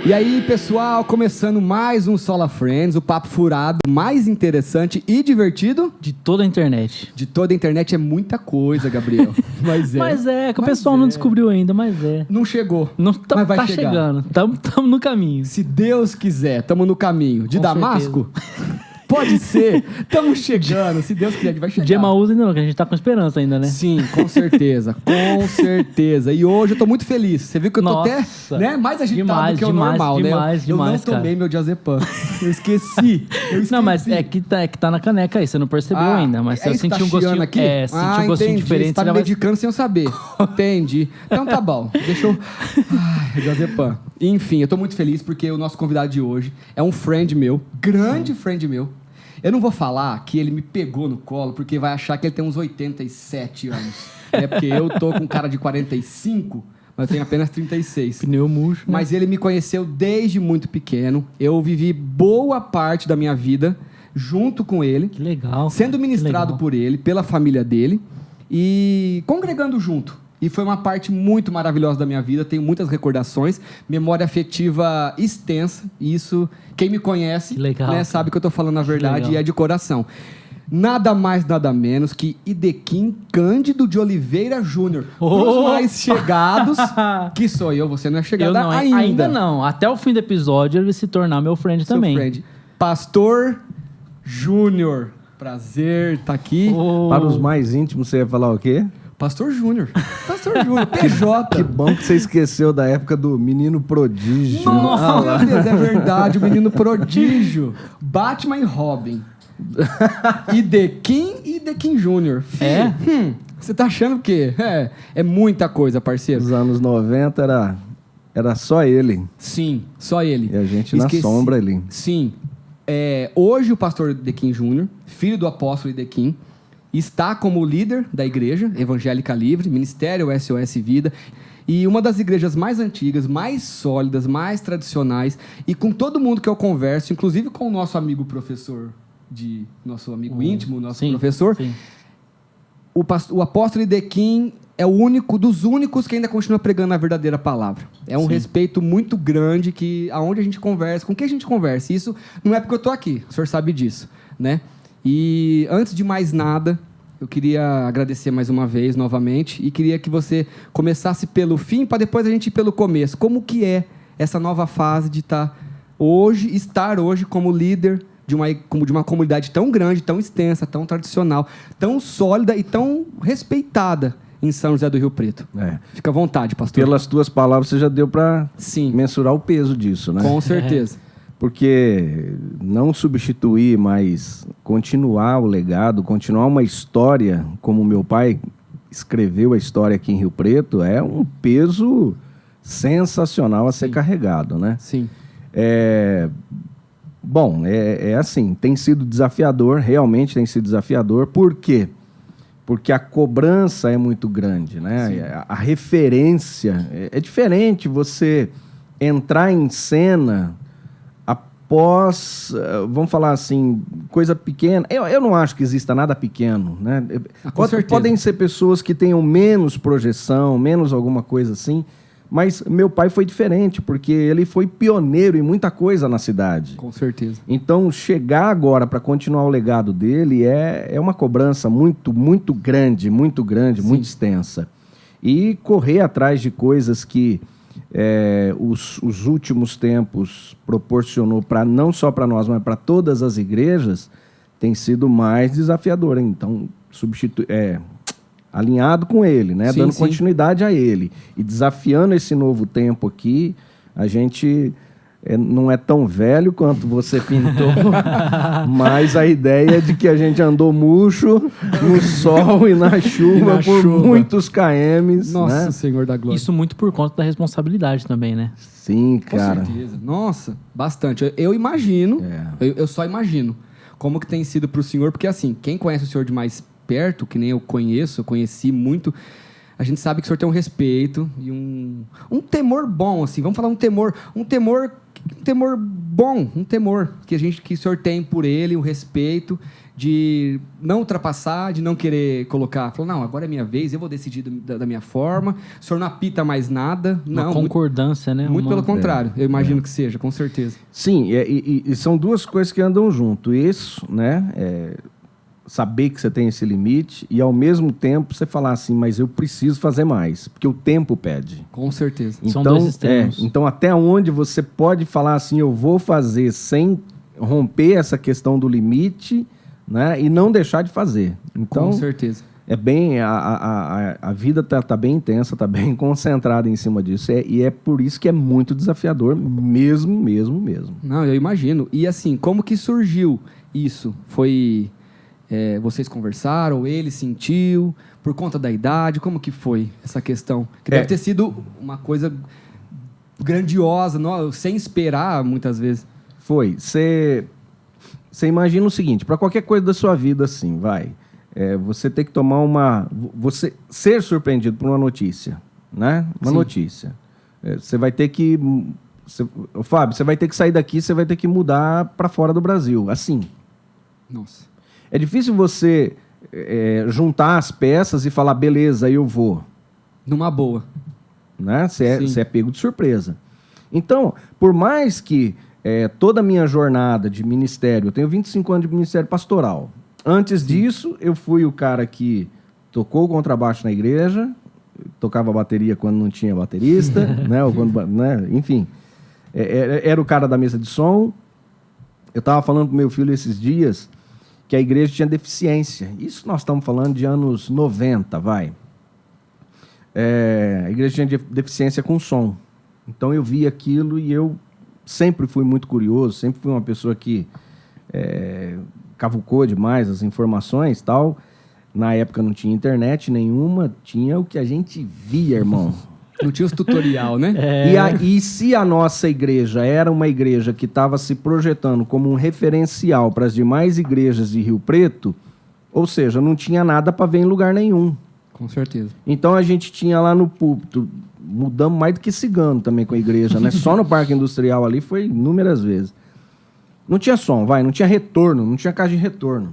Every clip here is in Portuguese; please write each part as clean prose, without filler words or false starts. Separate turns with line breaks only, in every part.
E aí, pessoal, começando mais um Sola Friends, o papo furado mais interessante e divertido
de toda a internet.
De toda a internet. É muita coisa, Gabriel.
Mas é, que o pessoal não descobriu ainda, mas é.
Não chegou,
não
mas vai
tá
chegar.
Chegando, tamo no caminho.
Se Deus quiser, tamo no caminho. De
Com
Damasco? Pode ser. Estamos chegando. Se Deus quiser, a gente vai chegar.
De Emaús ainda não, que a gente tá com esperança ainda, né?
Sim, com certeza. Com certeza. E hoje eu tô muito feliz. Você viu que eu tô até mais agitado do que o normal, né? Eu não tomei meu diazepam. Eu esqueci.
Não, mas é que tá na caneca aí. Você não percebeu ainda. Mas se eu sentir um gostinho
aqui?
Sentir um gostinho diferente,
você tá me medicando sem eu saber. Entendi. Então tá bom. Deixa eu... Ai, diazepam. Enfim, eu tô muito feliz porque o nosso convidado de hoje é um friend meu. Grande friend meu. Eu não vou falar que ele me pegou no colo, porque vai achar que ele tem uns 87 anos. Porque eu tô com cara de 45, mas eu tenho apenas 36.
Pneu murcho.
Mas ele me conheceu desde muito pequeno. Eu vivi boa parte da minha vida junto com ele.
Que legal.
Sendo ministrado por ele, pela família dele e congregando junto. E foi uma parte muito maravilhosa da minha vida. Tenho muitas recordações, memória afetiva extensa. E isso, quem me conhece, né, sabe que eu tô falando a verdade e é de coração. Nada mais, nada menos que Idequim Cândido de Oliveira Júnior. Os mais chegados, que sou eu. Você não é chegado ainda.
Ainda não. Até o fim do episódio ele vai se tornar meu friend também.
Friend. Pastor Júnior. Prazer estar aqui.
Para os mais íntimos, você ia falar o quê?
Pastor Júnior. Pastor Júnior. PJ.
Que bom que você esqueceu da época do menino prodígio.
Nossa, meu Deus, é verdade. O menino prodígio. Batman e Robin. Idequim Júnior.
É?
Você tá achando o quê? É muita coisa, parceiro.
Nos anos 90 era só ele.
Sim, só ele.
E a gente na sombra ali.
Sim. Hoje o pastor Idequim Júnior, filho do apóstolo Idequim, está como líder da igreja Evangélica Livre, Ministério SOS Vida, e uma das igrejas mais antigas, mais sólidas, mais tradicionais, e com todo mundo que eu converso, inclusive com o nosso amigo professor, nosso amigo íntimo, nosso professor, o apóstolo Idequim é o único dos únicos que ainda continua pregando a verdadeira palavra. É um respeito muito grande que aonde a gente conversa, com quem a gente conversa. Isso não é porque eu estou aqui, o senhor sabe disso, né? E antes de mais nada, eu queria agradecer mais uma vez, novamente, e queria que você começasse pelo fim, para depois a gente ir pelo começo. Como que é essa nova fase de estar hoje como líder de uma comunidade tão grande, tão extensa, tão tradicional, tão sólida e tão respeitada em São José do Rio Preto? Fica à vontade, pastor.
Pelas tuas palavras, você já deu para mensurar o peso disso, né?
Com certeza.
Porque não substituir, mas continuar o legado, continuar uma história, como meu pai escreveu a história aqui em Rio Preto, é um peso sensacional a ser carregado, né?
Sim.
Bom, assim, tem sido desafiador, realmente tem sido desafiador. Por quê? Porque a cobrança é muito grande, né? A referência é diferente você entrar em cena após, vamos falar assim, coisa pequena. Eu não acho que exista nada pequeno, né? Podem ser pessoas que tenham menos projeção, menos alguma coisa assim, mas meu pai foi diferente, porque ele foi pioneiro em muita coisa na cidade.
Com certeza.
Então, chegar agora para continuar o legado dele é uma cobrança muito grande, muito extensa. E correr atrás de coisas que os últimos tempos proporcionou não só para nós, mas para todas as igrejas, tem sido mais desafiador. Então, alinhado com ele, né? Dando continuidade a ele e desafiando esse novo tempo aqui, a gente não é tão velho quanto você pintou, mas a ideia é de que a gente andou murcho no sol e na chuva muitos kms.
Nossa,
né?
Senhor da glória.
Isso muito por conta da responsabilidade também, né?
Sim, cara.
Com certeza. Nossa, bastante. Eu imagino, eu só imagino como que tem sido para o senhor, porque assim, quem conhece o senhor de mais perto, que nem eu conheci muito, a gente sabe que o senhor tem um respeito e um temor bom, assim, vamos falar um temor bom, um temor que o senhor tem por ele, um respeito de não ultrapassar, de não querer colocar, falou, não, agora é minha vez, eu vou decidir da minha forma, o senhor não apita mais nada.
Uma concordância, né?
Muito pelo contrário, eu imagino que seja, com certeza.
Sim, e são duas coisas que andam junto. Isso, né? Saber que você tem esse limite e, ao mesmo tempo, você falar assim, mas eu preciso fazer mais, porque o tempo pede.
Com certeza.
Então,
são dois extremos.
Então, até onde você pode falar assim, eu vou fazer sem romper essa questão do limite, né? E não deixar de fazer. Então,
com certeza.
É bem... A vida tá bem intensa, tá bem concentrada em cima disso. E é por isso que é muito desafiador, mesmo.
Não, eu imagino. E assim, como que surgiu isso? Foi... vocês conversaram, ele sentiu, por conta da idade, como que foi essa questão? Que deve ter sido uma coisa grandiosa, sem esperar, muitas vezes.
Foi. Você imagina o seguinte, para qualquer coisa da sua vida, assim, você tem que tomar você ser surpreendido por uma notícia, né? Uma
Sim.
notícia. Você vai ter que... Fábio, você vai ter que sair daqui, você vai ter que mudar para fora do Brasil, assim.
Nossa.
É difícil você juntar as peças e falar, beleza, eu vou.
Numa boa.
Né? Você é pego de surpresa. Então, por mais que toda a minha jornada de ministério, eu tenho 25 anos de ministério pastoral. Antes disso, eu fui o cara que tocou o contrabaixo na igreja, tocava bateria quando não tinha baterista, né? Ou quando, né? Enfim, era o cara da mesa de som. Eu estava falando para o meu filho esses dias que a igreja tinha deficiência. Isso nós estamos falando de anos 90, vai. A igreja tinha deficiência com som. Então eu vi aquilo e eu sempre fui muito curioso, sempre fui uma pessoa que cavucou demais as informações e tal. Na época não tinha internet nenhuma, tinha o que a gente via, irmão.
Não tinha os tutorial, né?
E se a nossa igreja era uma igreja que estava se projetando como um referencial para as demais igrejas de Rio Preto, ou seja, não tinha nada para ver em lugar nenhum.
Com certeza.
Então a gente tinha lá no púlpito, mudamos mais do que cigano também com a igreja, né? Só no Parque Industrial ali foi inúmeras vezes. Não tinha som, não tinha retorno, não tinha caixa de retorno.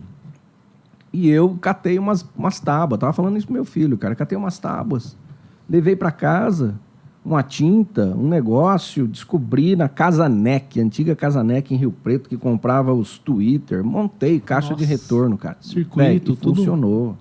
E eu catei umas tábuas, tava falando isso pro meu filho, cara, catei umas tábuas. Levei para casa uma tinta, um negócio, descobri na Casanec, antiga Casanec em Rio Preto, que comprava os Twitter, montei caixa de retorno, cara.
Circuito, tudo.
Funcionou.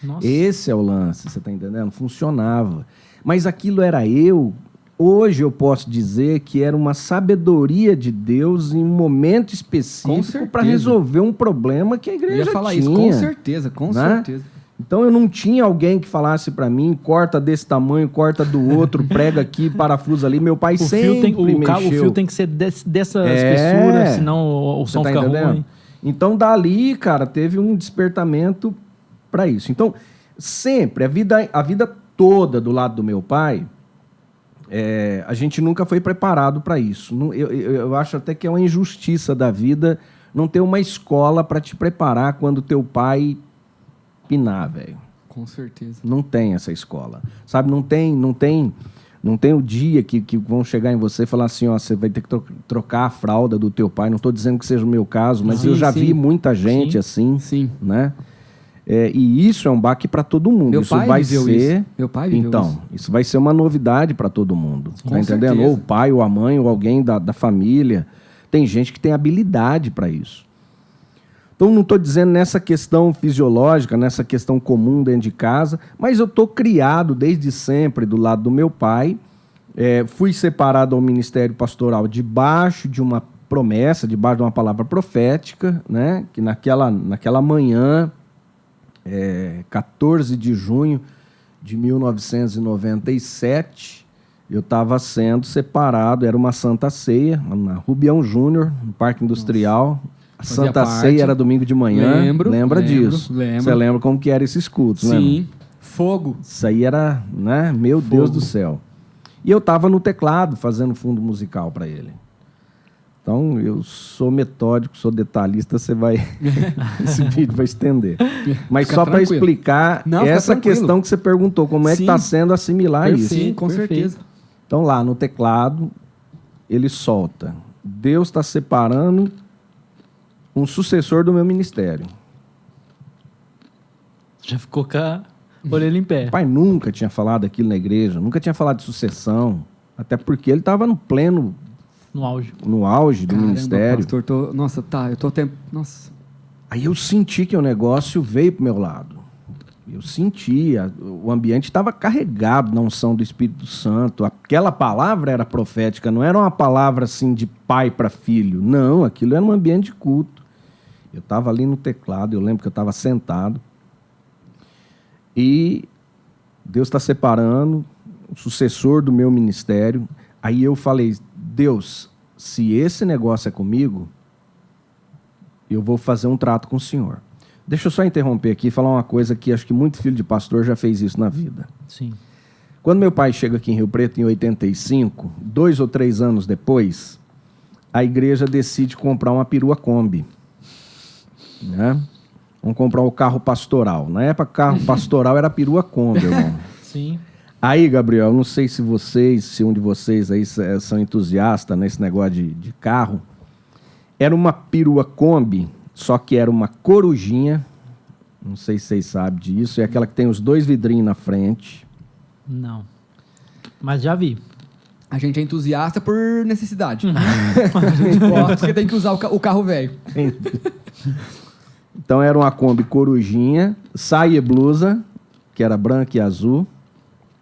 Nossa.
Esse é o lance, você tá entendendo? Funcionava. Mas aquilo era eu. Hoje eu posso dizer que era uma sabedoria de Deus em um momento específico para resolver um problema que a igreja tinha.
Eu ia falar isso, com certeza, com certeza.
Então eu não tinha alguém que falasse para mim, corta desse tamanho, corta do outro, prega aqui, parafusa ali. Meu pai sempre mexeu.
O fio tem que ser dessa espessura, senão o som fica ruim.
Então dali, cara, teve um despertamento para isso. Então, sempre, a vida toda do lado do meu pai, a gente nunca foi preparado para isso. Eu acho até que é uma injustiça da vida não ter uma escola para te preparar quando teu pai pinar, velho.
Com certeza.
Não tem essa escola. Sabe, não tem o dia que vão chegar em você e falar assim, ó, você vai ter que trocar a fralda do teu pai. Não estou dizendo que seja o meu caso, mas eu já vi muita gente assim, né? E isso é um baque para todo mundo.
Meu
isso
pai
vai
viveu
ser.
Isso. Meu pai viveu
então, isso vai ser uma novidade para todo mundo.
Com
tá entendendo?
certeza.
Ou o pai, ou a mãe, ou alguém da família. Tem gente que tem habilidade para isso. Então, não estou dizendo nessa questão fisiológica, nessa questão comum dentro de casa, mas eu estou criado desde sempre do lado do meu pai. Fui separado ao ministério pastoral debaixo de uma promessa, debaixo de uma palavra profética, né? Que naquela manhã, 14 de junho de 1997, eu estava sendo separado, era uma Santa Ceia, na Rubião Júnior, no Parque Industrial. A Santa Ceia era domingo de manhã. Lembra disso?
Lembro.
Você lembra como que era esses cultos, né?
Sim. Fogo.
Isso aí era, né? Meu Deus do céu. E eu estava no teclado fazendo fundo musical para ele. Então, eu sou metódico, sou detalhista, você vai... Esse vídeo vai estender. Mas
Fica
só para
tranquilo.
explicar
Não, fica
essa
tranquilo.
questão que você perguntou, como é que
Sim.
está sendo assimilar isso.
Sim, com
Perfeito.
certeza.
Então, lá no teclado, ele solta. Deus está separando um sucessor do meu ministério.
Já ficou com a orelha em pé.
O pai nunca tinha falado aquilo na igreja, nunca tinha falado de sucessão, até porque ele estava no auge do
Caramba,
ministério.
pastor, nossa, tá, eu tô até... Nossa.
Aí eu senti que o negócio veio pro meu lado. Eu sentia, o ambiente estava carregado na unção do Espírito Santo. Aquela palavra era profética, não era uma palavra assim de pai para filho. Não, aquilo era um ambiente de culto. Eu estava ali no teclado, eu lembro que eu estava sentado. E Deus está separando o sucessor do meu ministério. Aí eu falei, Deus, se esse negócio é comigo, eu vou fazer um trato com o Senhor. Deixa eu só interromper aqui e falar uma coisa que acho que muito filho de pastor já fez isso na vida.
Sim.
Quando meu pai chega aqui em Rio Preto, em 85, 2 ou 3 anos depois, a igreja decide comprar uma perua Kombi. Né? Vamos comprar o carro pastoral. Na época, carro pastoral era perua Kombi, irmão.
Sim.
Aí, Gabriel, não sei se um de vocês aí são entusiastas nesse negócio de carro. Era uma perua Kombi, só que era uma corujinha. Não sei se vocês sabem disso. É aquela que tem os 2 vidrinhos na frente.
Não. Mas já vi.
A gente é entusiasta por necessidade. A gente gosta porque tem que usar o carro velho.
Então era uma Kombi corujinha, saia e blusa, que era branca e azul.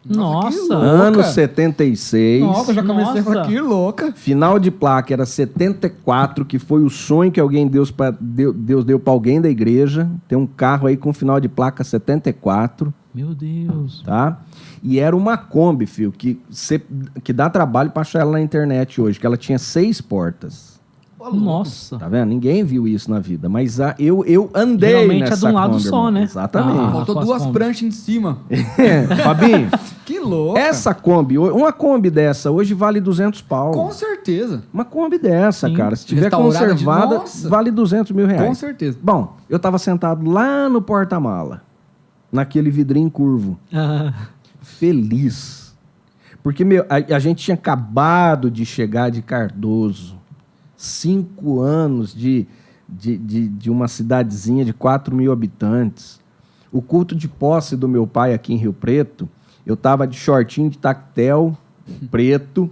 Nossa.
que louco.
Ano 76.
Nossa, já comecei com
Nossa.
aquilo, louca.
Final de placa era 74, que foi o sonho que Deus deu para alguém da igreja. Tem um carro aí com final de placa 74,
Meu Deus.
tá? E era uma Kombi, filho, que dá trabalho para achar ela na internet hoje, que ela tinha 6 portas.
Nossa.
Tá vendo? Ninguém viu isso na vida, mas eu andei
Geralmente
nessa
é de um lado
Kombi,
só,
irmão.
né?
Exatamente.
Ah.
Faltou
com as
2
Kombi.
pranchas em cima.
Fabinho,
Que louco.
essa Kombi, uma Kombi dessa hoje vale 200 pau.
Com certeza.
Uma Kombi dessa,
Sim.
cara, se tiver
Restaurada de-
conservada,
Nossa.
vale 200 mil reais.
Com certeza.
Bom, eu tava sentado lá no porta-mala, naquele vidrinho curvo,
Ah,
feliz. Porque a gente tinha acabado de chegar de Cardoso. 5 anos de uma cidadezinha de 4 mil habitantes. O culto de posse do meu pai aqui em Rio Preto, eu tava de shortinho de tactel preto,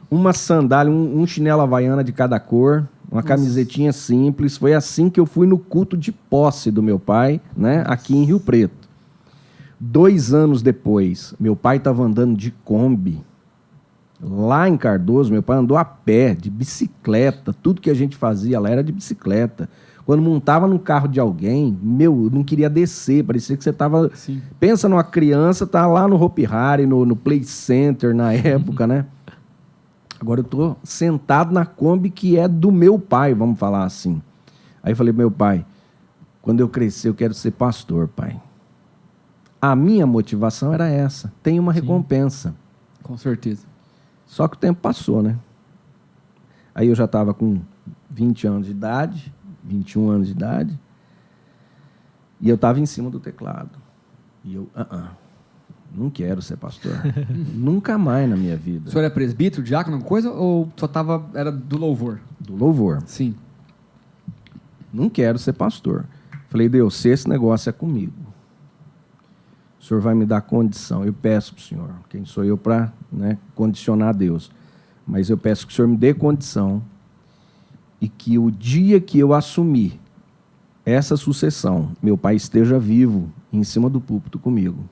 uma sandália, um chinelo havaiana de cada cor, uma camisetinha simples. Foi assim que eu fui no culto de posse do meu pai, né, aqui em Rio Preto. 2 anos depois, meu pai estava andando de Kombi. Lá em Cardoso, meu pai andou a pé, de bicicleta. Tudo que a gente fazia lá era de bicicleta. Quando montava num carro de alguém, eu não queria descer. Parecia que você estava...
Sim.
Pensa numa criança, tá lá no Hopi Hari, no Play Center, na época, né? Agora eu tô sentado na Kombi que é do meu pai, vamos falar assim. Aí eu falei, meu pai, quando eu crescer eu quero ser pastor, pai. A minha motivação era essa. Tem uma recompensa.
Com certeza.
Só que o tempo passou, né? Aí eu já estava com 20 anos de idade, 21 anos de idade, e eu estava em cima do teclado. E eu, não quero ser pastor. Nunca mais na minha vida.
O senhor é presbítero, diácono, alguma coisa? Ou só era do louvor?
Do louvor.
Sim.
Não quero ser pastor. Falei, Deus, se esse negócio é comigo, o Senhor vai me dar condição. Eu peço para o Senhor. Quem sou eu para, né, condicionar a Deus? Mas eu peço que o Senhor me dê condição e que o dia que eu assumir essa sucessão, meu pai esteja vivo em cima do púlpito comigo.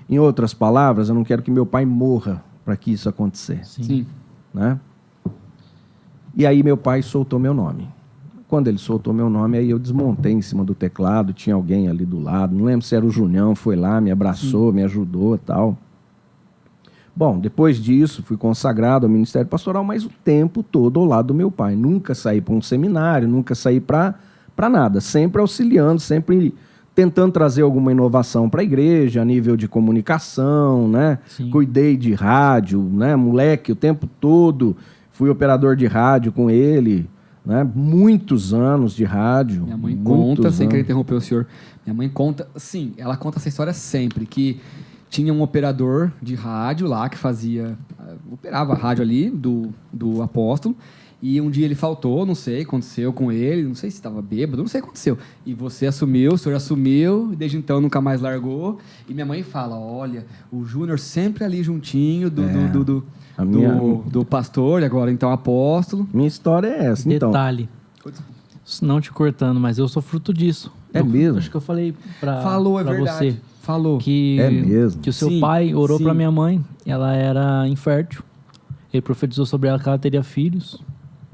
Em outras palavras, eu não quero que meu pai morra para que isso acontecesse.
Sim.
Né? E aí meu pai soltou meu nome. Quando ele soltou meu nome, aí eu desmontei em cima do teclado, tinha alguém ali do lado, não lembro se era o Junião, foi lá, me abraçou, me ajudou e tal. Bom, depois disso, fui consagrado ao Ministério Pastoral, mas o tempo todo ao lado do meu pai. Nunca saí para um seminário, nunca saí para nada, sempre auxiliando, sempre tentando trazer alguma inovação para a igreja, a nível de comunicação, né?
Sim.
Cuidei de rádio, né? Moleque, o tempo todo... Fui operador de rádio com ele, né? Muitos anos de rádio.
Minha mãe conta, sem querer interromper o senhor, minha mãe conta, sim, ela conta essa história sempre, que tinha um operador de rádio lá que operava a rádio ali do apóstolo, e um dia ele faltou, não sei, aconteceu com ele, não sei se estava bêbado, não sei o que aconteceu. E você assumiu, o senhor assumiu, e desde então nunca mais largou. E minha mãe fala, olha, o Júnior sempre ali juntinho do pastor, e agora então apóstolo.
Minha história é essa, então.
Detalhe, não te cortando, mas eu sou fruto disso.
É mesmo?
Acho que eu falei pra
verdade.
você.
Falou.
Que,
é mesmo?
que o seu pai orou pra minha mãe, ela era infértil. Ele profetizou sobre ela que ela teria filhos.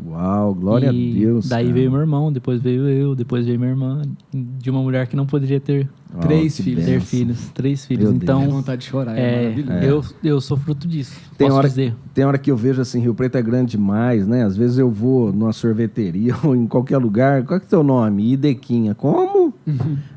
Uau, glória a Deus.
Daí
cara.
veio meu irmão, depois veio eu, depois veio minha irmã, de uma mulher que não poderia ter
três filhos.
Ter filhos, 3 filhos.
Meu
Então,
Deus. Vontade de chorar, é maravilhoso.
Eu sou fruto disso.
Tem
posso
hora,
dizer.
tem hora que eu vejo assim, Rio Preto é grande demais, né? Às vezes eu vou numa sorveteria ou em qualquer lugar. Qual que é o teu nome? Idequinha. Como?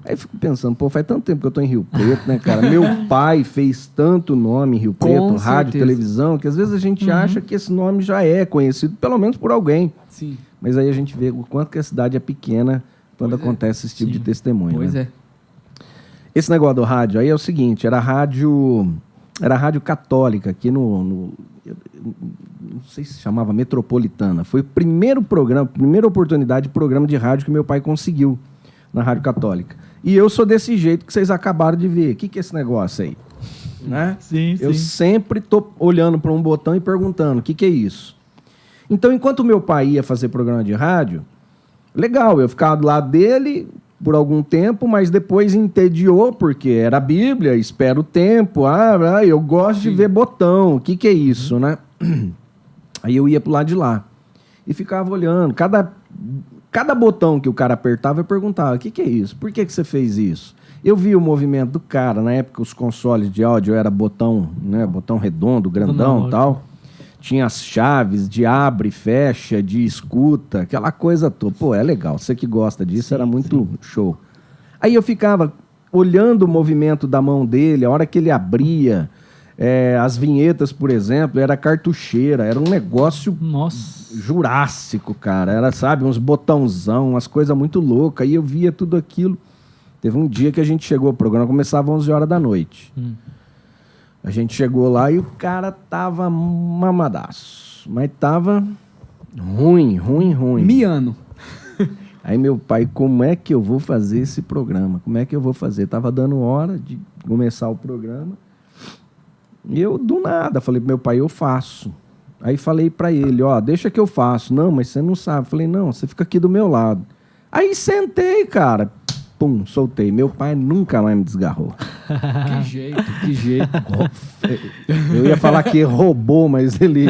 Aí eu fico pensando, pô, faz tanto tempo que eu tô em Rio Preto, né, cara? Meu pai fez tanto nome em Rio Preto, rádio, televisão, que às vezes a gente acha que esse nome já é conhecido, pelo menos por alguém.
Sim.
Mas aí a gente vê o quanto que a cidade é pequena quando acontece esse tipo de testemunho.
Pois
né?
é.
Esse negócio do rádio aí é o seguinte, era rádio católica aqui não sei se chamava Metropolitana. Foi o primeiro programa, primeira oportunidade de programa de rádio que meu pai conseguiu na Rádio Católica. E eu sou desse jeito que vocês acabaram de ver. O que é esse negócio aí? Né?
Sim,
eu sempre tô olhando para um botão e perguntando, o que é isso? Então, enquanto meu pai ia fazer programa de rádio, legal, eu ficava do lado dele por algum tempo, mas depois entediou, porque era a Bíblia, espera o tempo, eu gosto de ver botão, o que é isso, né? Aí eu ia pro lado de lá e ficava olhando, cada botão que o cara apertava, eu perguntava, o que é isso? Por que você fez isso? Eu vi o movimento do cara, na época os consoles de áudio era botão, né, botão redondo, grandão e tal. Tinha as chaves de abre, fecha, de escuta, aquela coisa toda. Pô, é legal. Você que gosta disso, era muito show. Aí eu ficava olhando o movimento da mão dele, a hora que ele abria, as vinhetas, por exemplo, era cartucheira, era um negócio jurássico, cara. Era, sabe, uns botãozão, umas coisas muito loucas. Aí eu via tudo aquilo. Teve um dia que a gente chegou, o programa começava às 11 horas da noite. A gente chegou lá e o cara tava mamadaço. Mas tava ruim.
Miano.
Aí meu pai, como é que eu vou fazer esse programa? Como é que eu vou fazer? Tava dando hora de começar o programa. E eu, do nada, falei pro meu pai, eu faço. Aí falei pra ele, deixa que eu faço. Não, mas você não sabe. Falei, não, você fica aqui do meu lado. Aí sentei, cara. Pum, soltei. Meu pai nunca mais me desgarrou.
Que jeito.
Eu ia falar que roubou, mas ele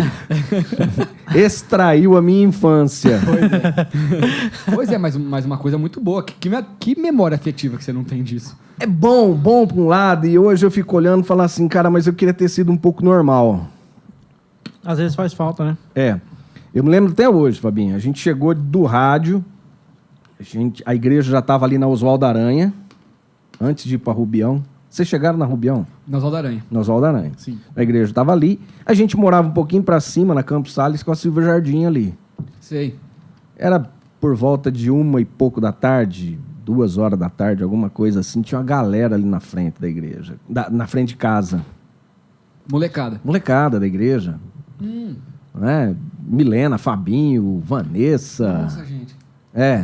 extraiu a minha infância.
Pois é, mas uma coisa muito boa. Que memória afetiva que você não tem disso?
É bom por um lado, e hoje eu fico olhando e falo assim, cara, mas eu queria ter sido um pouco normal.
Às vezes faz falta, né?
Eu me lembro até hoje, Fabinho. A gente chegou do rádio, a igreja já estava ali na Oswaldo Aranha, antes de ir para Rubião. Vocês chegaram na Rubião?
Na Oswaldo Aranha.
Na Oswaldo Aranha.
Sim.
A igreja estava ali. A gente morava um pouquinho para cima, na Campos Sales, com a Silva Jardim ali.
Sei.
Era por volta de 1 e pouco da tarde, 2 horas da tarde, alguma coisa assim. Tinha uma galera ali na frente da igreja, na frente de casa. Molecada da igreja. Né? Milena, Fabinho, Vanessa.
Nossa, gente.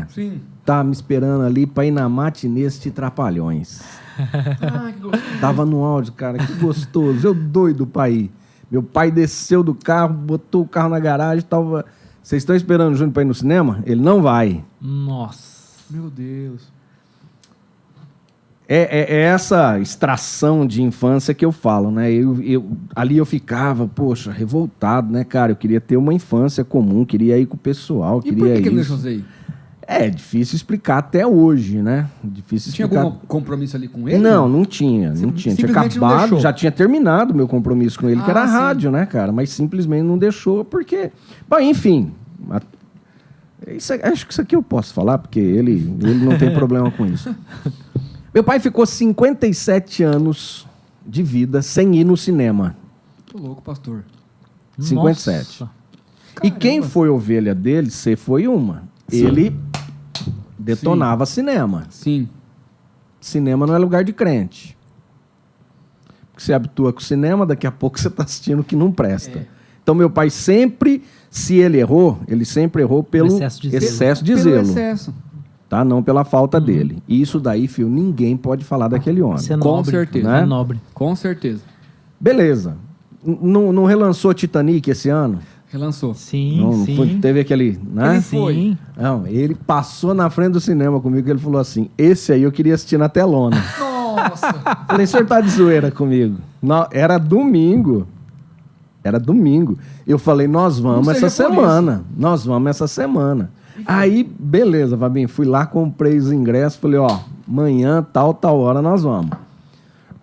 Sim. Tava me esperando ali pra ir na matinê assistir Trapalhões.
Que gostoso.
Tava no áudio, cara, que gostoso. Eu doido pra ir. Meu pai desceu do carro, botou o carro na garagem, tava... Vocês estão esperando o Júnior pra ir no cinema? Ele não vai.
Nossa.
Meu Deus.
É essa extração de infância que eu falo, né? Ali eu ficava, poxa, revoltado, né, cara? Eu queria ter uma infância comum, queria ir com o pessoal,
E
queria
por que ele não
isso.
deixou você ir?
É difícil explicar até hoje, né? Difícil
Tinha
explicar.
algum compromisso ali com ele?
Não tinha. Tinha
Simplesmente não
acabado,
deixou.
já tinha terminado meu compromisso com ele, que era a
sim.
rádio, né, cara? Mas simplesmente não deixou, porque... Bom, enfim... Acho que isso aqui eu posso falar, porque ele não tem problema com isso. Meu pai ficou 57 anos de vida sem ir no cinema.
Tô louco, pastor.
57.
Nossa.
E quem foi ovelha dele, você foi uma.
Sim.
Ele detonava cinema.
Sim.
Cinema não é lugar de crente. Porque você habitua com o cinema, daqui a pouco você está assistindo o que não presta. Então, meu pai sempre, se ele sempre errou pelo excesso de
Pelo
zelo.
excesso.
Tá? Não pela falta dele. E isso daí, filho, ninguém pode falar daquele homem.
Isso é
Com
nobre,
certeza.
Né?
É nobre.
Com certeza.
Beleza. Não relançou Titanic esse ano?
Relançou.
Sim,
Não
sim.
foi- teve aquele, né?
Ele
Sim.
Foi.
Não, ele passou na frente do cinema comigo e ele falou assim, esse aí eu queria assistir na telona.
Nossa.
Falei, o senhor tá de zoeira comigo? Não, era domingo. Era domingo. Eu falei, nós vamos
Não
essa
seja por
semana. Nós vamos essa semana. Aí, beleza, Fabinho. Fui lá, comprei os ingressos. Falei, ó, amanhã, tal hora nós vamos.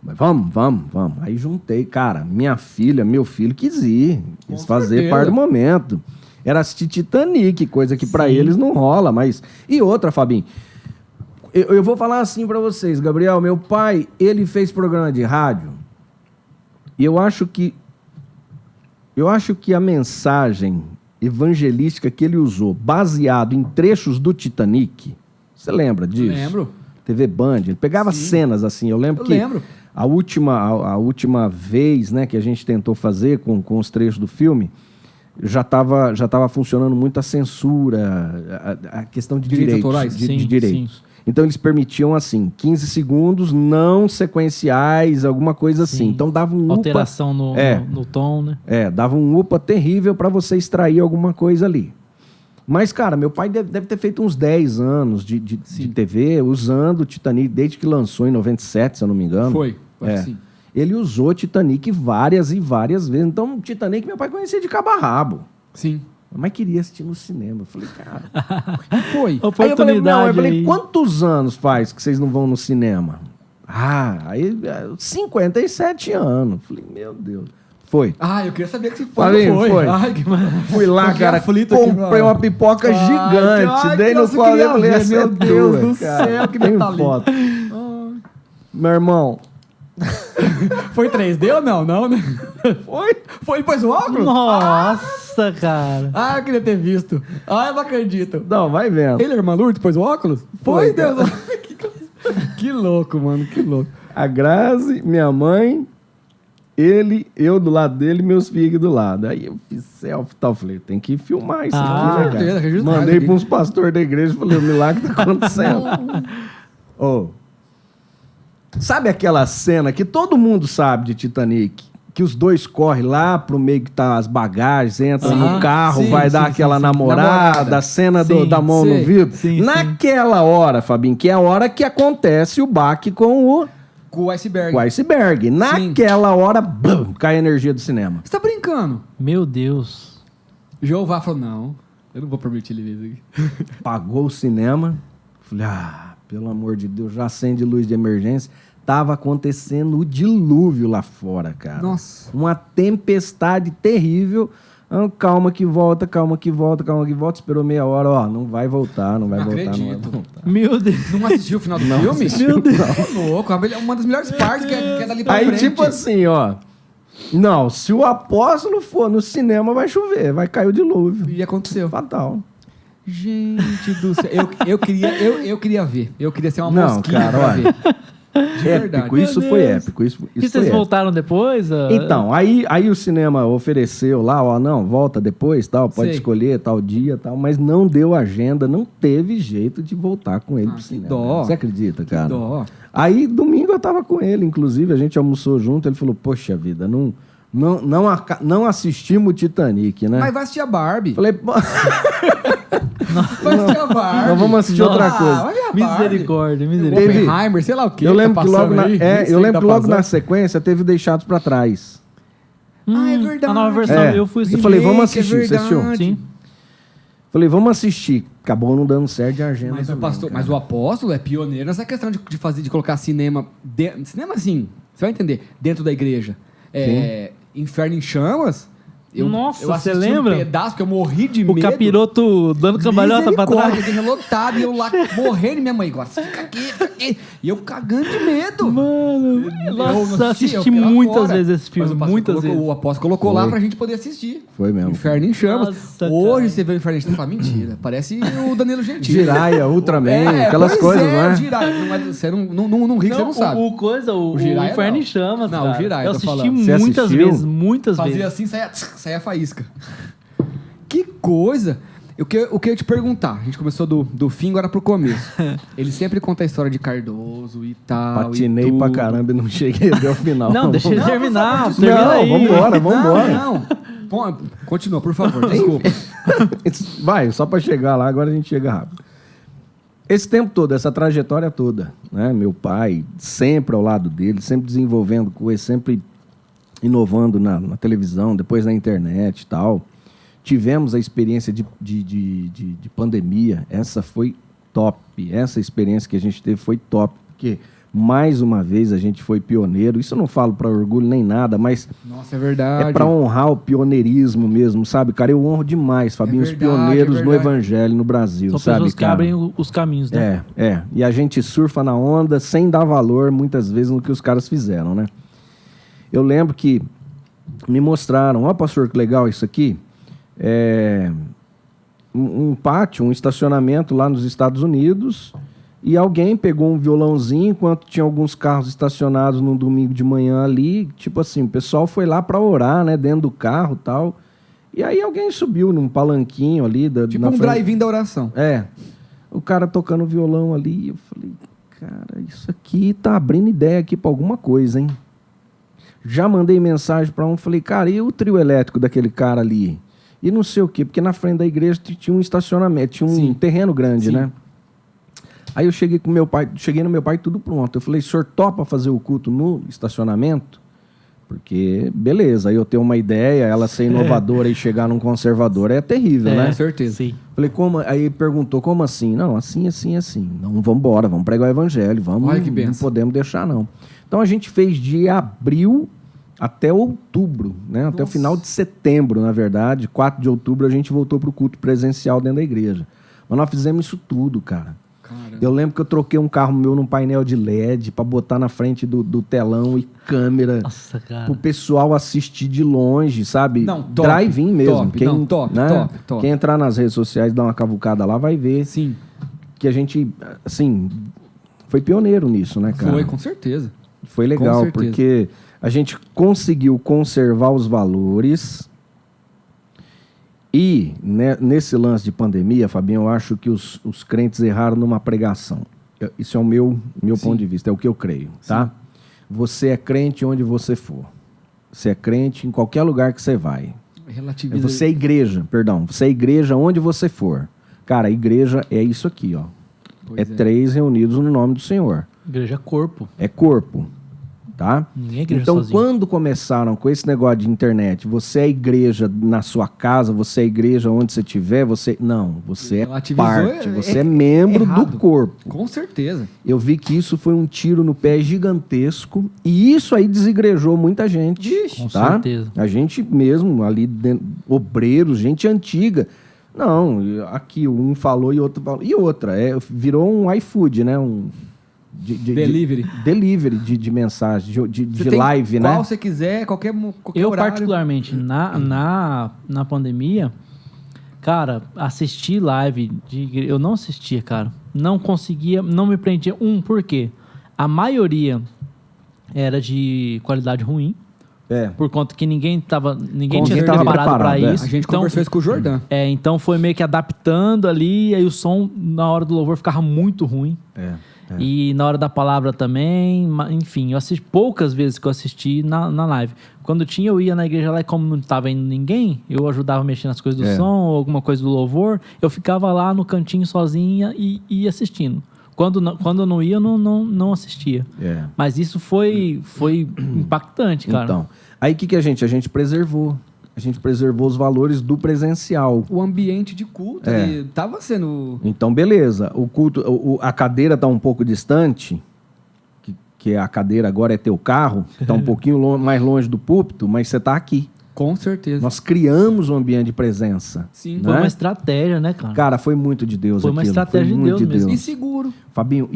Mas vamos. Aí juntei, cara, minha filha, meu filho quis ir. Quis fazer
certeza.
parte do momento. Era assistir Titanic, coisa que pra eles não rola, mas... E outra, Fabinho, eu vou falar assim pra vocês, Gabriel, meu pai, ele fez programa de rádio e eu acho que a mensagem evangelística que ele usou, baseado em trechos do Titanic, você lembra disso?
Lembro.
TV Band, ele pegava cenas assim, eu lembro que
lembro.
a última vez, né, que a gente tentou fazer com os trechos do filme, já estava funcionando muito a censura, a questão de
Direitos
direitos,
autorais?
de
Sim,
direitos.
sim.
Então eles permitiam assim, 15 segundos não sequenciais, alguma coisa assim.
Sim.
Então dava um upa,
Alteração no tom, né?
dava um upa terrível para você extrair alguma coisa ali. Mas, cara, meu pai deve ter feito uns 10 anos de TV usando o Titanic desde que lançou em 97, se eu não me engano.
Foi. Acho
É.
que sim.
Ele usou Titanic várias e várias vezes. Então, Titanic meu pai conhecia de cabo a rabo.
Sim.
Mas queria assistir no cinema. Eu falei, cara...
Foi.
Aí eu
Oportunidade
falei,
aí.
quantos anos faz que vocês não vão no cinema? Aí 57 anos. Eu falei, meu Deus. Foi.
Ah, eu queria saber que se foi.
Falei,
Não foi.
foi.
Ai, que...
Fui lá,
Fiquei
cara,
aflito aqui,
comprei
mano.
uma pipoca
Ai,
gigante.
ai,
Dei no
nossa, eu
colo
queria
dele, falei,
ver,
essa
meu
é
Deus
tua,
do
cara.
céu, que
Tem
detalhe.
foto. Meu irmão,
Foi 3D ou não? Não, né? Foi depois o óculos?
Nossa, cara.
Ah, eu queria ter visto. Ah, eu não acredito.
não, vai vendo.
Ele era maluco depois o óculos?
Foi,
Deus. Que louco, mano, que louco.
A Grazi, minha mãe, ele, eu do lado dele e meus filhos do lado. Aí eu fiz selfie e tal. Falei, tem que filmar isso
Ah,
aqui, né,
certeza,
cara?
registrar
Mandei
isso
para
aqui.
uns pastores da igreja e falei, o milagre tá acontecendo. Ô, sabe aquela cena que todo mundo sabe de Titanic? Que os dois correm lá pro meio que tá as bagagens, entram
Aham,
no carro,
sim,
vai
sim,
dar
sim,
aquela
sim.
namorada,
Namorada.
a cena
Sim,
da mão
sei.
no vidro.
Sim,
Naquela hora, Fabinho, que é a hora que acontece o baque com
Com o iceberg.
o iceberg. Naquela hora, bum, cai a energia do cinema.
Você tá brincando?
Meu Deus.
Jeová falou, não, eu não vou permitir ele ver isso aqui.
Pagou o cinema. Falei, pelo amor de Deus, já acende luz de emergência. Tava acontecendo o dilúvio lá fora, cara.
Nossa.
Uma tempestade terrível. Calma que volta. Esperou meia hora, ó, não vai voltar, não vai
Não
voltar, não vai
acredito.
voltar.
Meu Deus.
Não assistiu o final do filme?
assistiu,
Meu Deus. Louco, uma das melhores partes que é dali pra
Aí,
frente.
tipo assim, ó. Não, se o apóstolo for no cinema, vai chover, vai cair o dilúvio.
E aconteceu.
Fatal.
Gente do céu. Eu queria ver. Eu queria ser uma
Não,
mosquinha
cara,
pra
olha.
ver. De verdade.
Épico, isso
Meu
foi
Deus.
épico. Isso
E
foi
vocês
épico.
voltaram depois?
Então, aí o cinema ofereceu lá, ó, não, volta depois, tal, pode
Sei.
escolher tal dia, tal, mas não deu agenda, não teve jeito de voltar com ele pro
que
cinema.
dó.
Você acredita, cara?
Dó.
Aí, domingo eu tava com ele, inclusive, a gente almoçou junto, ele falou, poxa vida, não assistimos o Titanic, né?
Mas vai assistir a Barbie.
Falei, pô,
Vai assistir a Barbie.
Então vamos assistir outra coisa.
Vai ver a Barbie.
Misericórdia,
Teve-
misericórdia.
Oppenheimer, sei lá o que.
eu lembro que logo, eu lembro que logo na
na
sequência teve Deixados pra Trás.
Ah, é verdade.
A nova versão,
É,
eu fui
eu falei, vamos
Remake,
assistir, você assistiu?
verdade.
Sim.
Falei, vamos assistir. Acabou não dando certo de agenda.
Mas o,
também,
pastor,
cara.
mas o apóstolo é pioneiro nessa questão de colocar cinema. Cinema assim, você vai entender, dentro da igreja. Inferno em Chamas.
Nossa,
eu
você
assisti
lembra?
um pedaço, porque eu morri de
O
medo.
capiroto dando cambalhota pra
Misericórdia,
trás.
eu relotado e eu lá morrendo, e minha mãe, agora fica aqui. E eu cagando de medo.
Mano mano. Nossa, assisti
eu fiquei lá
muitas
fora.
vezes esse filme.
Mas o pastor
Muitas
colocou-
vezes.
O apóstolo colocou lá
Foi.
pra gente poder assistir.
Foi mesmo.
Inferno em Chamas.
Nossa,
Hoje
cara.
você vê o Inferno em Chamas e fala, mentira. Parece o Danilo Gentili.
Jiraya, Ultraman, aquelas
pois
coisas,
é,
né?
o Jiraya. Você não ri que você não sabe.
O
Jiraya
Inferno
não.
em Chamas,
Não,
cara.
o Jiraya,
Eu
tô
assisti
falando.
Você
muitas
assistiu?
vezes, muitas
Fazia
vezes.
assim, saia a faísca. Que coisa! O que eu ia te perguntar? A gente começou do fim, agora pro começo. Ele sempre conta a história de Cardoso e tal.
Patinei
e tudo.
pra caramba e não cheguei até o final.
Não, deixa ele
Não, por
terminar.
favor,
Termina
não,
aí.
vambora.
Não. Pô, continua, por favor. Desculpa.
Vai, só pra chegar lá, agora a gente chega rápido. Esse tempo todo, essa trajetória toda, né? Meu pai sempre ao lado dele, sempre desenvolvendo coisas, sempre inovando na televisão, depois na internet e tal. Tivemos a experiência de pandemia, essa foi top. Essa experiência que a gente teve foi top, porque mais uma vez a gente foi pioneiro. Isso eu não falo para orgulho nem nada, mas
Nossa, é verdade.
é para honrar o pioneirismo mesmo, sabe, cara? Eu honro demais, Fabinho, os
verdade,
pioneiros
é
no
verdade.
evangelho no Brasil,
São
sabe,
pessoas que
cara?
abrem os caminhos, né?
É. E a gente surfa na onda sem dar valor, muitas vezes, no que os caras fizeram, né? Eu lembro que me mostraram, ó, pastor, que legal isso aqui. Um pátio, um estacionamento lá nos Estados Unidos, e alguém pegou um violãozinho enquanto tinha alguns carros estacionados num domingo de manhã ali. Tipo assim, o pessoal foi lá para orar, né, dentro do carro e tal. E aí alguém subiu num palanquinho ali.
Tipo
na
um
frente.
drive-in da oração.
O cara tocando violão ali, eu falei, cara, isso aqui tá abrindo ideia aqui pra alguma coisa, hein? Já mandei mensagem pra um, falei, cara, e o trio elétrico daquele cara ali? E não sei o quê, porque na frente da igreja tinha um estacionamento, tinha um
Sim.
terreno grande,
Sim.
né? Aí eu cheguei no meu pai tudo pronto. Eu falei, o senhor topa fazer o culto no estacionamento? Porque, beleza, aí eu tenho uma ideia, ela ser inovadora e chegar num conservador é terrível, né?
Com certeza.
Sim.
Falei, como? Aí ele perguntou, como assim? Não, assim. Não, vamos embora, vamos pregar o evangelho,
Olha que
não
benção.
podemos deixar, não. Então a gente fez de abril até outubro, né? Até o
Nossa.
final de setembro, na verdade. 4 de outubro a gente voltou para o culto presencial dentro da igreja. Mas nós fizemos isso tudo, cara.
Caramba.
Eu lembro que eu troquei um carro meu num painel de LED para botar na frente do telão e câmera.
Nossa, cara.
Pro pessoal assistir de longe, sabe?
Não, top,
Drive-in mesmo.
top, não, top, top.
Quem entrar nas redes sociais, dar uma cavucada lá, vai ver
Sim,
que a gente, assim, foi pioneiro nisso, né, cara?
foi, com certeza.
Foi legal,
Com certeza.
porque a gente conseguiu conservar os valores e, né, nesse lance de pandemia, Fabinho, eu acho que os crentes erraram numa pregação. Isso é o meu
Sim.
ponto de vista, é o que eu creio, tá? Você é crente onde você for. Você é crente em qualquer lugar que você vai.
Relativiza.
Você é igreja, perdão. Você é igreja onde você for. Cara, a igreja é isso aqui, ó.
Pois
É 3 reunidos no nome do Senhor.
Igreja é corpo.
É corpo, tá?
Ninguém é igreja
Então,
sozinho.
quando começaram com esse negócio de internet, você é igreja na sua casa, você é igreja onde você estiver, você... Não, você é
Relativizou,
parte,
é-
você
é
é membro
errado.
do corpo.
Com certeza.
Eu vi que isso foi um tiro no pé gigantesco e isso aí desigrejou muita gente.
Vixe.
Com
tá?
certeza.
A gente mesmo, ali dentro, obreiros, gente antiga. Não, aqui um falou e outro falou. E outra, virou um iFood, né?
Delivery.
Delivery de mensagem, de
Você tem
live, né?
qual você quiser, qualquer
Eu,
horário.
particularmente, na pandemia, cara, assistir live de igreja, eu não assistia, cara. Não conseguia, não me prendia. Por quê? A maioria era de qualidade ruim, por conta que ninguém
Ninguém
tinha
tava
preparado para
preparado,
isso.
A gente
Então,
conversou isso com o Jordão.
então foi meio que adaptando ali, aí o som na hora do louvor ficava muito ruim. E na hora da palavra também, enfim, eu assisti poucas vezes que eu assisti na live. Quando tinha, eu ia na igreja lá e como não estava indo ninguém, eu ajudava a mexer nas coisas do som, ou alguma coisa do louvor, eu ficava lá no cantinho sozinha e ia assistindo. Quando eu não ia, eu não assistia. Mas isso foi impactante, cara.
Então, aí o que a gente preservou? A gente preservou os valores do presencial.
O ambiente de culto ele tava sendo...
Então, beleza. O culto, a cadeira está um pouco distante, que a cadeira agora é teu carro, está um pouquinho mais longe do púlpito, mas você está aqui.
Com certeza.
Nós criamos um ambiente de presença.
Sim.
Foi
né?
uma estratégia, né, cara?
Cara, foi muito de Deus
Foi uma
aquilo.
estratégia de
muito
Deus mesmo.
E seguro.
Fabinho,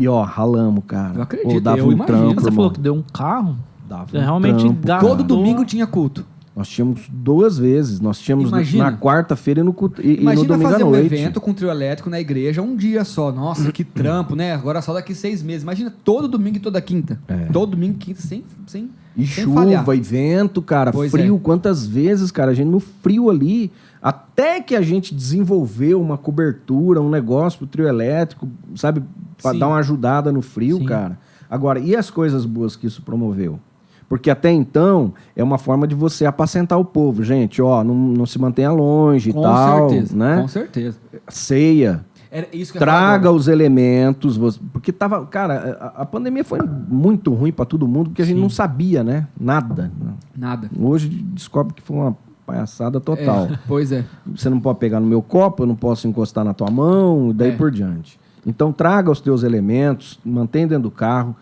ó, ralamos, cara.
Eu acredito,
Dava
eu
um
imagino.
trampo,
Você
irmão.
falou que deu um carro?
Dava
Você realmente
trampo.
gastou.
Todo domingo tinha culto.
Nós tínhamos 2 vezes. Nós tínhamos
Imagina.
na quarta-feira e no
Imagina
domingo à
fazer um
noite.
evento com trio elétrico na igreja um dia só. Nossa, que trampo, né? Agora só daqui 6 meses. Imagina todo domingo e toda quinta. Todo domingo e quinta, sem
E
sem
chuva,
falhar.
e vento, cara,
Pois
frio.
é.
Quantas vezes, cara, a gente no frio ali, até que a gente desenvolveu uma cobertura, um negócio pro trio elétrico, sabe? Pra
Sim.
dar uma ajudada no frio,
Sim.
cara. Agora, e as coisas boas que isso promoveu? Porque até então, é uma forma de você apacentar o povo. Gente, ó, não se mantenha longe
Com
e tal,
certeza,
né?
com certeza.
Ceia.
Era isso que eu ia falar
Traga
agora.
os elementos, porque tava, cara, a pandemia foi muito ruim para todo mundo, porque a gente não sabia, né? Nada.
Nada.
Hoje descobre que foi uma palhaçada total.
Pois é.
Você não pode pegar no meu copo, eu não posso encostar na tua mão, e daí por diante. Então traga os teus elementos, mantém dentro do carro.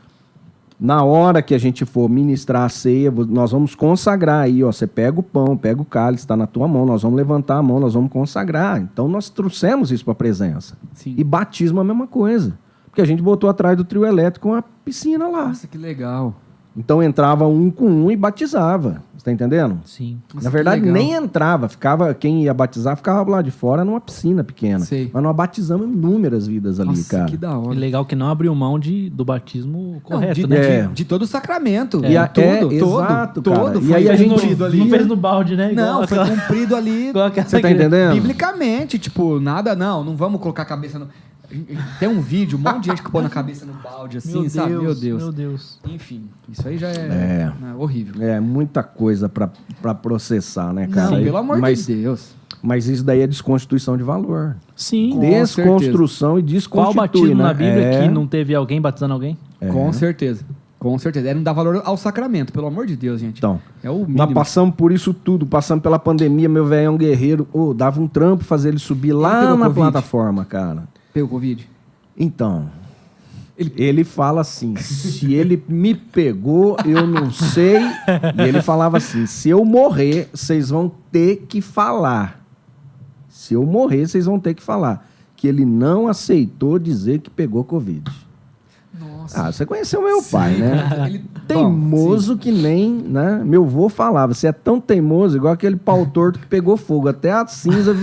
Na hora que a gente for ministrar a ceia, nós vamos consagrar aí, ó. Você pega o pão, pega o cálice, está na tua mão, nós vamos levantar a mão, nós vamos consagrar. Então nós trouxemos isso para a presença.
Sim.
E batismo é a mesma coisa. Porque a gente botou atrás do trio elétrico uma piscina lá.
Nossa, que legal.
Então entrava um com um e batizava. Você tá entendendo?
Sim.
Nossa,
Na
que
verdade,
legal.
nem entrava. Quem ia batizar ficava lá de fora numa piscina pequena.
Sei.
Mas nós batizamos inúmeras vidas ali,
Nossa,
cara.
que da
E
hora.
legal que não abriu mão do batismo correto,
de,
né?
de todo o sacramento.
E
todo,
exato,
todo.
cara.
Foi
E aí a gente
cumprido ali.
Não fez no balde, né?
Não, foi cumprido ali
igual aquela
Você tá
igreja.
entendendo?
biblicamente. Tipo, nada, não vamos colocar a cabeça no... Tem um vídeo, um monte de gente que põe a cabeça no balde assim,
Meu
sabe?
Deus,
Meu Deus.
meu Deus.
Enfim, isso aí já é, horrível.
É muita coisa pra processar, né, cara?
Não, pelo amor
mas,
de Deus.
Mas isso daí é desconstituição de valor.
Sim.
Com
Desconstrução e desconstitui,
Qual batismo
né?
na Bíblia
É.
que não teve alguém batizando alguém?
Com certeza. Com certeza. É não dar valor ao sacramento, pelo amor de Deus, gente.
Então,
É o
nós
mínimo.
passamos por isso tudo, passamos pela pandemia, meu velho é um guerreiro. Dava um trampo fazer ele subir lá
pegou
na
Covid?
plataforma, cara.
Pegou Covid?
Então, ele fala assim, se ele me pegou, eu não sei. E ele falava assim, se eu morrer, vocês vão ter que falar. Se eu morrer, vocês vão ter que falar. Que ele não aceitou dizer que pegou Covid.
Nossa.
Você conheceu meu pai, né?
Ele...
Teimoso que nem, né? Meu avô falava, você é tão teimoso, igual aquele pau torto que pegou fogo. Até a cinza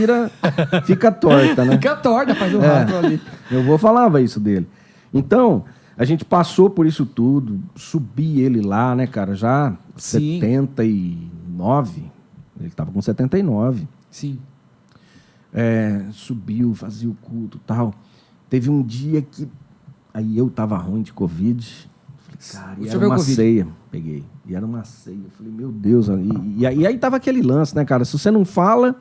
fica torta, né?
Fica torta, faz o rastro ali.
Meu avô falava isso dele. Então, a gente passou por isso tudo, subi ele lá, né, cara? Já
Sim.
79, ele tava com 79.
Sim.
Subiu, fazia o culto e tal. Teve um dia que aí eu tava ruim de Covid. Falei, cara, e era uma ceia. Peguei. E era uma ceia. Eu falei, meu Deus. E aí tava aquele lance, né, cara? Se você não fala,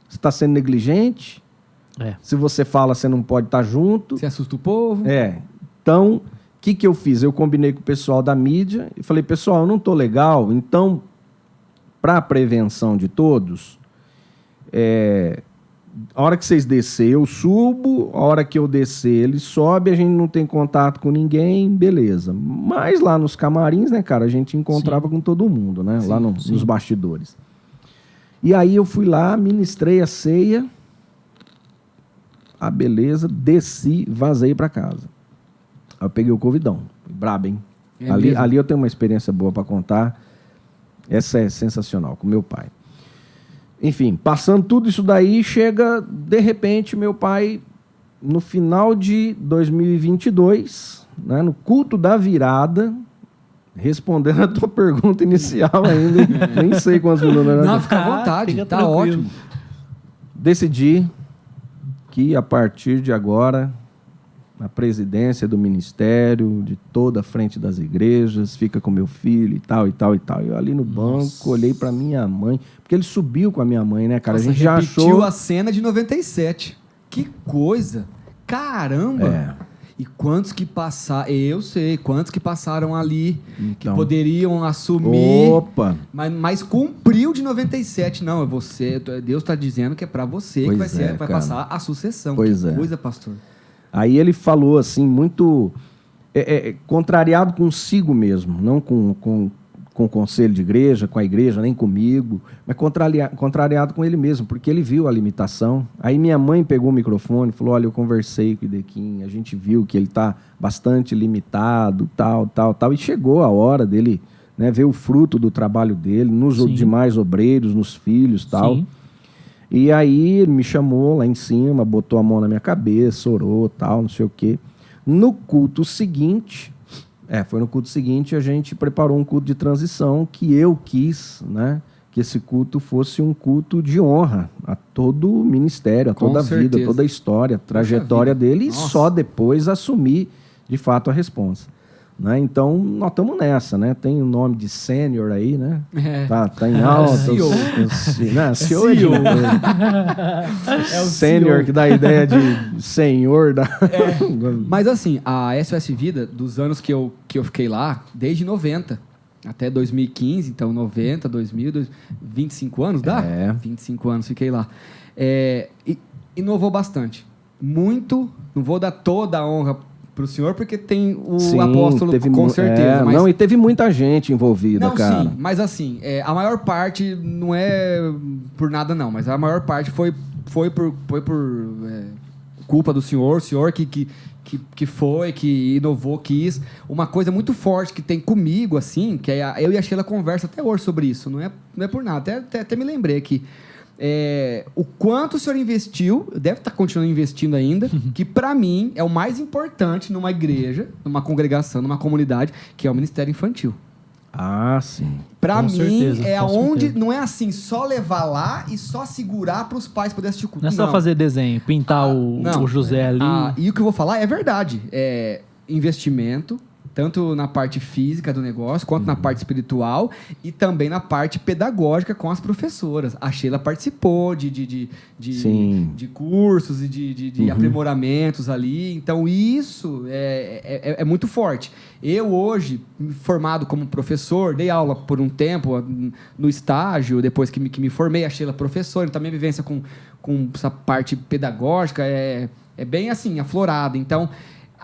você tá sendo negligente. Se você fala, você não pode estar junto.
Você assusta o povo.
Então, o que eu fiz? Eu combinei com o pessoal da mídia e falei, pessoal, eu não tô legal, então, para prevenção de todos, a hora que vocês descer, eu subo, a hora que eu descer, ele sobe, a gente não tem contato com ninguém, beleza. Mas lá nos camarins, né, cara, a gente encontrava com todo mundo, né, lá nos bastidores. E aí eu fui lá, ministrei a ceia, beleza, desci, vazei para casa. Aí eu peguei o covidão, brabo, hein? Ali eu tenho uma experiência boa para contar, essa é sensacional, com meu pai. Enfim, passando tudo isso daí, chega, de repente, meu pai, no final de 2022, né, no culto da virada, respondendo a tua pergunta inicial ainda, nem sei quantos minutos.
Não, fica à vontade,
Fica
tá
tranquilo.
ótimo.
Decidi que, a partir de agora, a presidência do ministério, de toda a frente das igrejas, fica com meu filho e tal, e tal, e tal. Eu ali no banco, olhei pra minha mãe, porque ele subiu com a minha mãe, né, cara?
Nossa,
a gente já
repetiu
achou...
a cena de 97. Que coisa! Caramba! E quantos que passaram... Eu sei, quantos que passaram ali, que
Então.
poderiam assumir...
Opa!
Mas cumpriu de 97. Não, é você. Deus está dizendo que é para você
Pois
que vai
cara.
passar a sucessão.
Pois
que
é.
coisa, pastor.
Aí ele falou assim, muito contrariado consigo mesmo, não com com o conselho de igreja, com a igreja, nem comigo, mas contrariado com ele mesmo, porque ele viu a limitação. Aí minha mãe pegou o microfone e falou, olha, eu conversei com o Idequim, a gente viu que ele está bastante limitado, tal, e chegou a hora dele, né, ver o fruto do trabalho dele, nos demais obreiros, nos filhos, tal. Sim. E aí ele me chamou lá em cima, botou a mão na minha cabeça, orou, tal, não sei o quê. No culto seguinte... foi no culto seguinte, a gente preparou um culto de transição que eu quis, né, que esse culto fosse um culto de honra a todo o ministério, a toda a vida, a toda a história, a trajetória dele, e só depois assumir, de fato, a responsa. Né? Então, nós estamos nessa, né? Tem o nome de sênior aí, né? Tá em alta.
CEO.
CEO é o sênior que dá a ideia de senhor.
Mas assim, a SOS Vida, dos anos que eu fiquei lá, desde 90 até 2015, então 90, 2000, 25 anos, dá? 25 anos fiquei lá. Inovou bastante. Muito, não vou dar toda a honra para o senhor, porque tem o apóstolo, com certeza.
Mas... Não, e teve muita gente envolvida, cara.
Sim, mas assim, a maior parte não é por nada, não, mas a maior parte foi por culpa do senhor, o senhor que inovou, quis. Uma coisa muito forte que tem comigo, assim, que eu e a Sheila conversa até hoje sobre isso, não é por nada, até me lembrei aqui. O quanto o senhor investiu, deve estar continuando investindo ainda, que para mim é o mais importante numa igreja, numa congregação, numa comunidade, que é o ministério infantil.
Ah, sim.
Para mim é aonde não é assim, só levar lá e só segurar para os pais poderem assistir o culto.
Não é só fazer desenho, pintar o José ali.
E o que eu vou falar é verdade. Investimento, tanto na parte física do negócio, quanto na parte espiritual e também na parte pedagógica com as professoras. A Sheila participou de cursos e de aprimoramentos ali. Então, isso é muito forte. Eu, hoje, formado como professor, dei aula por um tempo no estágio, depois que me formei, a Sheila professora. Então, minha vivência com essa parte pedagógica é bem assim, aflorada. Então,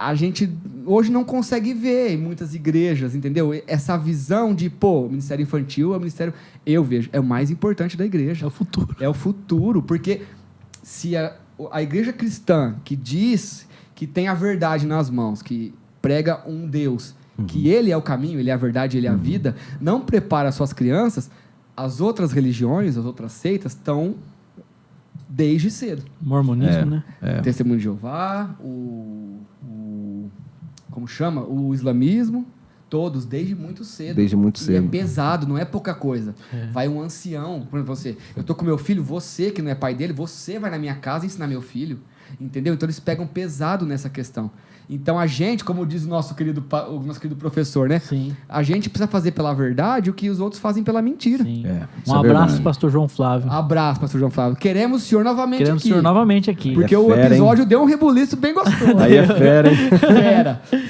a gente hoje não consegue ver em muitas igrejas, entendeu? Essa visão de, o ministério infantil é o ministério... Eu vejo, é o mais importante da igreja.
É o futuro.
É o futuro, porque se a igreja cristã que diz que tem a verdade nas mãos, que prega um Deus, que ele é o caminho, ele é a verdade, ele é a vida, não prepara suas crianças, as outras religiões, as outras seitas estão desde cedo.
Mormonismo, né?
Testemunho de Jeová, como chama? O islamismo, todos, desde muito cedo.
Desde muito cedo.
E é pesado, não é pouca coisa. Vai um ancião, por exemplo, você. Eu tô com meu filho, você que não é pai dele, você vai na minha casa ensinar meu filho. Entendeu? Então eles pegam pesado nessa questão. Então a gente, como diz o nosso querido professor, né?
Sim.
A gente precisa fazer pela verdade o que os outros fazem pela mentira.
Sim. Um abraço, pastor João Flávio.
Abraço, pastor João Flávio. Queremos o senhor novamente
Queremos o senhor novamente aqui.
Porque o episódio deu um rebuliço bem gostoso.
Aí é fera, hein?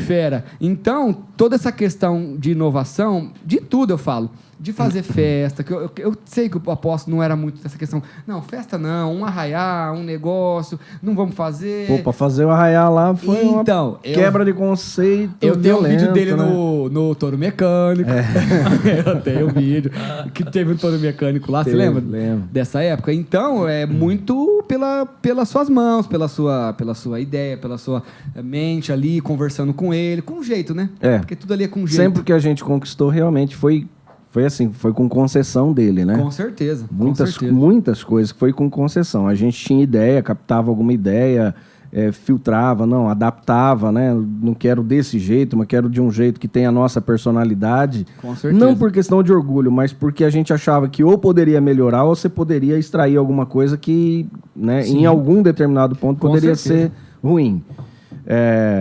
Fera. Então, toda essa questão de inovação, de tudo eu falo. De fazer festa, que eu sei que o apóstolo não era muito dessa questão. Não, festa não, um arraiá, um negócio, não vamos fazer.
Pra fazer o arraiá lá foi uma quebra de conceito.
Eu tenho um vídeo dele no touro mecânico. Eu tenho um vídeo que teve um touro mecânico lá, você lembra?
Lembro.
Dessa época. Então, é muito pelas suas mãos, pela sua ideia, pela sua mente ali, conversando com ele, com jeito, né? Porque tudo ali é com jeito.
Sempre que a gente conquistou, realmente foi assim, foi com concessão dele, né?
Com certeza.
Muitas coisas que foi com concessão. A gente tinha ideia, captava alguma ideia, filtrava, adaptava, né? Não quero desse jeito, mas quero de um jeito que tenha a nossa personalidade.
Com certeza.
Não por questão de orgulho, mas porque a gente achava que ou poderia melhorar ou você poderia extrair alguma coisa que, né, em algum determinado ponto poderia ser ruim.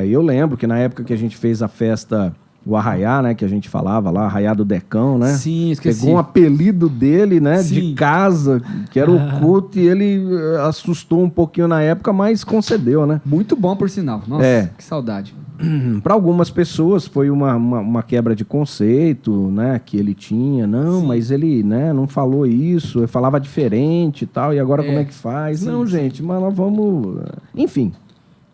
Eu lembro que na época que a gente fez a festa... O arraiá, né, que a gente falava lá, arraiá do Decão, né?
Sim, esqueci.
Pegou um apelido dele, né, de casa, que era o culto, e ele assustou um pouquinho na época, mas concedeu, né?
Muito bom, por sinal. Nossa, que saudade.
Para algumas pessoas foi uma quebra de conceito, né, que ele tinha. Não, mas ele, né, não falou isso, ele falava diferente e tal, e agora como é que faz? Não, gente, mas nós vamos... Enfim,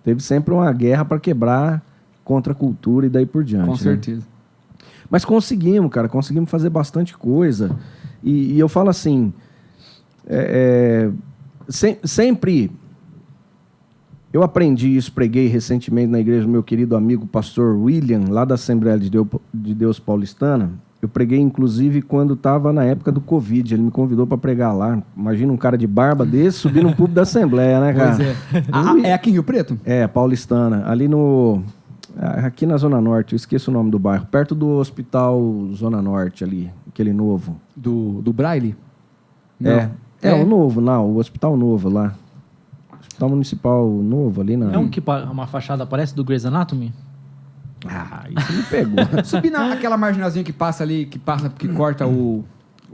teve sempre uma guerra para quebrar contra a cultura e daí por diante.
Com certeza.
Mas conseguimos, cara, conseguimos fazer bastante coisa. E eu falo assim, sempre... Eu aprendi isso, preguei recentemente na igreja do meu querido amigo pastor William, lá da Assembleia de Deus Paulistana. Eu preguei, inclusive, quando estava na época do Covid. Ele me convidou para pregar lá. Imagina um cara de barba desse subir no púlpito da Assembleia, né, cara?
Pois é. É aqui em Rio Preto?
É, Paulistana. Ali aqui na Zona Norte, eu esqueço o nome do bairro. Perto do Hospital Zona Norte ali, aquele novo.
Do Braille? Não.
O novo, não. O Hospital Novo lá. Hospital Municipal Novo ali na...
É um que uma fachada parece do Grey's Anatomy?
Ah, isso me pegou.
Subir naquela marginalzinha que passa ali, que corta o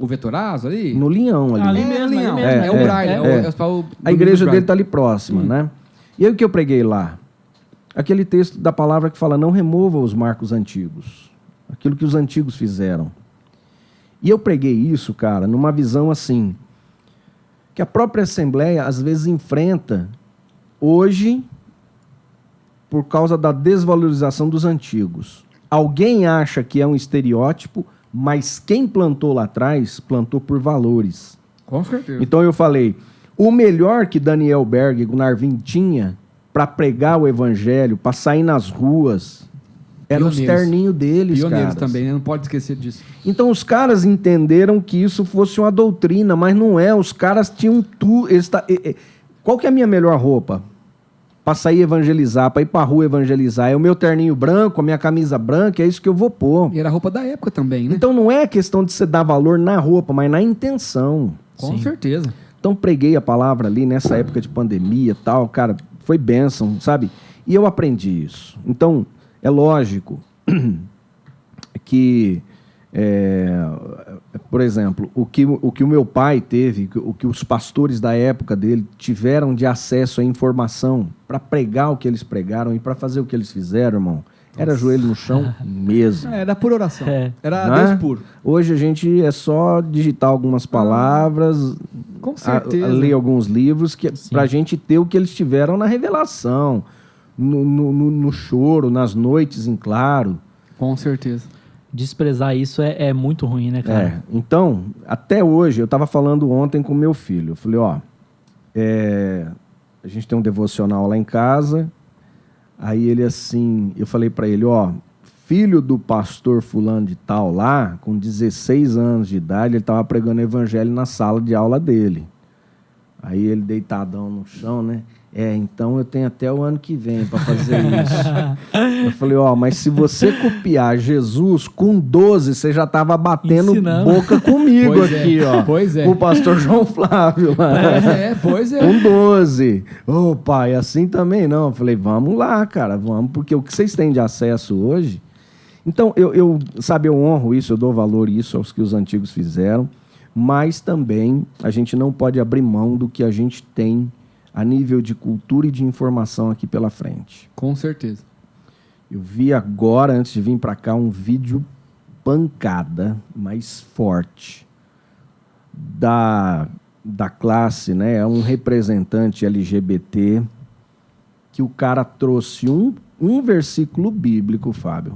Vetorazo ali?
No Linhão ali.
Ali mesmo,
Linhão.
ali mesmo.
É o Braille. É o hospital
a igreja
Braille.
dele tá ali próxima, né? E aí o que eu preguei lá? Aquele texto da palavra que fala, não remova os marcos antigos. Aquilo que os antigos fizeram. E eu preguei isso, cara, numa visão assim, que a própria Assembleia às vezes enfrenta hoje por causa da desvalorização dos antigos. Alguém acha que é um estereótipo, mas quem plantou lá atrás, plantou por valores.
Com certeza.
Então eu falei, o melhor que Daniel Berg e Gunnar Win tinha para pregar o evangelho, para sair nas ruas, eram os terninhos deles,
Pioneiros
caras.
também, né? Não pode esquecer disso.
Então os caras entenderam que isso fosse uma doutrina, mas não é. Os caras tinham tudo. Qual que é a minha melhor roupa? Para sair evangelizar, para ir para rua evangelizar. É o meu terninho branco, a minha camisa branca, é isso que eu vou pôr.
E era a roupa da época também, né?
Então não é questão de você dar valor na roupa, mas na intenção.
Com certeza.
Então preguei a palavra ali nessa época de pandemia e tal, cara, foi bênção, sabe? E eu aprendi isso. Então, é lógico que, por exemplo, o que o meu pai teve, o que os pastores da época dele tiveram de acesso à informação para pregar o que eles pregaram e para fazer o que eles fizeram, irmão, era joelho no chão mesmo.
Era por oração. Era
Não é?
Deus puro.
Hoje a gente é só digitar algumas palavras,
Com certeza.
ler alguns livros, para a gente ter o que eles tiveram na revelação, no choro, nas noites em claro.
Com certeza.
Desprezar isso é muito ruim, né, cara?
Então, até hoje, eu estava falando ontem com meu filho. Eu falei, a gente tem um devocional lá em casa. Aí ele assim, eu falei para ele, filho do pastor fulano de tal lá, com 16 anos de idade, ele estava pregando evangelho na sala de aula dele. Aí ele deitadão no chão, né? Então eu tenho até o ano que vem para fazer isso. Eu falei, mas se você copiar Jesus, com 12 você já estava batendo boca comigo aqui,
Pois é.
O pastor João Flávio lá.
Pois é.
Com 12. Ô, pai, assim também não. Eu falei, vamos lá, cara, vamos, porque o que vocês têm de acesso hoje... Então, eu honro isso, eu dou valor isso aos que os antigos fizeram, mas também a gente não pode abrir mão do que a gente tem a nível de cultura e de informação aqui pela frente.
Com certeza.
Eu vi agora, antes de vir para cá, um vídeo pancada, mais forte, da classe, né? É um representante LGBT, que o cara trouxe um versículo bíblico, Fábio,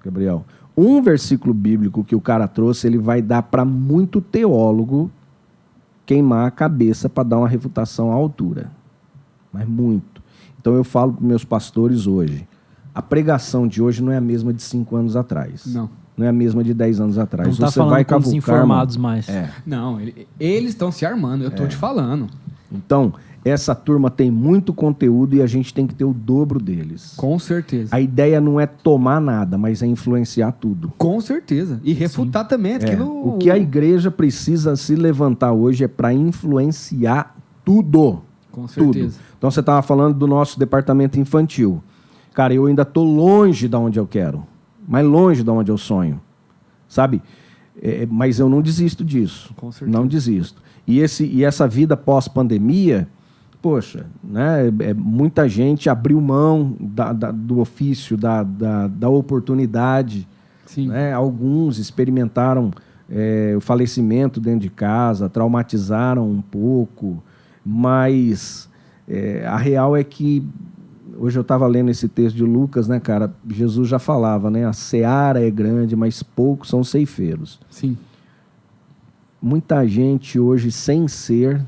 Gabriel. Um versículo bíblico que o cara trouxe, ele vai dar para muito teólogo queimar a cabeça para dar uma refutação à altura. Mas muito. Então eu falo para meus pastores hoje, a pregação de hoje não é a mesma de 5 anos atrás.
Não.
Não é a mesma de 10 anos atrás.
Não está
Você
falando
vai
com
cavucar,
desinformados mais.
Não, eles estão se armando, eu estou te falando.
Então, essa turma tem muito conteúdo e a gente tem que ter o dobro deles.
Com certeza.
A ideia não é tomar nada, mas é influenciar tudo.
Com certeza. E refutar também aquilo...
O que a igreja precisa se levantar hoje é para influenciar tudo.
Com certeza.
Tudo. Então, você estava falando do nosso departamento infantil. Cara, eu ainda estou longe de onde eu quero. Mais longe de onde eu sonho. Sabe? Mas eu não desisto disso.
Com certeza.
Não desisto. E essa vida pós-pandemia... Poxa, né? Muita gente abriu mão do ofício, da oportunidade.
Sim.
Né? Alguns experimentaram o falecimento dentro de casa, traumatizaram um pouco, mas a real é que Hoje eu estava lendo esse texto de Lucas, né, cara? Jesus já falava, né? A seara é grande, mas poucos são ceifeiros.
Sim.
Muita gente hoje sem ser,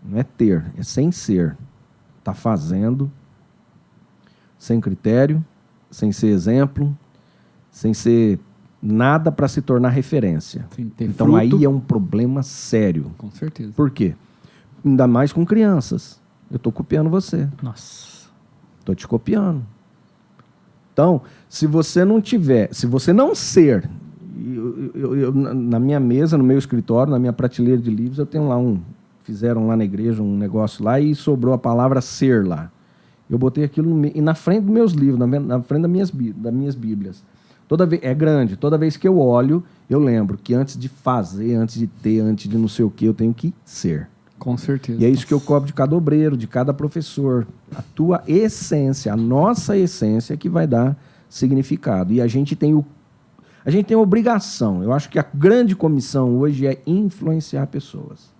não é ter, é sem ser. Está fazendo, sem critério, sem ser exemplo, sem ser nada para se tornar referência.
Sim, ter
então
fruto.
aí é um problema sério.
Com certeza.
Por quê? Ainda mais com crianças. Eu estou copiando você.
Nossa.
Estou te copiando. Então, se você não tiver, se você não ser, na minha mesa, no meu escritório, na minha prateleira de livros, eu tenho lá fizeram lá na igreja um negócio lá e sobrou a palavra ser lá. Eu botei aquilo e na frente dos meus livros, na frente das minhas bíblias. É grande. Toda vez que eu olho, eu lembro que antes de fazer, antes de ter, antes de não sei o que, eu tenho que ser.
Com certeza.
E é isso que eu cobro de cada obreiro, de cada professor. A tua essência, a nossa essência que vai dar significado. E a gente tem a obrigação. Eu acho que a grande comissão hoje é influenciar pessoas.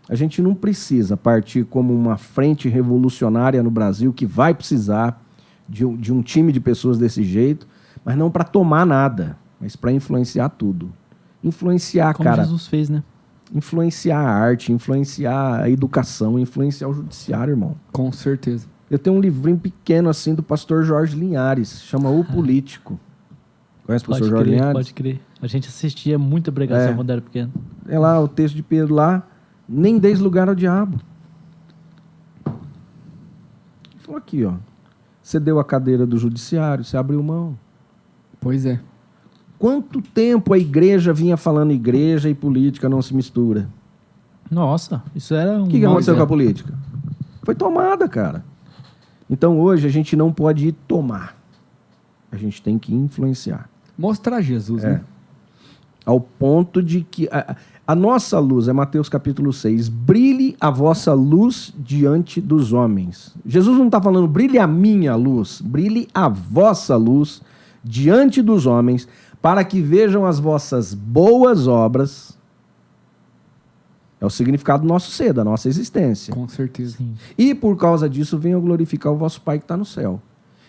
A gente não precisa partir como uma frente revolucionária no Brasil que vai precisar de um time de pessoas desse jeito, mas não para tomar nada, mas para influenciar tudo. Influenciar,
Como
cara.
Jesus fez, né?
Influenciar a arte, influenciar a educação, influenciar o judiciário, irmão.
Com certeza.
Eu tenho um livrinho pequeno assim do pastor Jorge Linhares, chama O Político. Conhece o pastor Jorge Linhares?
Pode crer. A gente assistia muita pregação quando era pequeno.
É lá o texto de Pedro lá, nem deis lugar ao diabo. Ele falou aqui, ó. Você deu a cadeira do judiciário, você abriu mão.
Pois é.
Quanto tempo a igreja vinha falando igreja e política não se mistura?
Nossa, isso era um...
O que aconteceu com a política? Foi tomada, cara. Então hoje a gente não pode ir tomar. A gente tem que influenciar.
Mostrar Jesus, né?
Ao ponto de que a nossa luz, é Mateus capítulo 6, brilhe a vossa luz diante dos homens. Jesus não está falando brilhe a minha luz, brilhe a vossa luz diante dos homens, para que vejam as vossas boas obras. É o significado do nosso ser, da nossa existência.
Com certeza.
Sim.
E por causa disso, venham glorificar o vosso Pai que está no céu.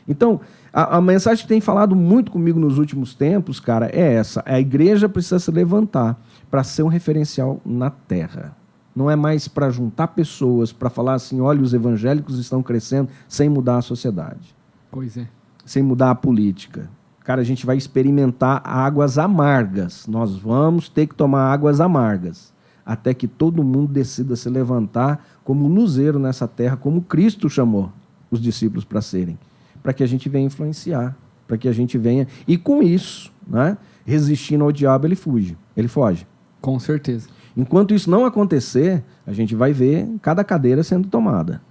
Então, a mensagem que tem falado muito comigo nos últimos tempos, cara, é essa. A igreja precisa se levantar para ser um referencial na terra. Não é mais para juntar pessoas, para falar assim, olha, os evangélicos estão crescendo, sem mudar a sociedade.
Pois é.
Sem mudar a política. Cara, a gente vai experimentar águas amargas. Nós vamos ter que tomar águas amargas. Até que todo mundo decida se levantar como luzeiro nessa terra, como Cristo chamou os discípulos para serem. Para que a gente venha influenciar. Para que a gente venha... E com isso, né, resistindo ao diabo, ele foge.
Com certeza.
Enquanto isso não acontecer, a gente vai ver cada cadeira sendo tomada.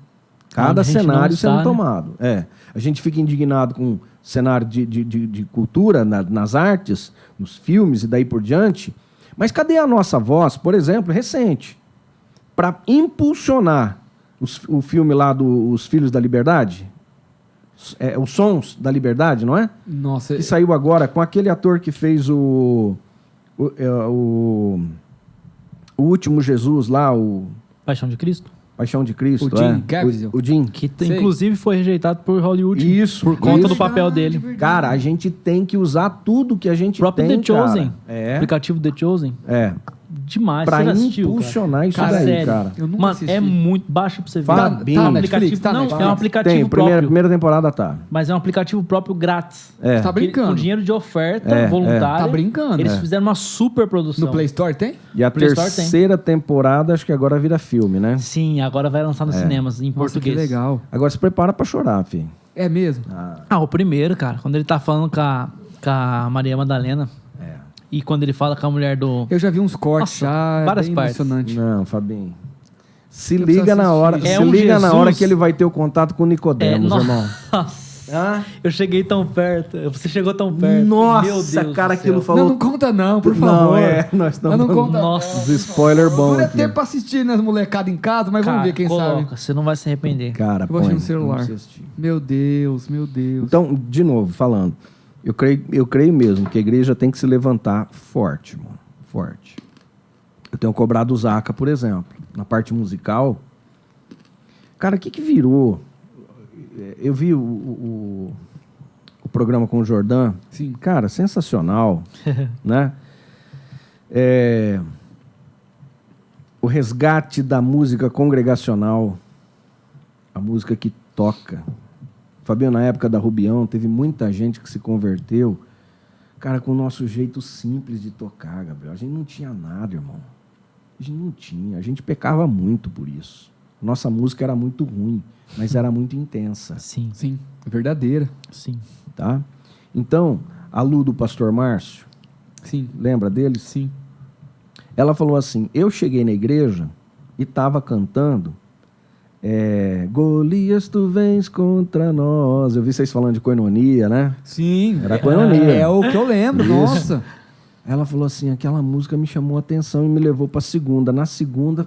Cada cenário sendo tomado. A gente fica indignado com cenário de cultura, nas artes, nos filmes e daí por diante. Mas cadê a nossa voz, por exemplo, recente, para impulsionar o filme lá dos Filhos da Liberdade? Os Sons da Liberdade, não é?
Nossa.
Que saiu agora com aquele ator que fez o Último Jesus lá, o...
Paixão de Cristo?
Paixão de Cristo,
o Jim Caviezel.
O Jim.
Que inclusive foi rejeitado por Hollywood.
Isso.
Por conta
isso.
do papel dele.
Cara, a gente tem que usar tudo que a gente
O próprio
tem,
The Chosen.
cara.
Aplicativo The Chosen.
Pra
Demais. Você já assistiu,
impulsionar isso
cara?
daí,
Sério.
cara.
Eu nunca
Mano,
assisti.
é muito... Baixa pra você ver.
Fabinho.
É um
Tá,
aplicativo...
Netflix, tá,
não,
Netflix.
é um aplicativo
Tem,
próprio.
primeira temporada tá.
Mas é um aplicativo próprio grátis.
É.
Tá brincando.
Com dinheiro de oferta voluntária.
Tá brincando.
Eles fizeram uma super produção.
No Play Store tem?
E a
Play Store
terceira temporada, acho que agora vira filme, né?
Sim, agora vai lançar nos cinemas, em
Nossa,
português.
que legal.
Agora se prepara pra chorar, filho.
É mesmo?
O primeiro, cara. Quando ele tá falando com a Maria Madalena. E quando ele fala com a mulher do...
Eu já vi uns cortes
Nossa,
já,
várias
bem
partes.
emocionante.
Não, Fabinho. Se
Eu
liga
preciso
na hora,
assistir.
se
um
liga na
Jesus.
hora que ele vai ter o contato com o Nicodemos, irmão.
Nossa. Eu cheguei tão perto. Você chegou tão perto.
Nossa,
Meu Deus
cara,
do
aquilo
céu.
falou...
Não conta não, por
Não,
favor.
nós estamos...
Não conta.
Nossa.
Os spoiler bom
Não é
aqui.
tempo pra assistir, né, as molecadas em casa, mas vamos ver quem
coloca,
sabe.
você não vai se arrepender.
Cara,
Eu vou assistir
põe,
no celular.
vamos assistir.
Meu Deus, meu Deus.
Então, de novo, falando, eu creio mesmo que a igreja tem que se levantar forte, mano. Forte. Eu tenho cobrado o Zaca, por exemplo, na parte musical. Cara, o que virou? eu vi o programa com o Jordan.
Sim.
Cara, sensacional, né? O resgate da música congregacional, a música que toca. Fabinho, na época da Rubião, teve muita gente que se converteu, cara, com o nosso jeito simples de tocar, Gabriel. A gente não tinha nada, irmão. A gente não tinha. A gente pecava muito por isso. Nossa música era muito ruim, mas era muito intensa.
Sim.
Sim. Verdadeira.
Sim.
Tá? Então, a Lu do Pastor Márcio,
Sim.
lembra deles?
Sim.
Ela falou assim, eu cheguei na igreja e estava cantando Golias, tu vens contra nós. Eu vi vocês falando de coinonia, né?
Sim.
Era coinonia.
É o que eu lembro,
Isso.
nossa.
Ela falou assim, aquela música me chamou a atenção e me levou para a segunda. Na segunda,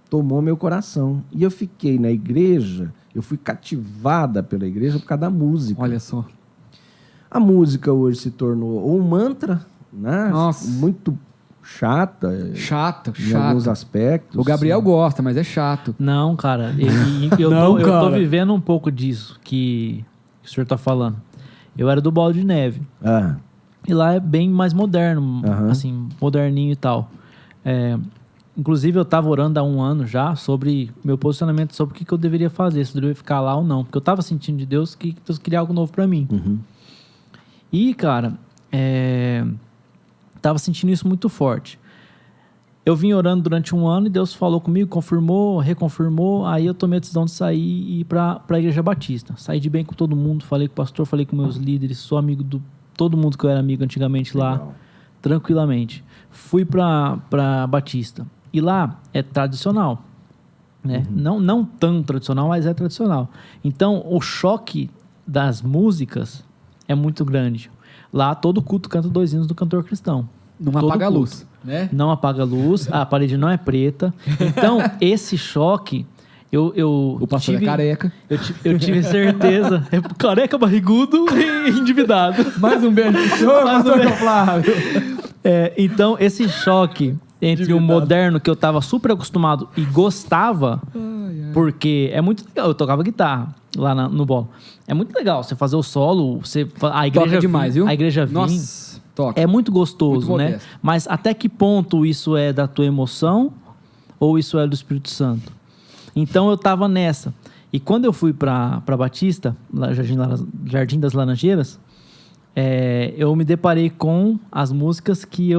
tomou meu coração. E eu fiquei na igreja, eu fui cativada pela igreja por causa da música.
Olha só.
A música hoje se tornou um mantra, né?
Nossa.
Muito chata.
Chato,
Em alguns aspectos.
O Gabriel gosta, mas é chato.
Não, cara. Eu tô
cara.
vivendo um pouco disso que o senhor tá falando. Eu era do Balde de Neve.
Ah,
E lá é bem mais moderno,
Aham.
assim, moderninho e tal. Inclusive, eu tava orando há um ano já sobre meu posicionamento, sobre o que eu deveria fazer, se eu deveria ficar lá ou não. Porque eu tava sentindo de Deus que Deus queria algo novo pra mim.
uhum.
E, cara, tava sentindo isso muito forte. Eu vim orando durante um ano e Deus falou comigo, confirmou, reconfirmou. Aí eu tomei a decisão de sair e ir pra Igreja Batista. Saí de bem com todo mundo, falei com o pastor, falei com meus líderes, sou amigo do todo mundo que eu era amigo antigamente lá,
Legal.
tranquilamente. Fui pra Batista. E lá é tradicional, né? Não tão tradicional, mas é tradicional. Então, o choque das músicas é muito grande. Lá, todo culto canta 2 hinos do cantor cristão.
Não
Todo
apaga a
culto.
luz, né?
Não apaga a luz, a parede não é preta. Então, esse choque,
O pastor é careca.
eu tive certeza. É careca, barrigudo e endividado.
Mais um beijo pro senhor, pastor Flávio.
Então, esse choque entre o moderno, que eu tava super acostumado e gostava, porque é muito legal. Eu tocava guitarra lá no bolo. É muito legal você fazer o solo, a igreja
Toca demais, viu?
A igreja vir.
Nossa, toca.
É muito gostoso,
Muito
né?
modesto.
Mas até que ponto isso é da tua emoção ou isso é do Espírito Santo? Então eu tava nessa. E quando eu fui pra Batista, Jardim das Laranjeiras, eu me deparei com as músicas que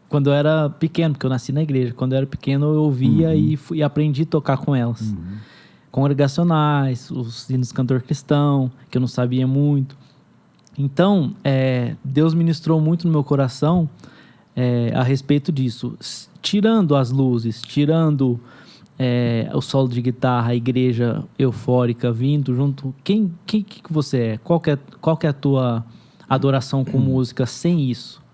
quando eu era pequeno, porque eu nasci na igreja, quando eu era pequeno eu ouvia e aprendi a tocar com elas. Congregacionais, os hinos cantor cristão, que eu não sabia muito. Então, Deus ministrou muito no meu coração a respeito disso. Tirando as luzes, tirando o solo de guitarra, a igreja eufórica vindo junto. Quem que você é? Qual que é a tua adoração com música sem isso?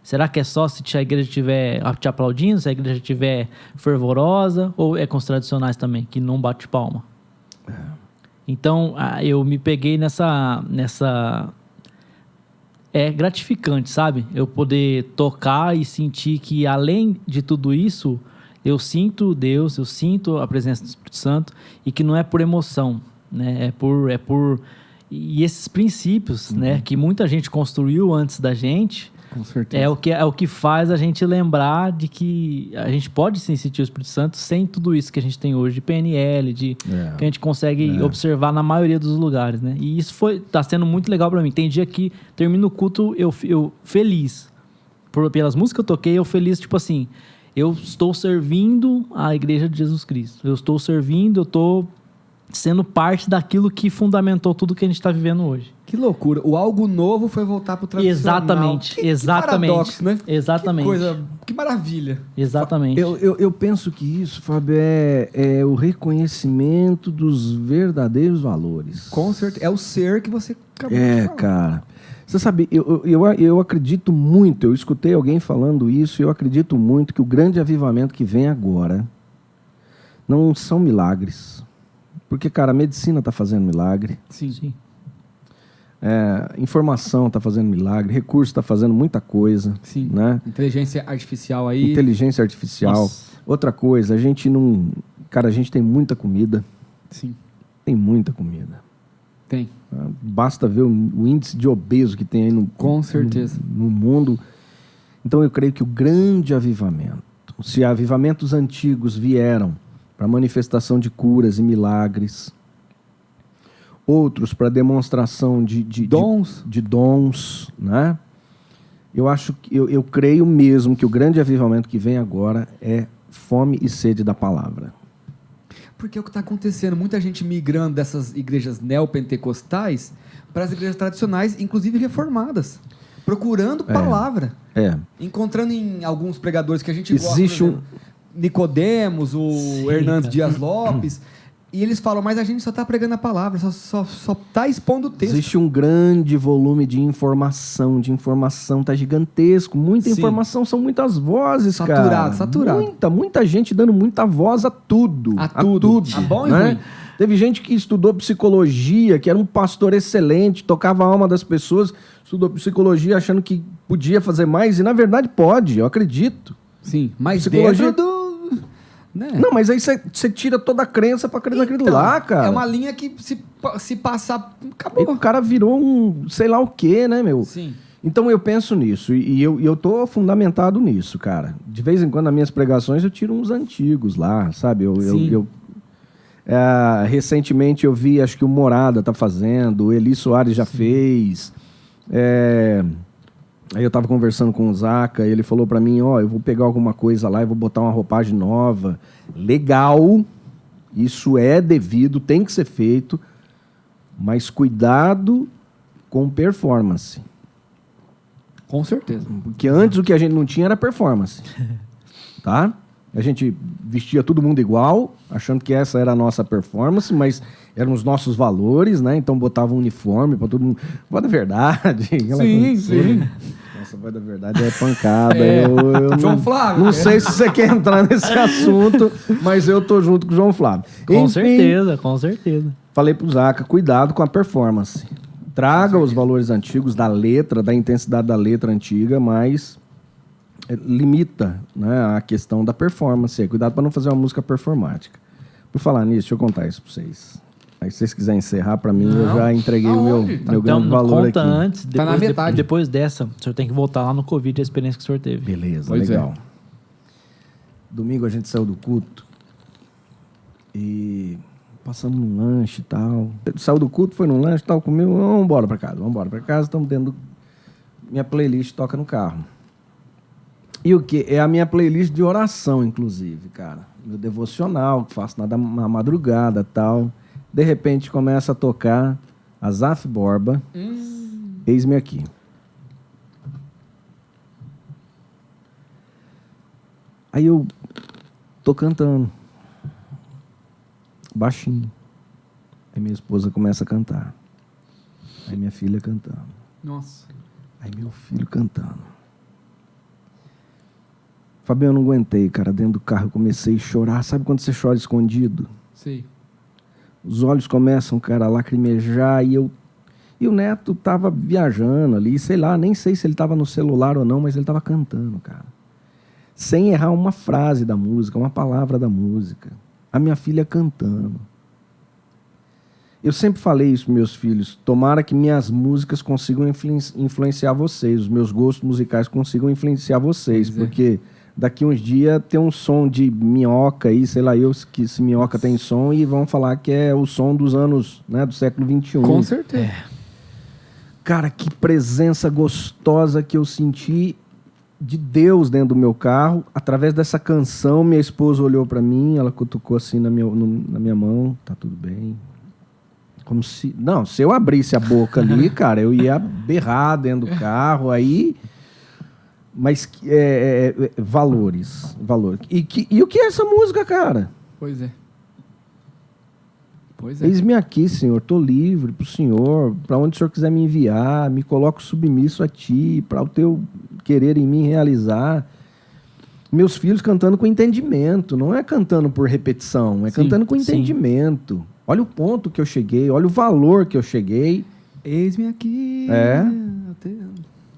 Será que é só se a igreja estiver te aplaudindo, se a igreja estiver fervorosa, ou é com os tradicionais também, que não bate palma? Então, eu me peguei nessa... É gratificante, sabe? Eu poder tocar e sentir que, além de tudo isso, eu sinto Deus, eu sinto a presença do Espírito Santo, e que não é por emoção, né? É por... E esses princípios, né? Que muita gente construiu antes da gente...
Com certeza.
É o que faz a gente lembrar de que a gente pode sim sentir o Espírito Santo sem tudo isso que a gente tem hoje de PNL, que a gente consegue observar na maioria dos lugares, né? E isso tá sendo muito legal pra mim. Tem dia que termino o culto, eu feliz. Pelas músicas que eu toquei, eu feliz, tipo assim, eu estou servindo a Igreja de Jesus Cristo. Eu estou servindo, eu estou sendo parte daquilo que fundamentou tudo que a gente está vivendo hoje.
Que loucura. O algo novo foi voltar pro tradicional.
Exatamente,
Que
exatamente.
paradoxo, né?
Exatamente.
Que maravilha.
Exatamente.
Eu penso que isso, Fábio, é o reconhecimento dos verdadeiros valores.
Com certeza. É o ser que você acabou de falar.
Cara. Você sabe, eu acredito muito, eu escutei alguém falando isso, e eu acredito muito que o grande avivamento que vem agora não são milagres. Porque, cara, a medicina está fazendo milagre.
Sim.
Informação está fazendo milagre, recurso está fazendo muita coisa.
Sim.
Né?
Inteligência artificial aí.
Inteligência artificial.
Nossa.
Outra coisa, a gente não... Cara, a gente tem muita comida.
Sim.
Tem muita comida.
Tem.
Basta ver o índice de obeso que tem aí
Com certeza.
no mundo. Então eu creio que o grande avivamento, se avivamentos antigos vieram para manifestação de curas e milagres, outros para demonstração de dons, né? Eu creio mesmo que o grande avivamento que vem agora é fome e sede da palavra.
Porque é o que está acontecendo, muita gente migrando dessas igrejas neopentecostais para as igrejas tradicionais, inclusive reformadas, procurando palavra. Encontrando em alguns pregadores que a gente gosta, por exemplo, Nicodemos, o Hernandes Dias Lopes, e eles falam, mas a gente só está pregando a palavra, só está expondo o texto. Existe
um grande volume de informação, tá gigantesco, muita informação, são muitas vozes,
Saturado.
Muita gente dando muita voz a tudo. A tudo.
A bom e
né?
ruim.
Teve gente que estudou psicologia, que era um pastor excelente, tocava a alma das pessoas, estudou psicologia achando que podia fazer mais, e na verdade pode, eu acredito.
Sim, mas
psicologia...
dentro do... Né?
Não, mas aí você tira toda a crença pra crer naquilo lá, cara.
É uma linha que se passar, acabou.
O cara virou um sei lá o quê, né, meu?
Sim.
Então eu penso nisso, e eu tô fundamentado nisso, cara. De vez em quando, nas minhas pregações, eu tiro uns antigos lá, sabe? Recentemente eu vi, acho que o Morada tá fazendo, o Eli Soares já fez. Aí eu tava conversando com o Zaca, e ele falou pra mim, eu vou pegar alguma coisa lá e vou botar uma roupagem nova. Legal, isso é devido, tem que ser feito, mas cuidado com performance.
Com certeza.
Porque antes o que a gente não tinha era performance. Tá? A gente vestia todo mundo igual, achando que essa era a nossa performance, mas eram os nossos valores, né? Então botava um uniforme para todo mundo. Voz da verdade.
Sim.
Nossa, voz da verdade é pancada.
João Flávio.
Não sei se você quer entrar nesse assunto, mas eu tô junto com o João Flávio.
Com certeza.
Falei pro Zaca, cuidado com a performance. Traga os valores antigos da letra, da intensidade da letra antiga, mas limita, né, a questão da performance. Cuidado para não fazer uma música performática. Por falar nisso, deixa eu contar isso para vocês. Aí se vocês quiserem encerrar, para mim, eu já entreguei o meu grande valor aqui.
Antes,
tá na metade.
Depois dessa, o senhor tem que voltar lá no Covid, a experiência que o senhor teve.
Beleza, legal. Domingo a gente saiu do culto e passamos num lanche e tal. Saiu do culto, foi num lanche e tal, comeu, vamos embora para casa, estamos dentro do... Minha playlist toca no carro. E o que? É a minha playlist de oração, inclusive, cara. Meu devocional, que faço na madrugada e tal. De repente começa a tocar Asaf Borba, Eis-me Aqui. Aí eu tô cantando. Baixinho. Aí minha esposa começa a cantar. Aí minha filha cantando.
Nossa.
Aí meu filho cantando. Fabiano, eu não aguentei, cara. Dentro do carro eu comecei a chorar. Sabe quando você chora escondido?
Sei.
Os olhos começam, cara, a lacrimejar. E o Neto tava viajando ali, sei lá, nem sei se ele tava no celular ou não, mas ele tava cantando, cara. Sem errar uma frase da música, uma palavra da música. A minha filha cantando. Eu sempre falei isso para meus filhos. Tomara que minhas músicas consigam influenciar vocês. Os meus gostos musicais consigam influenciar vocês. Porque daqui uns dias tem um som de minhoca aí, sei lá, que esse minhoca tem som, e vão falar que é o som dos anos, né, do século XXI.
Com certeza.
Cara, que presença gostosa que eu senti de Deus dentro do meu carro. Através dessa canção, minha esposa olhou para mim, ela cutucou assim na minha mão. Tá tudo bem. Como se... Não, se eu abrisse a boca ali, cara, eu ia berrar dentro do carro, aí... Mas valores. E o que é essa música, cara?
Pois é.
Eis-me aqui, Senhor, estou livre para o Senhor, para onde o Senhor quiser me enviar, me coloco submisso a Ti, para o Teu querer em mim realizar. Meus filhos cantando com entendimento, não é cantando por repetição, é cantando com entendimento. Olha o ponto que eu cheguei, olha o valor que eu cheguei.
Eis-me aqui.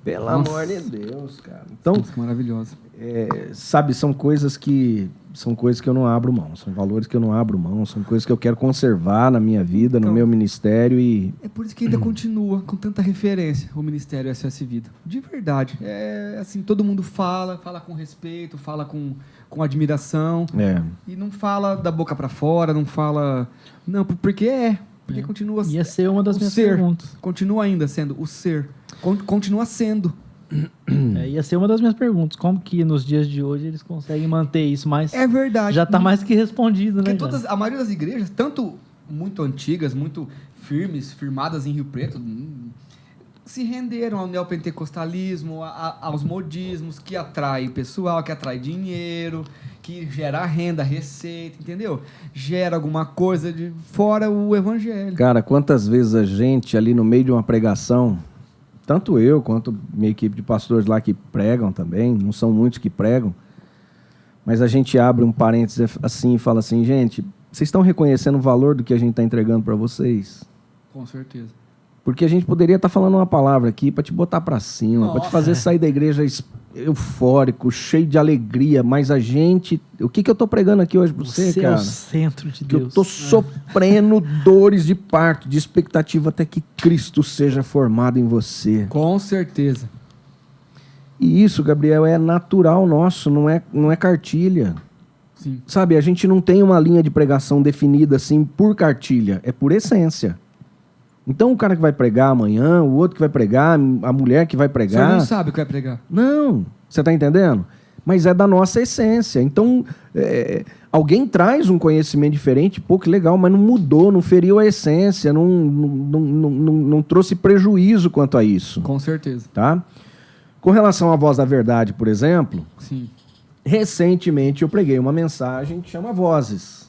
Pelo amor de Deus, cara. Então,
maravilhoso.
sabe, são coisas que eu não abro mão, são valores que eu não abro mão, são coisas que eu quero conservar na minha vida, no meu ministério e...
É por isso que ainda continua com tanta referência o Ministério SOS Vida. De verdade. É assim, todo mundo fala com respeito, fala com admiração. E não fala da boca para fora, não fala... Não, porque continua...
Ia ser uma das minhas perguntas.
Continua ainda sendo o ser. Continua sendo.
Ia ser uma das minhas perguntas. Como que nos dias de hoje eles conseguem manter isso? Mas
é verdade.
Já está mais que respondido, né?
Porque a maioria das igrejas, tanto muito antigas, muito firmadas em Rio Preto, se renderam ao neopentecostalismo, aos modismos que atrai pessoal, que atrai dinheiro, que gera renda, receita, entendeu? Gera alguma coisa de fora o evangelho.
Cara, quantas vezes a gente ali no meio de uma pregação... Tanto eu quanto minha equipe de pastores lá que pregam também, não são muitos que pregam, mas a gente abre um parênteses assim e fala assim, gente, vocês estão reconhecendo o valor do que a gente está entregando para vocês?
Com certeza.
Porque a gente poderia estar falando uma palavra aqui para te botar para cima, para te fazer sair da igreja eufórico, cheio de alegria, mas a gente... O que eu estou pregando aqui hoje para você, cara?
É o centro de Deus.
Que eu estou sofrendo dores de parto, de expectativa até que Cristo seja formado em você.
Com certeza.
E isso, Gabriel, é natural nosso, não é cartilha.
Sim.
Sabe, a gente não tem uma linha de pregação definida assim por cartilha, é por essência. Então o cara que vai pregar amanhã, o outro que vai pregar, a mulher que vai pregar...
Você não sabe o que vai pregar.
Não, você está entendendo? Mas é da nossa essência. Então, alguém traz um conhecimento diferente, pô, que legal, mas não mudou, não feriu a essência, não trouxe prejuízo quanto a isso.
Com certeza.
Tá? Com relação à Voz da Verdade, por exemplo,
sim,
recentemente eu preguei uma mensagem que chama Vozes.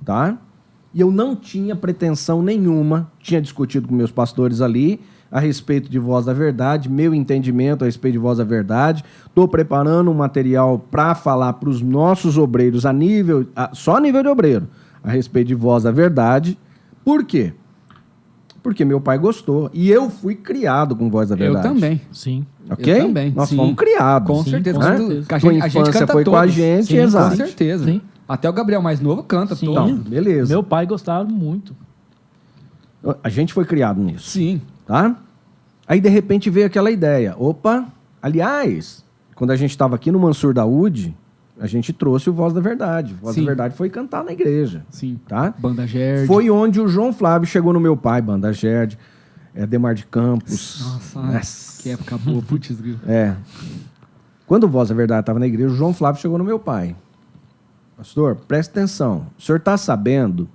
Tá? E eu não tinha pretensão nenhuma, tinha discutido com meus pastores ali a respeito de Voz da Verdade, meu entendimento a respeito de Voz da Verdade. Estou preparando um material para falar para os nossos obreiros só a nível de obreiro, a respeito de Voz da Verdade. Por quê? Porque meu pai gostou e eu fui criado com Voz da Verdade.
Eu também.
Sim.
Ok?
Eu também.
Nós
sim.
fomos criados.
Com
Sim,
certeza.
com certeza.
A
Tua
gente
infância
canta
foi com
todos.
a gente,
Sim,
exato.
Com certeza.
Sim.
Até o Gabriel mais novo canta
Sim.
todo.
Então, beleza.
Meu pai gostava muito.
A gente foi criado nisso.
Sim.
Tá? Aí, de repente, veio aquela ideia. Opa, aliás, quando a gente estava aqui no Mansur Daoud, a gente trouxe o Voz da Verdade. Voz
Sim.
da Verdade foi cantar na igreja.
Sim.
Tá?
Banda Gerd.
Foi onde o João Flávio chegou no meu pai, Banda Gerd, Demar de Campos.
Nossa, que época boa, putz, grilo.
Quando o Voz da Verdade estava na igreja, o João Flávio chegou no meu pai. Pastor, presta atenção. O senhor está sabendo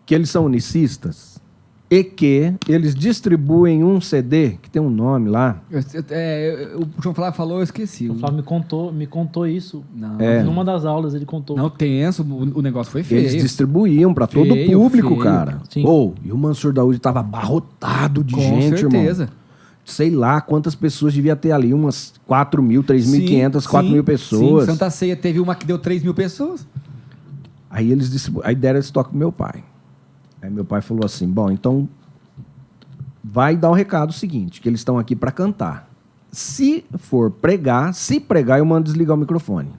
que eles são unicistas e que eles distribuem um CD, que tem um nome lá.
O João Flávio falou, eu esqueci.
O Flávio me contou isso.
Não.
Numa das aulas ele contou.
Não, tenso, o negócio foi feio.
Eles distribuíam para todo o
Feio,
público,
feio.
cara.
Sim.
E o Mansur Daoud estava abarrotado de
Com
gente,
certeza.
irmão. Sei lá quantas pessoas devia ter ali, umas 4.000, 3.500,
Sim,
4.000 pessoas.
Sim. Santa Ceia teve uma que deu 3.000 pessoas.
Aí aí deram esse toque pro meu pai. Aí meu pai falou assim, bom, então vai dar o recado seguinte, que eles estão aqui para cantar. Se pregar, eu mando desligar o microfone.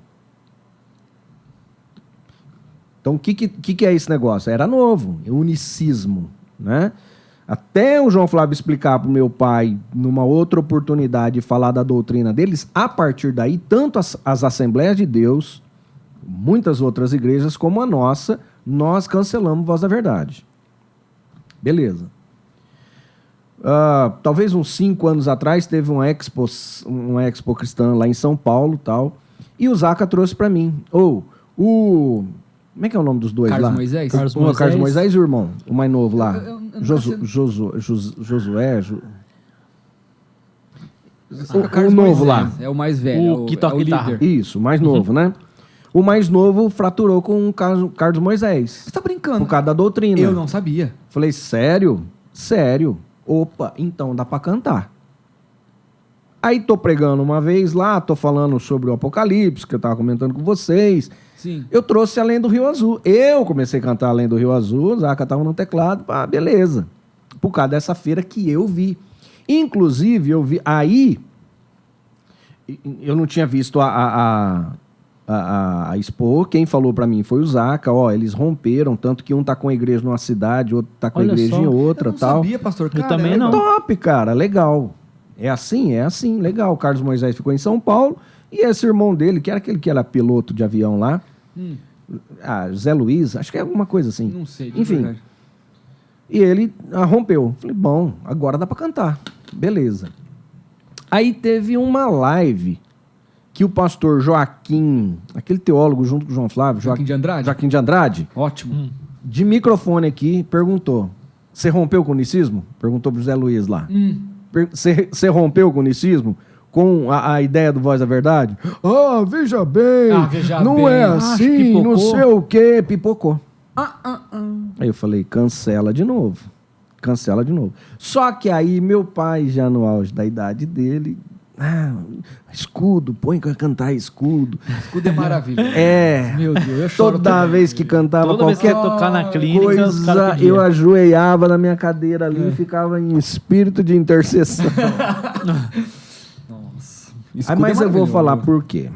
Então, o que é esse negócio? Era novo, unicismo, né? Até o João Flávio explicar para o meu pai, numa outra oportunidade, falar da doutrina deles, a partir daí, tanto as Assembleias de Deus, muitas outras igrejas, como a nossa, nós cancelamos Voz da Verdade. Beleza. Talvez uns 5 anos atrás, teve uma expo cristã lá em São Paulo, tal, e o Zaca trouxe para mim. Como é que é o nome dos dois
Carlos
lá?
Moisés?
Carlos Moisés e o irmão, o mais novo lá. Josué. O novo lá.
É o mais velho.
O que toca guitarra.
líder.
Isso, o mais novo, né? O mais novo fraturou com o Carlos Moisés.
Você tá brincando?
Por causa da doutrina.
Eu não sabia.
Falei, sério? Sério? Opa, então dá pra cantar. Aí tô pregando uma vez lá, tô falando sobre o Apocalipse, que eu tava comentando com vocês.
Sim.
Eu trouxe Além do Rio Azul. Eu comecei a cantar Além do Rio Azul, o Zaca tava no teclado, beleza. Por causa dessa feira que eu vi. Inclusive, eu vi... Aí, eu não tinha visto a Expo. Quem falou pra mim foi o Zaca. Ó, eles romperam, tanto que um tá com a igreja numa cidade, outro tá com a
Olha
igreja
só.
em outra,
Eu não
tal.
sabia, pastor.
Eu
Cara,
também
é
não.
Top, cara, legal. É assim, legal. O Carlos Moisés ficou em São Paulo e esse irmão dele, que era aquele que era piloto de avião lá, Zé Luiz, acho que é alguma coisa assim.
Não sei. de
Enfim,
verdade.
e ele rompeu. Falei, bom, agora dá pra cantar. Beleza. Aí teve uma live que o pastor Joaquim, aquele teólogo junto com o João Flávio,
Joaquim de Andrade?
Joaquim de Andrade,
Ótimo.
de microfone aqui, perguntou: você rompeu com o unicismo? Perguntou pro Zé Luiz lá. Você rompeu com o unicismo? Com a ideia do Voz da Verdade? Veja bem,
veja
não
bem.
é
Acho
assim,
que
não
pipocou.
sei o quê, pipocou. Aí eu falei, cancela de novo. Cancela de novo. Só que aí meu pai, já no auge da idade dele, escudo, põe pra cantar escudo.
Escudo é maravilha.
Meu
Deus, eu choro
toda vez que cantava
Toda vez que
qualquer
ia tocar na clínica, os
coisa,
caras pediam.
eu ajoelhava na minha cadeira ali e ficava em espírito de intercessão.
Nossa.
Mas eu vou falar por quê.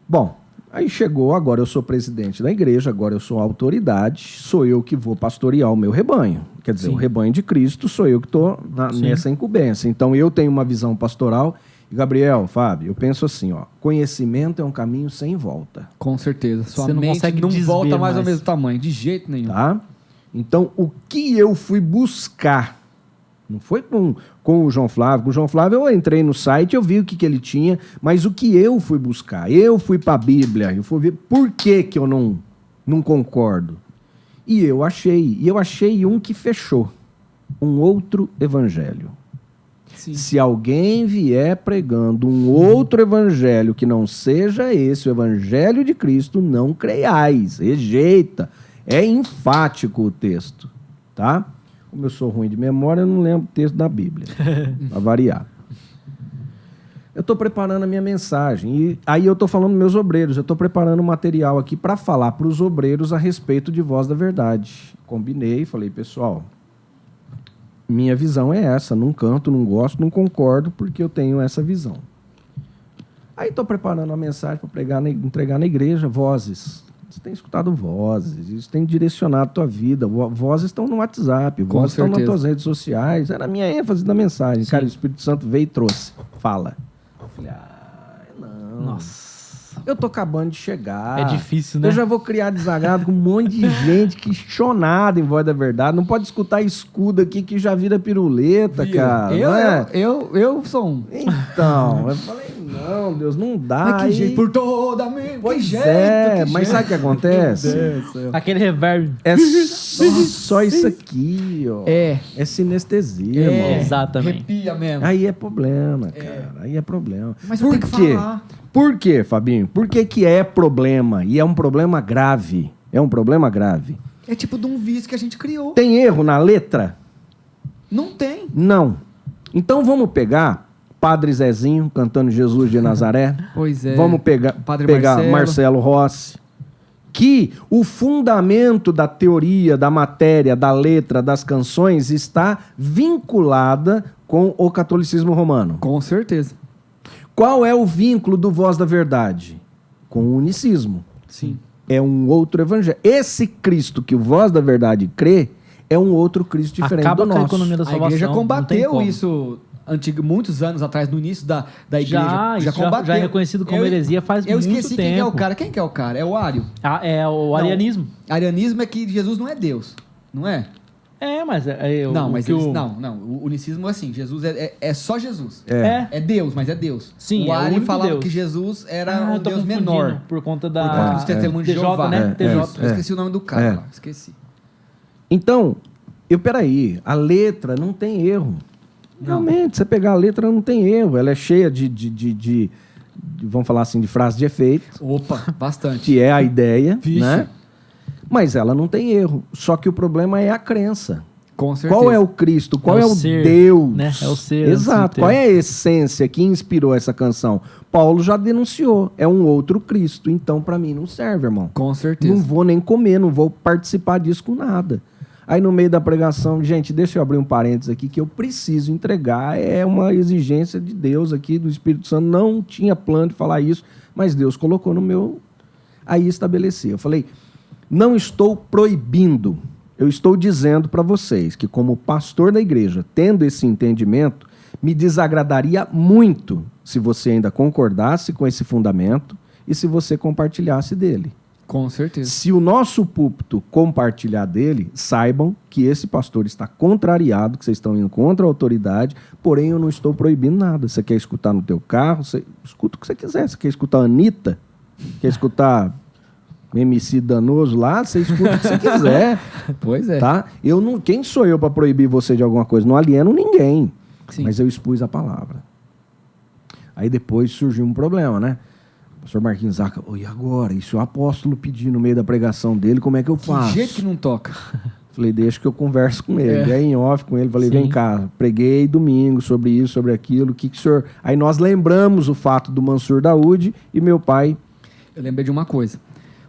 Bom, aí chegou, agora eu sou presidente da igreja, agora eu sou autoridade, sou eu que vou pastorear o meu rebanho. Quer dizer,
Sim.
o rebanho de Cristo sou eu que estou nessa incumbência. Então eu tenho uma visão pastoral. E Gabriel, Fábio, eu penso assim, ó, conhecimento é um caminho sem volta.
Com certeza. Sua
Você não
mente
consegue
não
desver
volta mais ao
mais.
mesmo tamanho, de jeito nenhum.
Tá? Então, o que eu fui buscar, não foi com o João Flávio. Com o João Flávio eu entrei no site, eu vi o que ele tinha, mas o que eu fui buscar? Eu fui para a Bíblia, eu fui ver por que eu não concordo. E eu achei um que fechou, um outro evangelho.
Sim.
Se alguém vier pregando um outro evangelho que não seja esse, o evangelho de Cristo, não creiais, rejeita. É enfático o texto, tá? Como eu sou ruim de memória, eu não lembro o texto da Bíblia, para variar. Eu estou preparando a minha mensagem, e aí eu estou falando dos meus obreiros, eu estou preparando um material aqui para falar para os obreiros a respeito de Voz da Verdade. Combinei, falei, pessoal, minha visão é essa, não canto, não gosto, não concordo, porque eu tenho essa visão. Aí estou preparando a mensagem para entregar na igreja, vozes. Você tem escutado vozes, isso tem direcionado a tua vida. Vozes estão no WhatsApp, vozes estão nas tuas redes sociais. Era a minha ênfase da mensagem. Sim. Cara, o Espírito Santo veio e trouxe. Fala. Eu falei, não.
Nossa.
Eu tô acabando de chegar.
É difícil, né?
Eu já vou criar desagrado com um monte de gente questionada em Voz da Verdade. Não pode escutar escudo aqui que já vira piruleta, cara.
Eu sou um.
Então, eu falei, não, Deus, não dá.
Mas que jeito, por toda a minha.
Pois jeito, mas sabe o que acontece?
Aquele reverb.
É só isso aqui, ó.
É
sinestesia, irmão.
Exatamente.
Arrepia mesmo.
Aí é problema, cara. Aí é problema.
Mas eu
por
tenho que
quê?
falar.
Por quê, Fabinho? Por que é problema? E é um problema grave. É um problema grave.
É tipo de um vício que a gente criou.
Tem erro na letra?
Não tem.
Não. Então vamos pegar Padre Zezinho cantando Jesus de Nazaré.
Pois é.
Vamos pegar Marcelo Rossi. Que o fundamento da teoria, da matéria, da letra, das canções está vinculada com o catolicismo romano.
Com certeza.
Qual é o vínculo do Voz da Verdade? Com o unicismo.
Sim.
É um outro evangelho. Esse Cristo que o Voz da Verdade crê é um outro Cristo diferente
Acaba
do
com a
nosso.
economia da
A
salvação.
igreja
não tem
combateu
como.
isso muitos anos atrás, no início da igreja.
Já
combateu.
já é reconhecido como heresia faz
Eu
muito
esqueci
tempo.
quem é o cara. Quem que é o cara? É o Ário.
É o arianismo.
Arianismo é que Jesus não é Deus, não é?
Mas
Não, mas
que
eles,
o...
não. O unicismo é assim, Jesus é só Jesus.
É.
É Deus, mas é Deus.
Sim,
o
é o
Ário
único
falava
Deus.
que Jesus era
eu
um
tô
Deus
confundindo
menor.
por conta
Por conta dos testemunhos de
TJ,
Jeová.
né? TJ.
Eu esqueci o nome do cara lá, esqueci.
Então, peraí, a letra não tem erro. Realmente, você pegar a letra não tem erro. Ela é cheia de vamos falar assim, de frases de efeito.
Opa, bastante.
Que é a ideia,
Vixe.
né? Mas ela não tem erro. Só que o problema é a crença.
Com certeza.
Qual é o Cristo? Qual é o
ser,
Deus?
né? É o ser.
Exato. Qual é a essência que inspirou essa canção? Paulo já denunciou. É um outro Cristo. Então, para mim, não serve, irmão.
Com certeza.
Não vou nem comer, não vou participar disso com nada. Aí no meio da pregação, gente, deixa eu abrir um parênteses aqui, que eu preciso entregar, é uma exigência de Deus aqui, do Espírito Santo, não tinha plano de falar isso, mas Deus colocou no meu... Aí estabeleci. Eu falei, não estou proibindo, eu estou dizendo para vocês que como pastor da igreja, tendo esse entendimento, me desagradaria muito se você ainda concordasse com esse fundamento e se você compartilhasse dele.
Com certeza.
Se o nosso púlpito compartilhar dele, saibam que esse pastor está contrariado, que vocês estão indo contra a autoridade, porém eu não estou proibindo nada. Você quer escutar no teu carro, você escuta o que você quiser. Você quer escutar a Anitta, quer escutar MC Danoso lá, você escuta o que você quiser.
Pois é.
Tá? Quem sou eu para proibir você de alguma coisa? Não alieno ninguém.
Sim.
Mas eu expus a palavra. Aí depois surgiu um problema, né? O pastor Marquinhos Zaca, e agora? E se o apóstolo pedir no meio da pregação dele, como é que eu faço?
Que jeito que não toca.
Falei, deixa que eu converso com ele. Aí em off com ele, falei,
Sim.
vem cá, preguei domingo sobre isso, sobre aquilo, o que o senhor... Aí nós lembramos o fato do Mansur Daoud e meu pai...
Eu lembrei de uma coisa.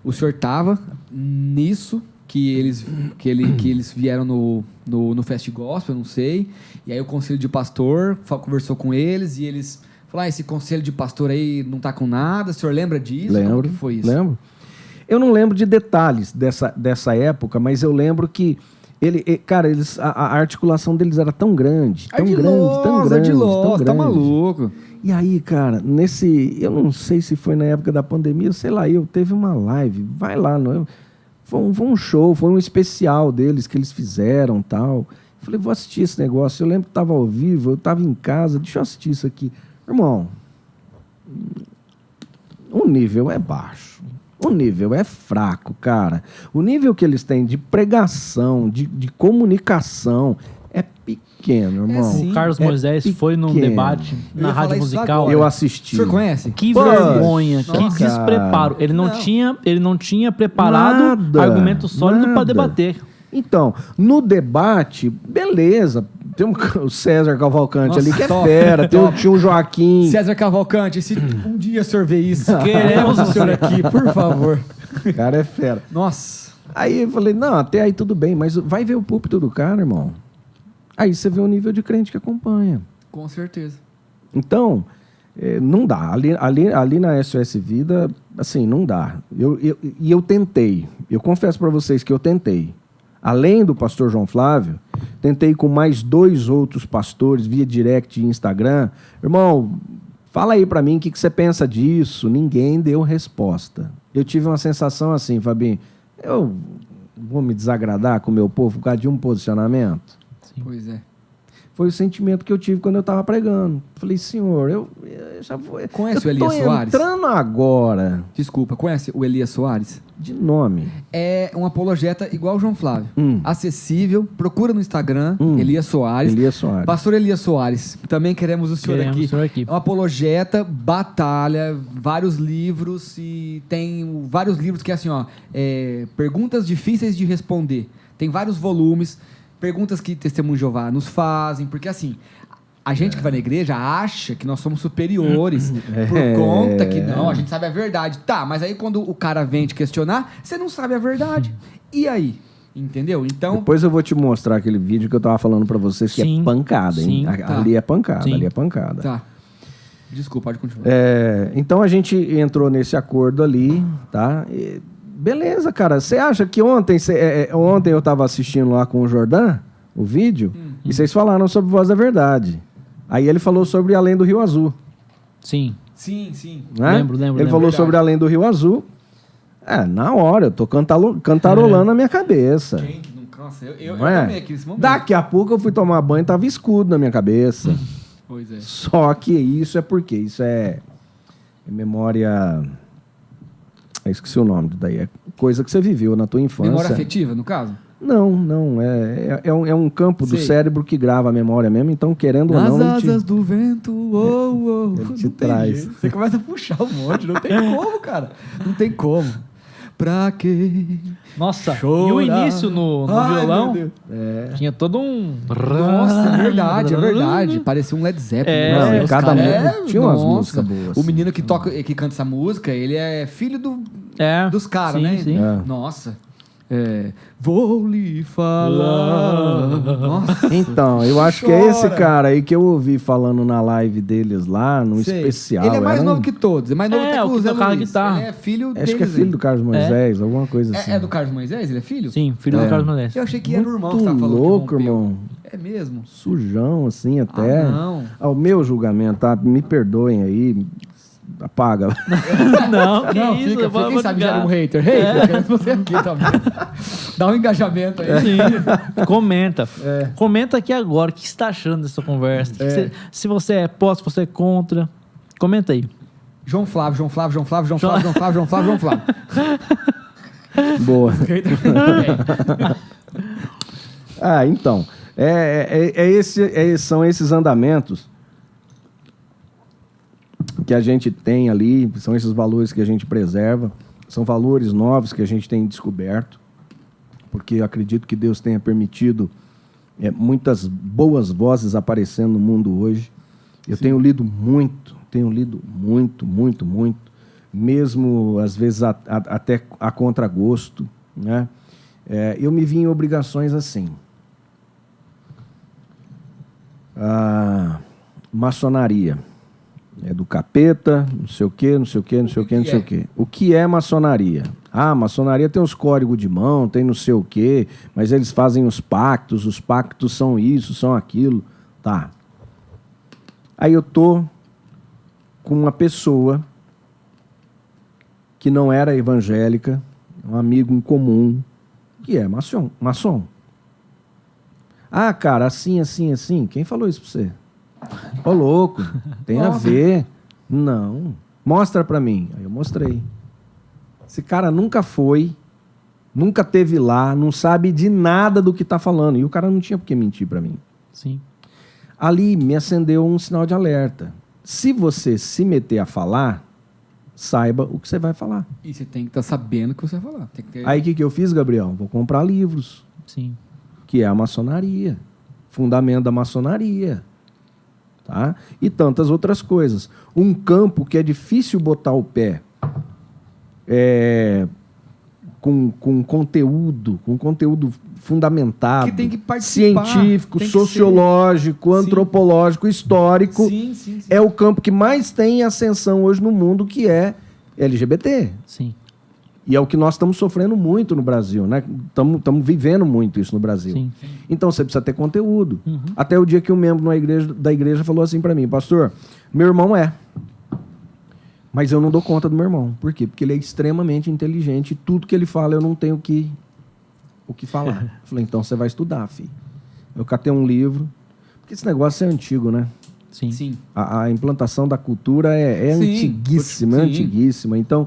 O senhor tava nisso que eles vieram no Fest Gospel, eu não sei. E aí o conselho de pastor conversou com eles e eles falaram, esse conselho de pastor aí não tá com nada. O senhor lembra disso?
Lembro.
Como que foi isso?
Lembro. Eu não lembro de detalhes dessa época, mas eu lembro que a articulação deles era tão grande, tão grande.
Tá maluco.
E aí, cara, eu não sei se foi na época da pandemia, sei lá, teve uma live, vai lá, foi um show, foi um especial deles que eles fizeram, tal. Falei, vou assistir esse negócio. Eu lembro que estava ao vivo, eu estava em casa, deixa eu assistir isso aqui. Irmão, o nível é baixo. O nível é fraco, cara. O nível que eles têm de pregação, de comunicação, é pequeno, irmão.
sim.
O Carlos Moisés foi num debate
Eu
na
ia falar
rádio
isso
musical.
agora.
Eu assisti.
O senhor conhece?
Que
Pô,
vergonha,
nossa,
que despreparo. Ele não tinha preparado
Nada,
argumento sólido para
nada.
debater.
Então, no debate, beleza. Tem o César Cavalcante ali, que é
top,
fera. Tem o
top.
tio Joaquim.
César Cavalcante, se um dia o senhor ver isso,
Queremos
o senhor aqui, por favor.
O cara é fera.
Nossa.
Aí eu falei, não, até aí tudo bem, mas vai ver o púlpito do cara, irmão. Aí você vê o nível de crente que acompanha.
Com certeza.
Então, não dá. Ali na SOS Vida, assim, não dá. E eu tentei. Eu confesso para vocês que eu tentei. Além do pastor João Flávio, tentei com mais 2 outros pastores via direct e Instagram. Irmão, fala aí para mim o que você pensa disso. Ninguém deu resposta. Eu tive uma sensação assim, Fabinho, eu vou me desagradar com o meu povo por causa de um posicionamento?
Sim.
Pois é.
Foi o sentimento que eu tive quando eu estava pregando. Falei, senhor, eu já vou...
Conhece o Elias Soares?
Entrando agora,
Desculpa, conhece o Elias Soares?
de nome.
É um apologeta igual o João Flávio. Acessível, procura no Instagram, Elias Soares.
Elias Soares.
Pastor Elias Soares, também queremos o senhor
Queremos
aqui.
o senhor aqui.
É um apologeta, batalha, vários livros e tem vários livros que é assim, ó, perguntas difíceis de responder. Tem vários volumes, perguntas que Testemunho de Jeová nos fazem, porque assim, a gente que vai na igreja acha que nós somos superiores por conta que não, a gente sabe a verdade. Tá, mas aí quando o cara vem te questionar, você não sabe a verdade. E aí? Entendeu? Então,
Depois eu vou te mostrar aquele vídeo que eu tava falando pra vocês que
Sim,
é pancada, hein?
sim,
tá.
Ali é pancada,
Sim.
ali é pancada.
tá. Desculpa, pode continuar.
Então a gente entrou nesse acordo ali, tá? E beleza, cara. Você acha que ontem eu estava assistindo lá com o Jordan, o vídeo, e vocês falaram sobre Voz da Verdade. Aí ele falou sobre Além do Rio Azul.
Sim.
Sim.
Né?
Lembro.
Ele falou
Verdade.
sobre Além do Rio Azul. Na hora, eu tô cantarolando na minha cabeça.
Quem que não cansa? Eu
Não é?
também aqui nesse momento.
Daqui a pouco eu fui tomar banho e tava escudo na minha cabeça.
Pois é.
Só que isso é porque isso é memória... Eu esqueci o nome daí. É coisa que você viveu na tua infância.
Memória afetiva, no caso?
Não. É um campo do
Sei.
cérebro que grava a memória mesmo. Então, querendo ou
Nas
não...
asas do vento,
Ele te
não tem
traz.
jeito. Você começa a puxar um monte, não tem como, cara. Não tem como. Pra quê?
Nossa,
Chorar.
e o início no
Ai,
violão
meu Deus.
tinha todo um...
Nossa, é verdade. Parecia um Led Zeppelin.
Não,
né?
e
cada
caras-
tinha umas
nossa.
músicas boas.
O menino que canta essa música, ele é filho dos caras,
sim,
né?
sim.
É.
Nossa. Vou lhe falar. Nossa.
Então, eu acho que é esse cara aí que eu ouvi falando na live deles lá, no
Sei.
especial.
Ele é mais novo que todos. É mais novo
É,
que
o que
Zé
toca a
Luiz.
guitarra.
Ele é filho
Acho
deles.
que é filho do Carlos Moisés, alguma coisa assim.
É do Carlos Moisés? Ele é filho?
Sim, filho do Carlos Modesto.
Eu achei que era o irmão que
Muito
tava falando que
louco,
rompeu.
irmão.
É mesmo?
Sujão, assim, até.
não.
Ao meu julgamento, tá? Me perdoem aí. Apaga.
Não, que
Não,
isso,
fica.
eu vou
Quem sabe
ligar.
gera um hater. Hater, queremos você aqui também. Dá um engajamento aí.
Sim. Comenta. Comenta aqui agora o que você está achando dessa conversa. Se você é pós, se você é contra. Comenta aí.
João Flávio.
Boa. Então. São esses andamentos que a gente tem ali, são esses valores que a gente preserva, são valores novos que a gente tem descoberto, porque eu acredito que Deus tenha permitido muitas boas vozes aparecendo no mundo hoje. Eu tenho lido muito, mesmo às vezes até a contragosto, né? Eu me vi em obrigações assim. Maçonaria. É do capeta, não sei o quê. O que é maçonaria? Maçonaria tem os códigos de mão, tem não sei o quê, mas eles fazem os pactos são isso, são aquilo. Tá. Aí eu tô com uma pessoa que não era evangélica, um amigo em comum, que é maçom. Cara, assim. Quem falou isso pra você? Ô, louco, tem a ver. Não. Mostra pra mim. Aí eu mostrei. Esse cara nunca foi, nunca teve lá, não sabe de nada do que tá falando. E o cara não tinha por que mentir pra mim.
Sim.
Ali me acendeu um sinal de alerta. Se você se meter a falar, saiba o que você vai falar.
E você tem que estar sabendo o que você vai falar. Tem que ter...
Aí o que eu fiz, Gabriel? Vou comprar livros.
Sim.
Que é a maçonaria. Fundamento da maçonaria. Tá? E tantas outras coisas. Um campo que é difícil botar o pé com conteúdo fundamentado,
que tem que participar,
científico,
tem que
sociológico, antropológico, histórico.
Sim.
É o campo que mais tem ascensão hoje no mundo, que é LGBT.
Sim.
E é o que nós estamos sofrendo muito no Brasil, né? Estamos vivendo muito isso no Brasil.
Sim.
Então você precisa ter conteúdo. Até o dia que um membro da igreja falou assim para mim: pastor, meu irmão mas eu não dou conta do meu irmão. Por quê? Porque ele é extremamente inteligente e tudo que ele fala eu não tenho o que falar. Eu falei: então você vai estudar, filho. Eu catei um livro, porque esse negócio é antigo, né?
Sim.
A implantação da cultura é antiguíssima. Então,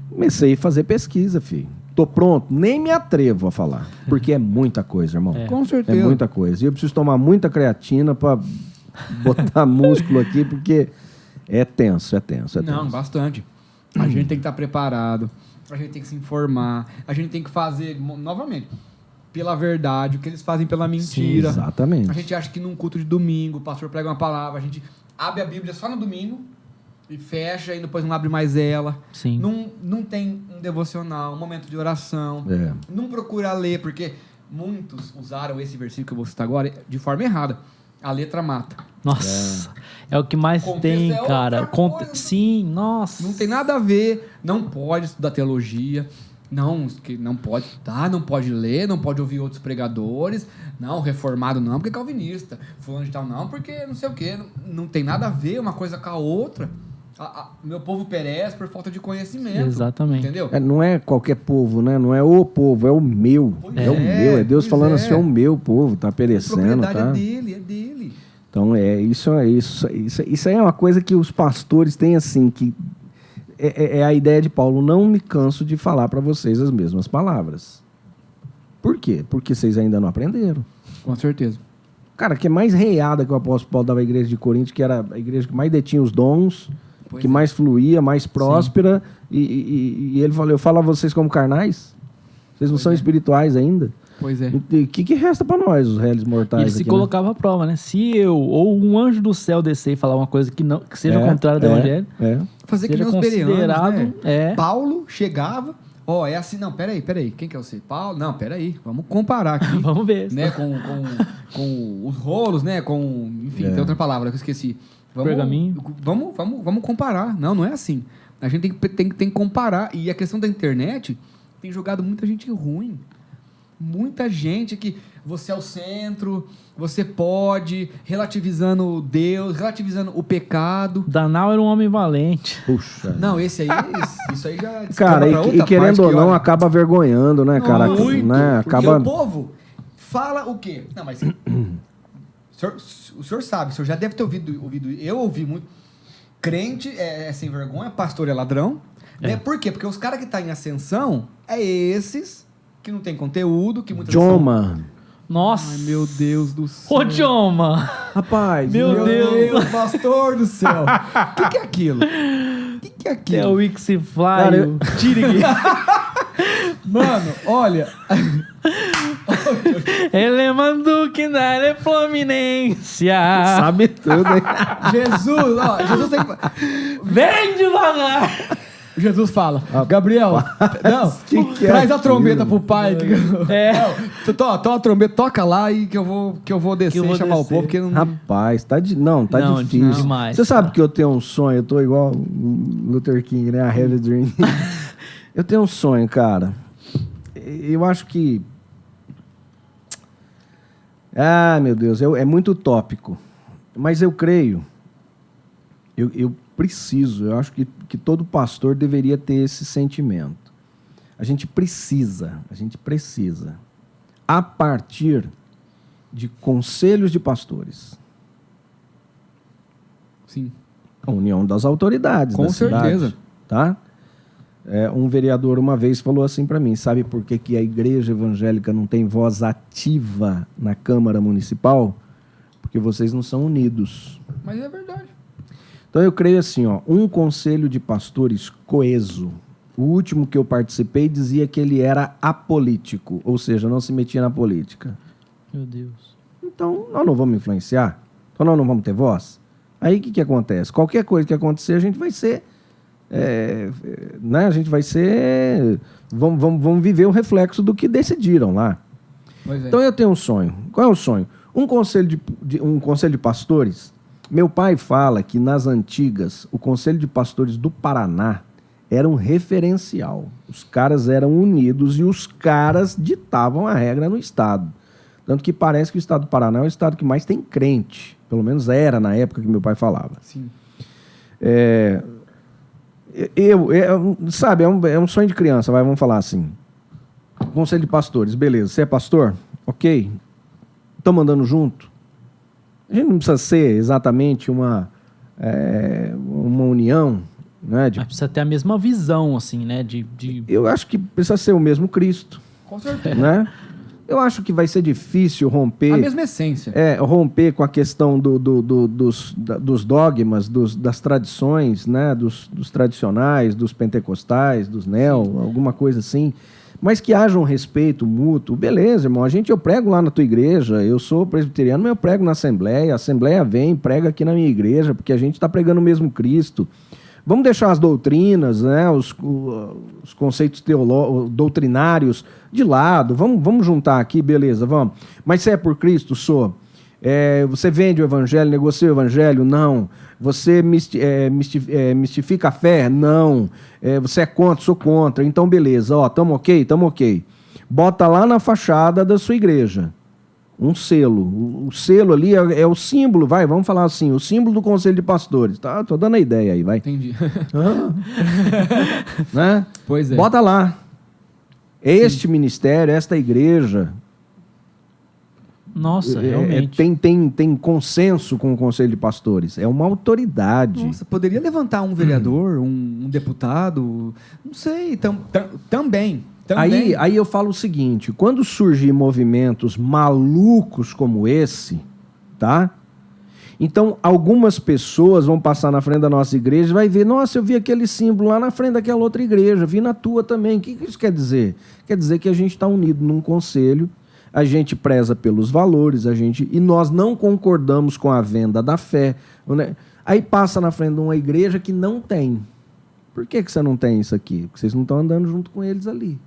comecei a fazer pesquisa, filho. Tô pronto, nem me atrevo a falar, porque é muita coisa, irmão.
Com certeza.
É muita coisa. E eu preciso tomar muita creatina para botar músculo aqui, porque é tenso.
Não, bastante. A gente tem que estar preparado, a gente tem que se informar, a gente tem que fazer, novamente, pela verdade, o que eles fazem pela mentira.
Sim, exatamente.
A gente acha que num culto de domingo, o pastor prega uma palavra, a gente abre a Bíblia só no domingo, e fecha e depois não abre mais ela.
Sim.
Não tem um devocional, um momento de oração. Não procura ler, porque muitos usaram esse versículo que eu vou citar agora de forma errada. A letra mata.
Nossa. É o que mais
Contexto
tem,
é
cara.
outra coisa.
Sim, nossa.
Não tem nada a ver. Não pode estudar teologia. Não pode estudar, não pode ler, não pode ouvir outros pregadores. Não, reformado não, porque é calvinista. Fulano de tal não, porque não sei o quê. Não tem nada a ver uma coisa com a outra. Meu povo perece por falta de conhecimento.
Exatamente.
Entendeu?
Não é qualquer povo, né? Não é o povo, é o meu. É o meu. É Deus falando assim: é o meu povo, tá perecendo.
A propriedade
tá?
é dele.
Então, isso aí é uma coisa que os pastores têm assim, que é a ideia de Paulo: não me canso de falar para vocês as mesmas palavras. Por quê? Porque vocês ainda não aprenderam.
Com certeza.
Cara, que é mais reiada que o apóstolo Paulo dava à igreja de Corinto, que era a igreja que mais detinha os dons, que mais fluía, mais próspera, e ele falou: eu falo a vocês como carnais? Vocês não são espirituais ainda?
Pois é.
E o que resta para nós, os réis mortais?
Ele se
aqui,
colocava à prova, né? Se eu ou um anjo do céu descer e falar uma coisa que seja contrária do evangelho,
fazer que
seja
nem os bereanos,
considerado...
né? Paulo chegava, é assim, não, peraí. Quem que é você? Paulo? Não, peraí, vamos comparar aqui.
Vamos ver.
Né, com os rolos, né, enfim, tem outra palavra que eu esqueci.
Pergaminho.
Vamos comparar. Não é assim. A gente tem que comparar. E a questão da internet tem jogado muita gente ruim. Muita gente que você é o centro, você pode, relativizando Deus, relativizando o pecado.
Danal era um homem valente.
Puxa.
Não, isso aí já...
Cara, e querendo ou não, acaba vergonhando, né, cara?
Muito,
né?
porque o povo fala o quê? Não, mas... o senhor sabe, o senhor já deve ter ouvido, eu ouvi muito. Crente é sem vergonha, pastor é ladrão. Né? Por quê? Porque os caras que estão em ascensão é esses que não tem conteúdo, que muitas vezes
Joma.
Nossa.
Ai, meu Deus do céu.
Ô, Joma.
Rapaz.
Meu Deus.
Pastor do céu. O que é aquilo? O que é aquilo?
É o Wixifly.
Cara,
Tirigui.
Mano, olha...
Ele é Manduque da ele é Fluminense.
Sabe tudo, hein?
Jesus tem que...
Vem devagar.
Jesus fala, Gabriel, não,
que
traz
é
a trombeta
aquilo?
pro pai. Toca a trombeta, toca lá e que eu vou descer e chamar o povo, porque não...
Rapaz, tá
Não,
difícil.
demais,
Você sabe que eu tenho um sonho, eu tô igual o Luther King, né? A Heavy Dream. Eu tenho um sonho, cara. Eu acho que... meu Deus, é muito utópico. Mas eu creio, eu acho que todo pastor deveria ter esse sentimento. A gente precisa, a partir de conselhos de pastores.
Sim.
A união das autoridades
Com
da cidade,
certeza.
tá? Um vereador uma vez falou assim para mim, sabe por que a igreja evangélica não tem voz ativa na Câmara Municipal? Porque vocês não são unidos.
Mas é verdade.
Então eu creio assim, um conselho de pastores coeso. O último que eu participei dizia que ele era apolítico, ou seja, não se metia na política.
Meu Deus.
Então nós não vamos influenciar? Então nós não vamos ter voz? Aí o que acontece? Qualquer coisa que acontecer, a gente vai ser... né? A gente vai ser... Vamos viver o reflexo do que decidiram lá.
Pois é.
Então eu tenho um sonho. Qual é o sonho? Um conselho de pastores. Meu pai fala que nas antigas, o conselho de pastores do Paraná era um referencial. Os caras eram unidos e os caras ditavam a regra no estado. Tanto que parece que o estado do Paraná é o estado que mais tem crente. Pelo menos era na época que meu pai falava.
Sim.
Sabe, é um sonho de criança, vamos falar assim. Conselho de pastores, beleza. Você é pastor? Ok. Estamos andando junto? A gente não precisa ser exatamente uma união, né?
Mas precisa ter a mesma visão, assim, né?
Eu acho que precisa ser o mesmo Cristo.
Com certeza.
Né? Eu acho que vai ser difícil romper...
A mesma essência.
Romper com a questão dos dogmas, das tradições, né? Dos tradicionais, dos pentecostais, dos alguma coisa assim. Mas que haja um respeito mútuo. Beleza, irmão, eu prego lá na tua igreja, eu sou presbiteriano, mas eu prego na Assembleia, a Assembleia vem, prega aqui na minha igreja, porque a gente está pregando o mesmo Cristo. Vamos deixar as doutrinas, né, os conceitos doutrinários de lado, vamos juntar aqui, beleza, vamos. Mas você é por Cristo? Sou. Você vende o evangelho, negocia o evangelho? Não. Você mistifica a fé? Não. Você é contra? Sou contra. Então, beleza. Tamo ok? Tamo ok. Bota lá na fachada da sua igreja um selo. O selo ali é o símbolo, vamos falar assim, o símbolo do Conselho de Pastores. Tá, tô dando a ideia aí, vai.
Entendi.
Né?
Pois é.
Bota lá. Este ministério, esta igreja...
Nossa, realmente.
Tem consenso com o Conselho de Pastores. É uma autoridade.
Nossa, poderia levantar um vereador, um deputado, não sei, também.
Aí eu falo o seguinte, quando surgir movimentos malucos como esse, tá? Então, algumas pessoas vão passar na frente da nossa igreja e vai ver, nossa, eu vi aquele símbolo lá na frente daquela outra igreja, vi na tua também. O que isso quer dizer? Quer dizer que a gente está unido num conselho, a gente preza pelos valores, e nós não concordamos com a venda da fé. Né? Aí passa na frente de uma igreja que não tem. Por que você não tem isso aqui? Porque vocês não estão andando junto com eles ali.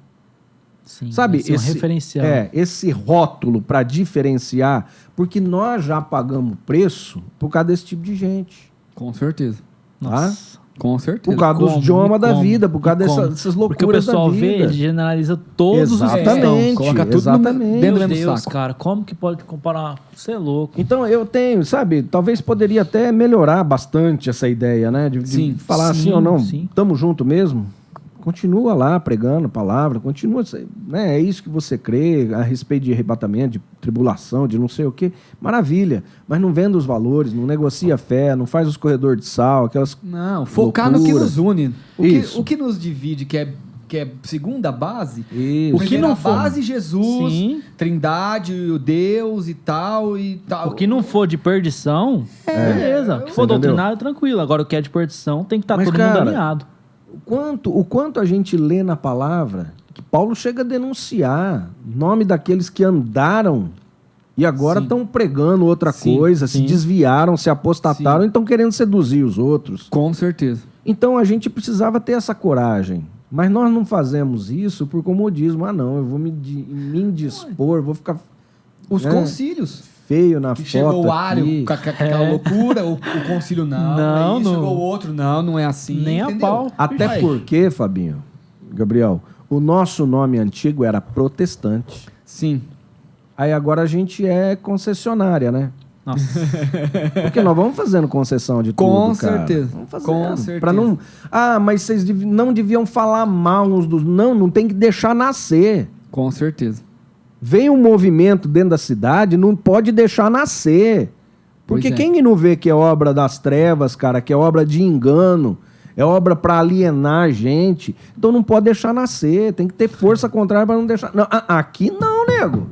Sim,
Sabe,
esse é um referencial.
Esse rótulo para diferenciar, porque nós já pagamos preço por causa desse tipo de gente.
Com certeza.
Nossa.
Com certeza.
Por causa dos idiomas da vida, por causa
Como?
dessas loucuras
Porque o pessoal
da vida.
vê, ele generaliza todos os cristãos.
Exatamente,
Coloca tudo
exatamente.
dentro do
Meu
mesmo
Deus,
saco.
cara, como que pode comparar? Você é louco.
Então eu tenho, sabe, talvez poderia até melhorar bastante essa ideia, né? De
Sim,
falar
sim,
assim ou não,
sim.
tamo junto mesmo. Continua lá pregando a palavra, continua, né? É isso que você crê a respeito de arrebatamento, de tribulação, de não sei o quê. Maravilha, mas não venda os valores, não negocia a fé, não faz os corredores de sal, aquelas...
Não, focar no que
loucura.
nos une.
Isso.
O que nos divide, que é segunda base.
Isso.
O que não for-
base, Jesus,
Sim.
Trindade, o Deus e tal.
O que não for de perdição, beleza. O que for
Você entendeu?
doutrinário, tranquilo. Agora, o que é de perdição, tem que estar
Mas,
todo
cara,
mundo alinhado.
O quanto a gente lê na palavra, que Paulo chega a denunciar nome daqueles que andaram e agora
Sim.
estão pregando outra
Sim,
coisa, se
sim.
desviaram, se apostataram e estão querendo seduzir os outros.
Com certeza.
Então a gente precisava ter essa coragem. Mas nós não fazemos isso por comodismo. Ah, não, eu vou me indispor, vou ficar
Os
É.
concílios.
feio na
Que
foto
chegou o Ário
aqui.
com aquela loucura, o concílio não.
Não,
Aí
não.
chegou o outro, não é assim.
Nem a
entendeu?
pau.
Até
Vai.
porque, Fabinho, Gabriel, o nosso nome antigo era protestante.
Sim.
Aí agora a gente é concessionária, né?
Nossa.
Porque nós vamos fazendo concessão de
Com
tudo, cara.
certeza.
Vamos fazendo.
Com certeza.
Pra não... Ah, mas vocês não deviam falar mal uns dos... Não tem que deixar nascer.
Com certeza.
Vem um movimento dentro da cidade, não pode deixar nascer. Porque
Pois é.
quem não vê que é obra das trevas, cara, que é obra de engano, é obra para alienar a gente, então não pode deixar nascer. Tem que ter força contrária para não deixar... Não, aqui não, nego.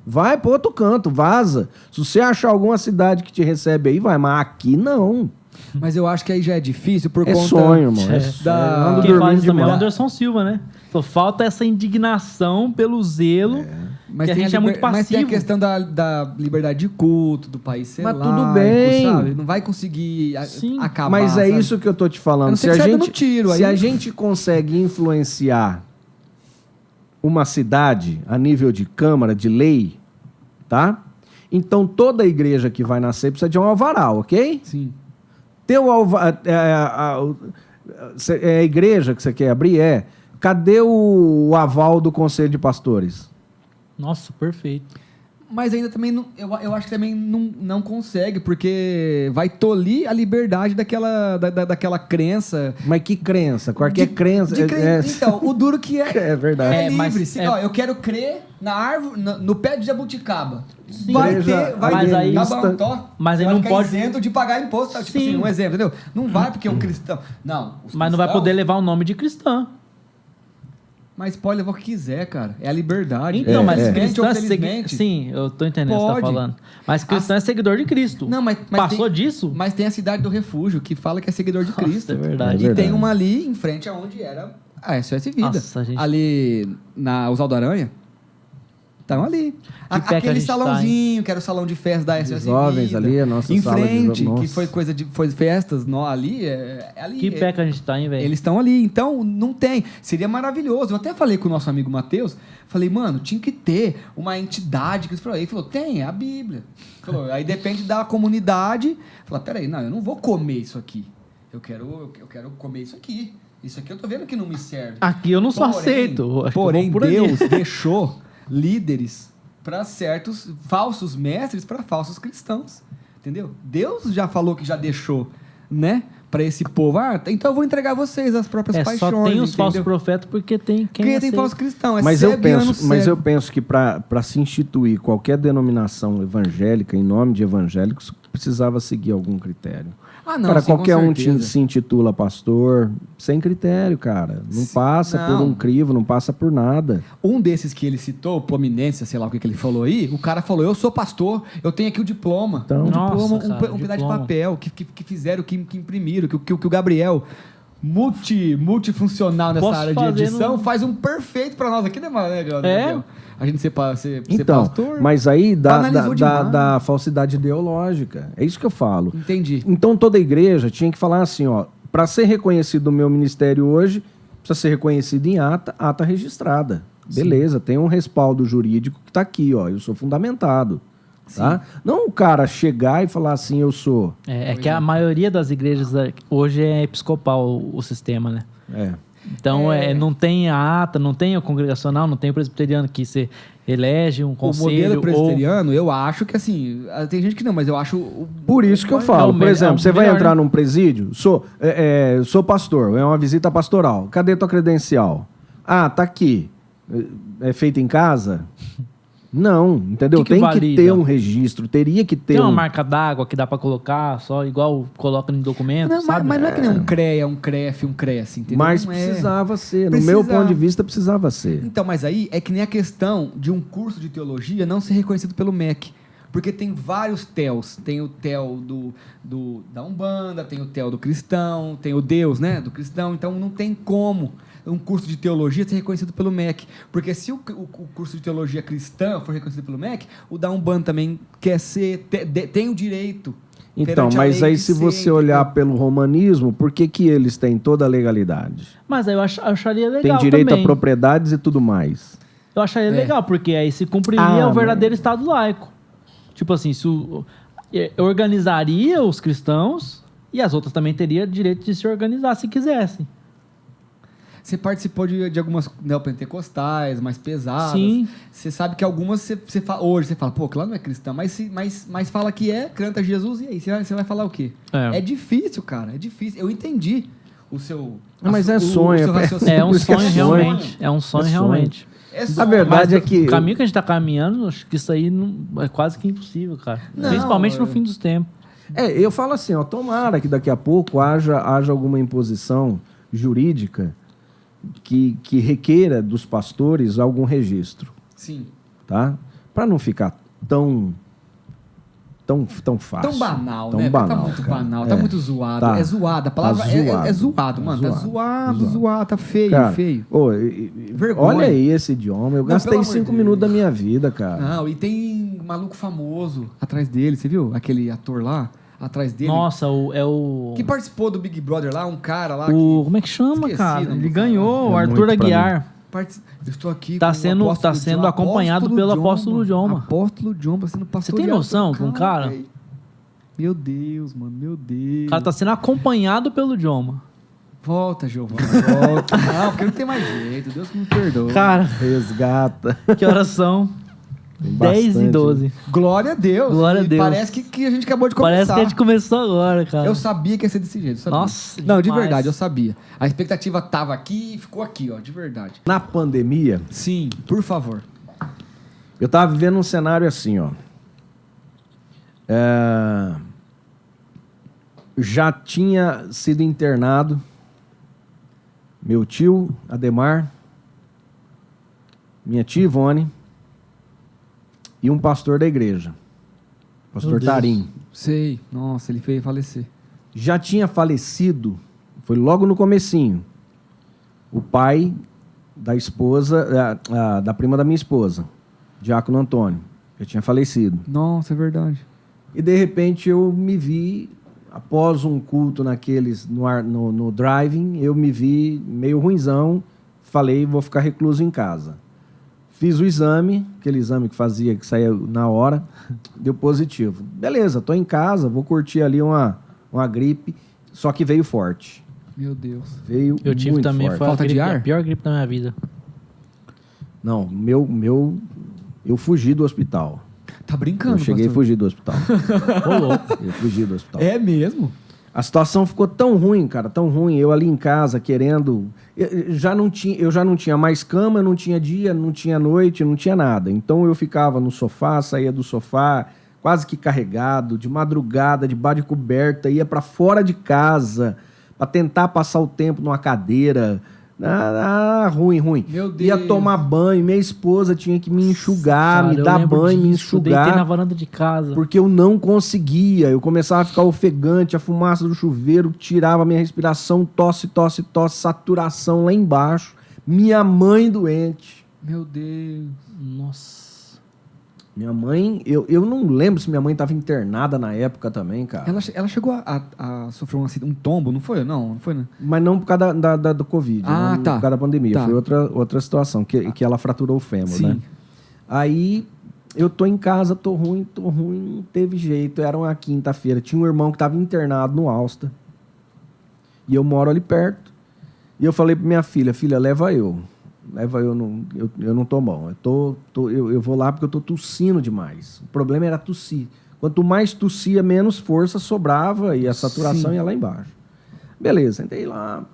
Vai para outro canto, vaza. Se você achar alguma cidade que te recebe aí, vai. Mas aqui não.
Mas eu acho que aí já é difícil por
É
conta...
sonho, irmão.
da-
Ando
Quem
dormindo
faz isso também é o
demais.
Anderson Silva, né? Falou, falta essa indignação pelo zelo, que a gente é muito
Mas tem a
passivo.
questão da liberdade de culto, do país ser
Mas
laico,
tudo bem.
sabe? Não vai conseguir
Sim.
acabar,
Mas é
sabe?
isso que eu tô te falando.
A não
Se
ser
a
que saia
gente,
dando tiro,
se
aí-
a gente consegue influenciar uma cidade a nível de Câmara, de lei, tá? Então toda igreja que vai nascer precisa de um alvará, ok?
Sim.
Teu alvará... É a igreja que você quer abrir? É. Cadê o aval do Conselho de Pastores?
Nossa, perfeito.
Mas ainda também, eu acho que também não consegue, porque vai tolir a liberdade daquela crença.
Mas que crença? Qualquer crença...
Então, o duro que é...
É verdade.
É
É, mas
livre. Se,
é-
ó, eu quero crer na árvore, no pé de jabuticaba.
Sim.
Vai
Igreja
ter, vai
mas aí-
tá bom, tó.
mas aí
Vai
não
ficar
pode-
isento de pagar imposto, tá? Tipo
Sim.
assim, um exemplo, entendeu? Não vai porque é um cristão. Não. os
Mas não vai
cristãos-
poder levar o nome de cristã.
Mas pode levar o que quiser, cara. É a liberdade.
Então, mas
Felizmente
cristã
ou
é
felizmente.
Sim, eu tô entendendo o que você tá
Pode.
falando. Mas cristã é seguidor de Cristo.
Não, mas
Passou
tem,
disso?
Mas tem a cidade do refúgio que fala que é seguidor de
Nossa,
Cristo.
é verdade.
E
É
tem
verdade.
uma ali em frente aonde era a SOS Vida.
Nossa, gente.
Ali na Oswaldo Aranha. Estão ali.
pé que a
Aquele
gente tá,
salãozinho, que era o salão de festas da SOS
jovens
Vida.
ali, a nossa
em
sala de
frente,
nossa.
que foi coisa de foi festas ali, é ali.
Que pé que a gente tá, hein, velho?
Eles estão ali, então não tem. Seria maravilhoso. Eu até falei com o nosso amigo Matheus, falei, mano, tinha que ter uma entidade que ele falou, tem, é a Bíblia. Falou, aí depende da comunidade. Falou, peraí, não, eu não vou comer isso aqui. Eu quero comer isso aqui. Isso aqui eu tô vendo que não me serve.
Aqui eu não só
Porém-
aceito. Acho que eu
Porém,
vou por ali.
Deus deixou líderes para certos falsos mestres, para falsos cristãos. Entendeu? Deus já falou que já deixou, né? Para esse povo. Então eu vou entregar a vocês as próprias paixões.
Só tem os falsos
entendeu?
profetas porque tem quem
Porque tem
aceita.
falso cristão. É
Mas
cego
eu
e ano
penso, mas
cego.
eu penso que para se instituir qualquer denominação evangélica em nome de evangélicos precisava seguir algum critério.
Ah, não,
Cara,
sim, com
qualquer um
certeza.
se intitula pastor sem critério, cara. Não
Sim,
passa por
não.
um crivo, não passa por nada.
Um desses que ele citou, Prominência, sei lá o que ele falou aí, o cara falou, eu sou pastor, eu tenho aqui o diploma.
Então-
um diploma,
Nossa,
um
cara,
pedaço de
diploma.
papel que fizeram, que imprimiram, que o Gabriel, multifuncional nessa
Posso
área de
fazer
edição,
no-
faz um perfeito pra nós aqui, né, Gabriel?
É.
A gente ser
Então,
pastor.
mas aí
Analisou demais.
da falsidade ideológica. É isso que eu falo.
Entendi.
Então toda igreja tinha que falar assim, ó, Para ser reconhecido o meu ministério hoje, precisa ser reconhecido em ata registrada. Beleza, tem um respaldo jurídico que está aqui, ó. Eu sou fundamentado. Tá? Não o cara chegar e falar assim, eu sou.
É que a maioria das igrejas hoje é episcopal o sistema, né? Então, não tem a ata, não tem o congregacional, não tem o presbiteriano que você elege um conselho.
O modelo presbiteriano, eu acho que assim... Tem gente que não, mas eu acho...
Por isso que eu falo. Por exemplo, você vai entrar num presídio, sou pastor, é uma visita pastoral. Cadê tua credencial? Ah, tá aqui. É feito em casa? Não, entendeu?
Que
tem
valida?
que ter um registro, teria que ter
Tem uma marca d'água que dá pra colocar, só igual coloca no documento,
Não,
sabe?
mas não é que nem um CREA, um CREF, um CRES, entendeu?
Mas
Não
precisava ser. No meu ponto de vista, precisava ser.
Então, mas aí é que nem a questão de um curso de teologia não ser reconhecido pelo MEC. Porque tem vários TELs. Tem o TEL da Umbanda, tem o TEL do cristão, tem o Deus, né, do cristão. Então, não tem como um curso de teologia ser reconhecido pelo MEC. Porque se o curso de teologia cristã for reconhecido pelo MEC, o da Umbanda também quer ser... Tem o direito.
Então, mas aí se você olhar pelo romanismo, por que eles têm toda a legalidade?
Mas aí eu acharia legal
Tem direito
também.
a propriedades e tudo mais.
Eu acharia legal, porque aí se cumpriria o verdadeiro Estado laico. Tipo assim, organizaria os cristãos e as outras também teriam direito de se organizar se quisessem.
Você participou de algumas neopentecostais mais pesadas.
Sim.
Você sabe que algumas hoje você fala, pô, que lá não é cristã, mas fala que canta Jesus, e aí? Você vai falar o quê? É difícil, cara, é difícil. Eu entendi o seu...
Mas é sonho.
É um sonho realmente. É um sonho realmente.
A verdade é que...
O caminho que a gente está caminhando, acho que isso aí é quase que impossível, cara. Principalmente no fim dos tempos.
Eu falo assim, ó, tomara que daqui a pouco haja alguma imposição jurídica que requeira dos pastores algum registro.
Sim.
Tá? Para não ficar tão fácil.
Tão banal,
tão
né?
Banal,
tá muito
cara.
banal, tá muito zoado.
Tá.
É zoado, a palavra é zoado, mano. Tá zoado, tá feio,
cara,
feio.
Vergonha. Olha aí esse idioma. Eu gastei 5 minutos da minha vida, cara.
Não, e tem um maluco famoso atrás dele, você viu? Aquele ator lá, atrás dele.
Nossa, é o...
Que participou do Big Brother lá, um cara lá.
Como é que chama, cara? Ele ganhou, o Arthur Aguiar.
Eu estou aqui
tá sendo acompanhado pelo apóstolo Joma.
Apóstolo Joma sendo pastoreado.
Você tem noção de um cara?
Meu Deus, mano, meu Deus.
O cara tá sendo acompanhado pelo Joma.
Volta, Giovana, volta. Não, porque não tem mais jeito, Deus que me perdoa.
Cara,
resgata.
Que horas são? 10 e 12.
Glória a Deus.
Glória a Deus.
Parece que a gente acabou de começar.
Parece que a gente começou agora, cara.
Eu sabia que ia ser desse jeito.
Nossa,
não, de verdade, eu sabia. A expectativa tava aqui e ficou aqui, ó, de verdade.
Na pandemia...
Sim, por favor.
Eu tava vivendo um cenário assim, ó. Já tinha sido internado meu tio, Ademar, minha tia Ivone e um pastor da igreja, pastor Tarim.
Sei, nossa, ele veio falecer.
Já tinha falecido, foi logo no comecinho, o pai da esposa, da prima da minha esposa, Diácono Antônio, já tinha falecido.
Nossa, é verdade.
E de repente eu me vi, após um culto no driving, eu me vi meio ruinzão, falei, vou ficar recluso em casa. Fiz o exame, aquele exame que saía na hora, deu positivo. Beleza, tô em casa, vou curtir ali uma gripe, só que veio forte.
Meu Deus.
Veio
eu tive
muito
também,
forte.
foi
falta de ar?
A pior gripe da minha vida.
Não, eu fugi do hospital.
Tá brincando,
Eu cheguei a fugir do hospital.
Ô, louco.
Eu fugi do hospital.
É mesmo?
A situação ficou tão ruim, cara, tão ruim. Eu ali em casa querendo... Eu já não tinha mais cama, não tinha dia, não tinha noite, não tinha nada. Então eu ficava no sofá, saía do sofá, quase que carregado, de madrugada, debaixo de coberta, ia para fora de casa para tentar passar o tempo numa cadeira. Ruim.
Meu Deus.
Ia tomar banho, minha esposa tinha que me enxugar, me dar banho, me enxugar.
Deitei na varanda de casa.
Porque eu não conseguia. Eu começava a ficar ofegante, a fumaça do chuveiro tirava a minha respiração, tosse, saturação lá embaixo. Minha mãe doente.
Meu Deus.
Nossa.
Minha mãe, eu não lembro se minha mãe estava internada na época também, cara.
Ela chegou a sofrer um tombo, não foi? Não foi, né?
Mas não por causa do Covid,
Ah,
não
tá.
por causa da pandemia.
Tá.
Foi outra situação, que ela fraturou o fêmur,
Sim.
né? Aí eu tô em casa, tô ruim, não teve jeito. Era uma quinta-feira, tinha um irmão que estava internado no Alsta. E eu moro ali perto. E eu falei pra minha filha, leva eu. Eu não tô bom. Eu vou lá porque eu tô tossindo demais. O problema era tossir. Quanto mais tossia, menos força sobrava e a saturação ia lá embaixo. Beleza, entrei lá,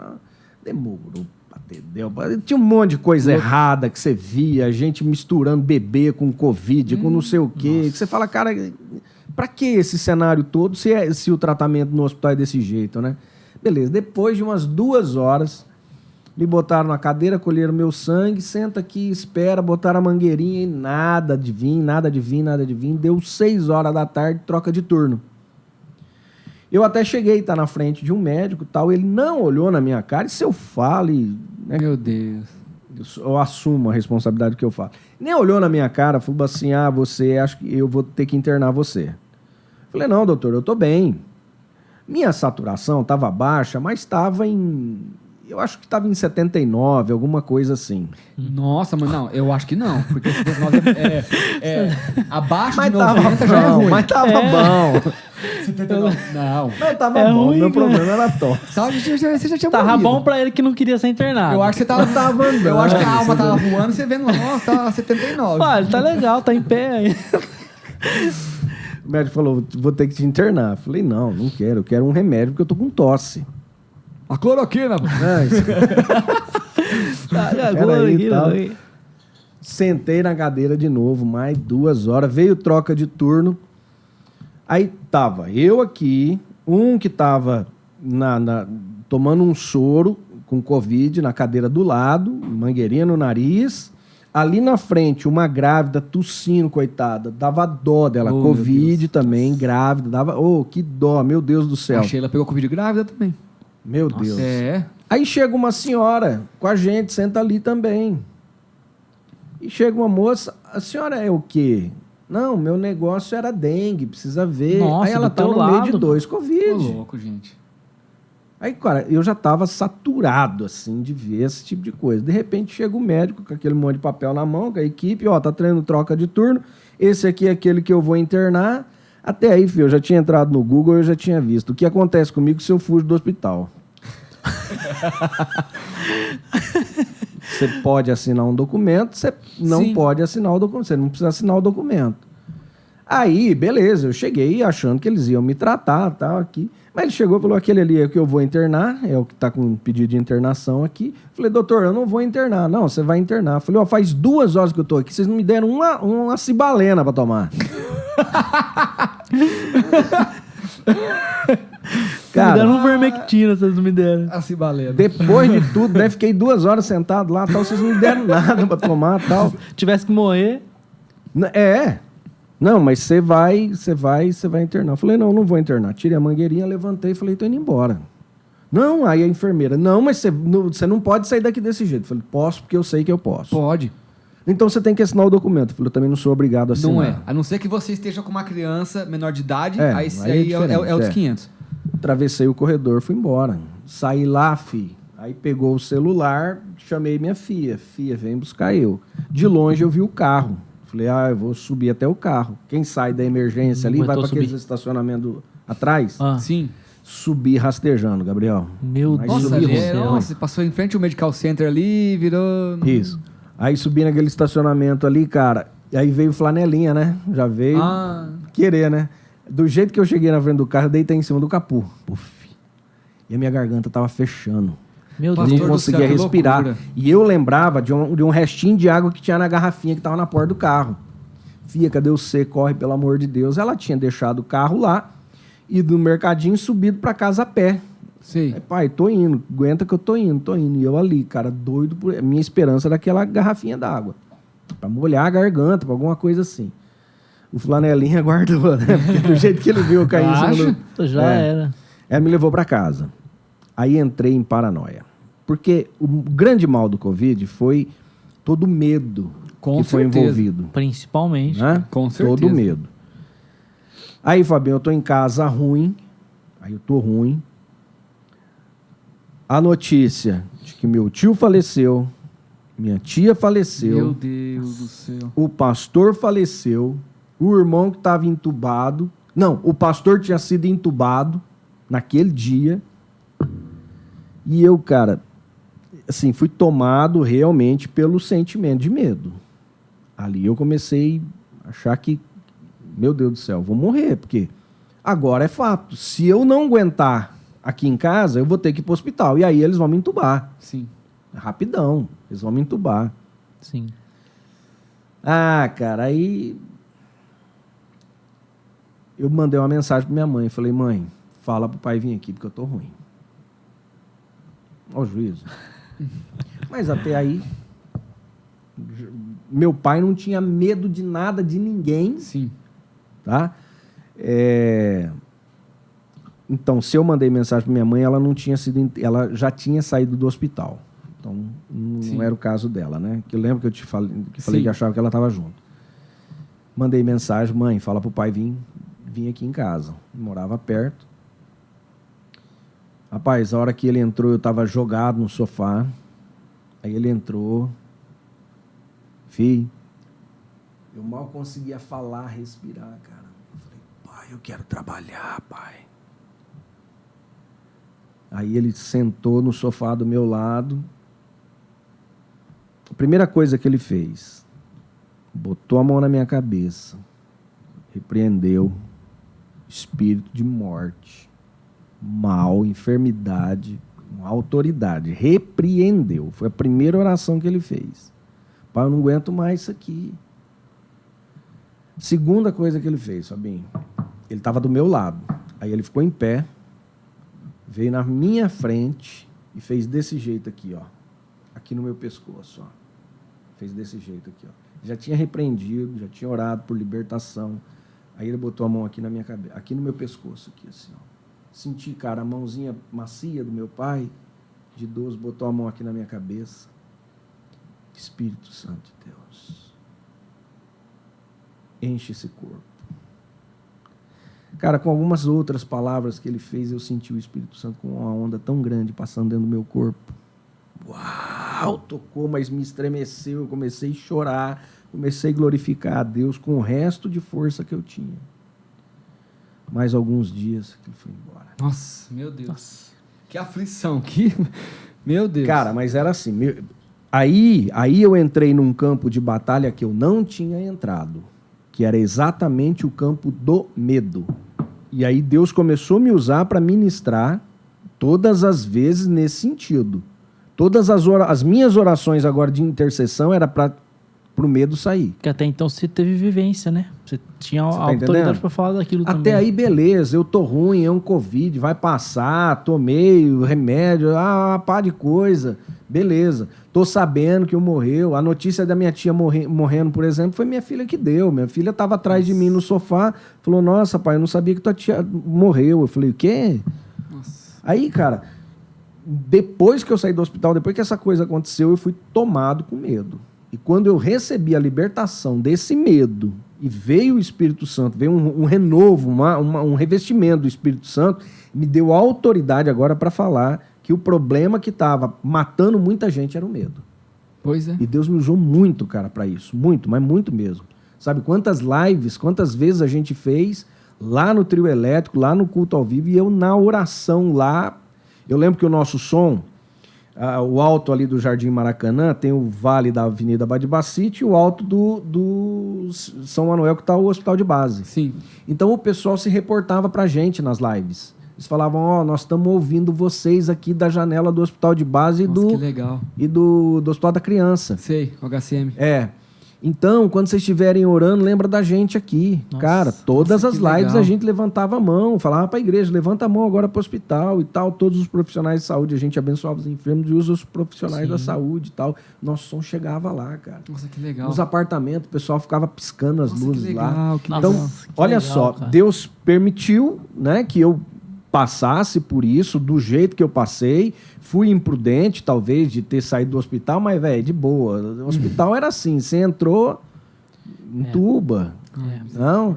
demorou, entendeu? Tinha um monte de coisa errada que você via, gente misturando bebê com Covid, com não sei o quê. Que você fala, cara, pra que esse cenário todo se o tratamento no hospital é desse jeito, né? Beleza, depois de umas 2 horas, me botaram na cadeira, colheram meu sangue, senta aqui, espera, botaram a mangueirinha e nada de vir. Deu 6 horas da tarde, troca de turno. Eu até cheguei a estar na frente de um médico e tal, ele não olhou na minha cara, e se eu falo, né,
Meu Deus.
eu assumo a responsabilidade que eu falo. Nem olhou na minha cara, falou assim, você, acho que eu vou ter que internar você. Falei, não, doutor, eu tô bem. Minha saturação estava baixa, mas estava eu acho que estava em 79, alguma coisa assim.
Nossa, mas não, eu acho que não. Porque 79 abaixo
Mas
de 90 já é ruim.
Mas tava bom.
79, não.
Não, tava
É
bom.
ruim,
Meu
né?
problema era tosse.
Você já tinha
Tava
morrido.
bom pra ele que não queria ser internado.
Eu acho que você tava
andando.
Eu acho que a alma tava voando, você vendo, nossa, tá 79.
Olha, tá legal, tá em pé aí.
O médico falou, vou ter que te internar. Eu falei, não quero. Eu quero um remédio porque eu tô com tosse.
A cloroquina.
Peraí, e tal. Sentei na cadeira de novo, mais 2 horas. Veio troca de turno. Aí tava eu aqui, um que tava tomando um soro com Covid na cadeira do lado, mangueirinha no nariz. Ali na frente, uma grávida tossindo, coitada. Dava dó dela. Covid também, grávida. Dava, que dó, meu Deus do céu.
A Sheila pegou Covid grávida também.
Meu Deus.
É.
Aí chega uma senhora com a gente, senta ali também. E chega uma moça, a senhora é o quê? Não, meu negócio era dengue, precisa ver.
Nossa,
aí ela
do
tá
teu
no meio
lado.
de 2 Covid.
Ô, louco, gente.
Aí, cara, eu já tava saturado, assim, de ver esse tipo de coisa. De repente chega o médico com aquele monte de papel na mão, com a equipe, tá treinando troca de turno. Esse aqui é aquele que eu vou internar. Até aí, filho, eu já tinha entrado no Google, eu já tinha visto. O que acontece comigo se eu fujo do hospital? Você pode assinar um documento, você não pode assinar o documento. Você não precisa assinar o documento. Aí, beleza, eu cheguei achando que eles iam me tratar, tal, aqui. Mas ele chegou e falou, aquele ali é o que eu vou internar, é o que está com pedido de internação aqui. Falei, doutor, eu não vou internar. Não, você vai internar. Falei, faz 2 horas que eu estou aqui, vocês não me deram uma cibalena para tomar.
Cara, me deram um vermectina, vocês não me deram.
A cibalena.
Depois de tudo, né, fiquei 2 horas sentado lá, tal, vocês não me deram nada para tomar, tal.
Tivesse que morrer.
Não, mas você vai internar. Eu falei, não vou internar. Tirei a mangueirinha, levantei e falei, tô indo embora. Não, aí a enfermeira, não, mas você não pode sair daqui desse jeito. Eu falei, posso, porque eu sei que eu posso.
Pode.
Então você tem que assinar o documento. Eu falei, eu também não sou obrigado a assinar.
Não é. A não ser que você esteja com uma criança menor de idade, aí
diferente,
é os 500.
Atravessei o corredor, fui embora. Saí lá, Aí pegou o celular, chamei minha filha. Filha, vem buscar eu. De longe eu vi o carro. Falei, eu vou subir até o carro. Quem sai da emergência ali vai para aqueles estacionamentos atrás.
Sim.
Subi rastejando, Gabriel.
Meu
Aí
Deus
subi
do
ruim.
céu.
Nossa, passou em frente ao Medical Center ali, virou...
Isso. Aí subi naquele estacionamento ali, cara. E aí veio flanelinha, né? Já veio querer, né? Do jeito que eu cheguei na frente do carro, eu deitei em cima do capô. Puf. E a minha garganta tava fechando.
Meu
Eu
Deus.
não conseguia respirar.
loucura.
E eu lembrava de um restinho de água que tinha na garrafinha que tava na porta do carro. Fia, cadê você? Corre, pelo amor de Deus. Ela tinha deixado o carro lá e do mercadinho subido pra casa a pé.
Sim.
Aí, pai, tô indo. Aguenta que eu tô indo. E eu ali, cara, doido. Minha esperança era aquela garrafinha d'água. Pra molhar a garganta, pra alguma coisa assim. O flanelinha guardou, né? Porque do jeito que ele viu eu cair em cima do...
Já era.
Ela me levou pra casa. Aí entrei em paranoia. Porque o grande mal do Covid foi todo o medo.
Com
que foi
certeza.
envolvido.
Principalmente.
Né?
Com certeza.
Todo medo. Aí, Fabinho, eu tô em casa ruim. Aí eu tô ruim. A notícia de que meu tio faleceu, minha tia faleceu,
Meu Deus do céu.
o pastor faleceu, o irmão que estava entubado. Não, o pastor tinha sido entubado naquele dia. E eu, cara, assim, fui tomado realmente pelo sentimento de medo. Ali eu comecei a achar que, meu Deus do céu, vou morrer, porque agora é fato. Se eu não aguentar aqui em casa, eu vou ter que ir para o hospital. E aí eles vão me entubar.
Sim.
Rapidão, eles vão me entubar.
Sim.
Ah, cara, aí eu mandei uma mensagem pra minha mãe. Falei, mãe, fala pro pai vir aqui porque eu tô ruim. Ó o juízo. Mas até aí, meu pai não tinha medo de nada, de ninguém,
Sim.
tá? Então, se eu mandei mensagem pra minha mãe, ela já tinha saído do hospital. Então, não era o caso dela, né? Que eu lembro que eu te falei que achava que ela estava junto. Mandei mensagem, mãe, fala pro pai vir aqui em casa. Morava perto. Rapaz, a hora que ele entrou, eu estava jogado no sofá. Aí ele entrou. Eu mal conseguia falar, respirar, cara. Eu falei, pai, eu quero trabalhar, pai. Aí ele sentou no sofá do meu lado. A primeira coisa que ele fez, botou a mão na minha cabeça, repreendeu espírito de morte, mal, enfermidade, autoridade. Repreendeu. Foi a primeira oração que ele fez. Pai, eu não aguento mais isso aqui. Segunda coisa que ele fez, Fabinho, ele estava do meu lado. Aí ele ficou em pé, veio na minha frente e fez desse jeito aqui, ó. Aqui no meu pescoço, ó. Fez desse jeito aqui, ó. Já tinha repreendido, já tinha orado por libertação. Aí ele botou a mão aqui na minha cabeça, aqui no meu pescoço, aqui assim, ó. Senti, cara, a mãozinha macia do meu pai, de idoso, botou a mão aqui na minha cabeça. Espírito Santo de Deus, enche esse corpo. Cara, com algumas outras palavras que ele fez, eu senti o Espírito Santo com uma onda tão grande passando dentro do meu corpo. Uau! Tocou, mas me estremeceu. Eu comecei a chorar, comecei a glorificar a Deus com o resto de força que eu tinha. Mais alguns dias que ele foi embora.
Nossa, meu Deus. Nossa. Que aflição, Meu Deus.
Cara, mas era assim. Aí eu entrei num campo de batalha que eu não tinha entrado, que era exatamente o campo do medo. E aí Deus começou a me usar para ministrar todas as vezes nesse sentido. Todas as minhas orações agora de intercessão era para o medo sair.
Porque até então você teve vivência, né? Você tinha autoridade para falar daquilo também.
Até aí, beleza, eu tô ruim, é um Covid, vai passar, tomei o remédio, pá de coisa, beleza. Tô sabendo que eu morreu. A notícia da minha tia morrendo, por exemplo, foi minha filha que deu. Minha filha estava atrás de mim no sofá, falou, nossa, pai, eu não sabia que tua tia morreu. Eu falei, o quê? Nossa. Aí, cara, depois que eu saí do hospital, depois que essa coisa aconteceu, eu fui tomado com medo. E quando eu recebi a libertação desse medo, e veio o Espírito Santo, veio um renovo, um revestimento do Espírito Santo, me deu autoridade agora para falar que o problema que estava matando muita gente era o medo.
Pois é.
E Deus me usou muito, cara, para isso. Muito, mas muito mesmo. Sabe quantas lives, quantas vezes a gente fez lá no trio elétrico, lá no culto ao vivo, e eu na oração lá. Eu lembro que o nosso som, o alto ali do Jardim Maracanã, tem o vale da Avenida Badibacite e o alto do São Manuel, que está o hospital de base.
Sim.
Então o pessoal se reportava pra gente nas lives. Eles falavam, nós estamos ouvindo vocês aqui da janela do hospital de base
que legal.
E do hospital da criança.
Sei, o HCM.
Então, quando vocês estiverem orando, lembra da gente aqui. Nossa, cara, todas as lives legal. A gente levantava a mão, falava para a igreja, levanta a mão agora para o hospital e tal. Todos os profissionais de saúde, a gente abençoava os enfermos e usa os profissionais da saúde e tal. Nosso som chegava lá, cara.
Nossa, que legal.
Nos apartamentos, o pessoal ficava piscando as luzes
que legal,
lá.
Que legal.
Então, olha só, cara. Deus permitiu, né, que eu passasse por isso do jeito que eu passei. Fui imprudente, talvez, de ter saído do hospital, mas, velho, de boa. O hospital era assim, você entrou, entuba. Não.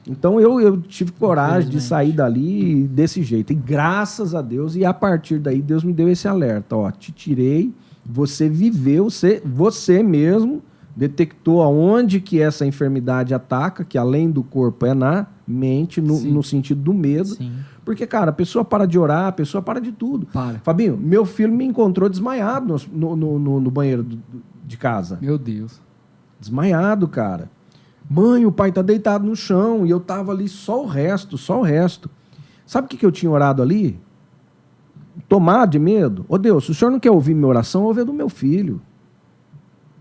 Então eu tive coragem de sair dali desse jeito. E graças a Deus, e a partir daí Deus me deu esse alerta. Ó, te tirei, você viveu, você mesmo detectou aonde que essa enfermidade ataca, que além do corpo é na mente, no sentido do medo.
Sim.
Porque, cara, a pessoa para de orar, a pessoa para de tudo.
Para.
Fabinho, meu filho me encontrou desmaiado no banheiro de casa.
Meu Deus.
Desmaiado, cara. Mãe, o pai tá deitado no chão e eu tava ali só o resto. Sabe o que eu tinha orado ali? Tomado de medo. Ô Deus, se o senhor não quer ouvir minha oração, ouve a do meu filho.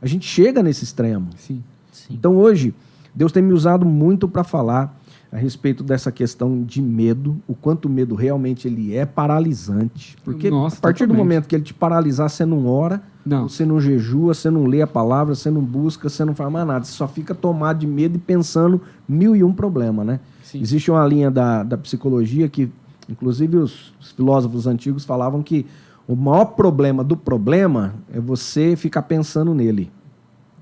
A gente chega nesse extremo.
Sim.
Então hoje, Deus tem me usado muito para falar a respeito dessa questão de medo, o quanto o medo realmente ele é paralisante. Porque
Nossa,
a partir do
totalmente.
momento que ele te paralisar, você não ora,
Não.
você não jejua, você não lê a palavra, você não busca, você não faz mais nada. Você só fica tomado de medo e pensando 1001 problemas, né?
Sim.
Existe uma linha da psicologia que, inclusive, os filósofos antigos falavam que o maior problema do problema é você ficar pensando nele.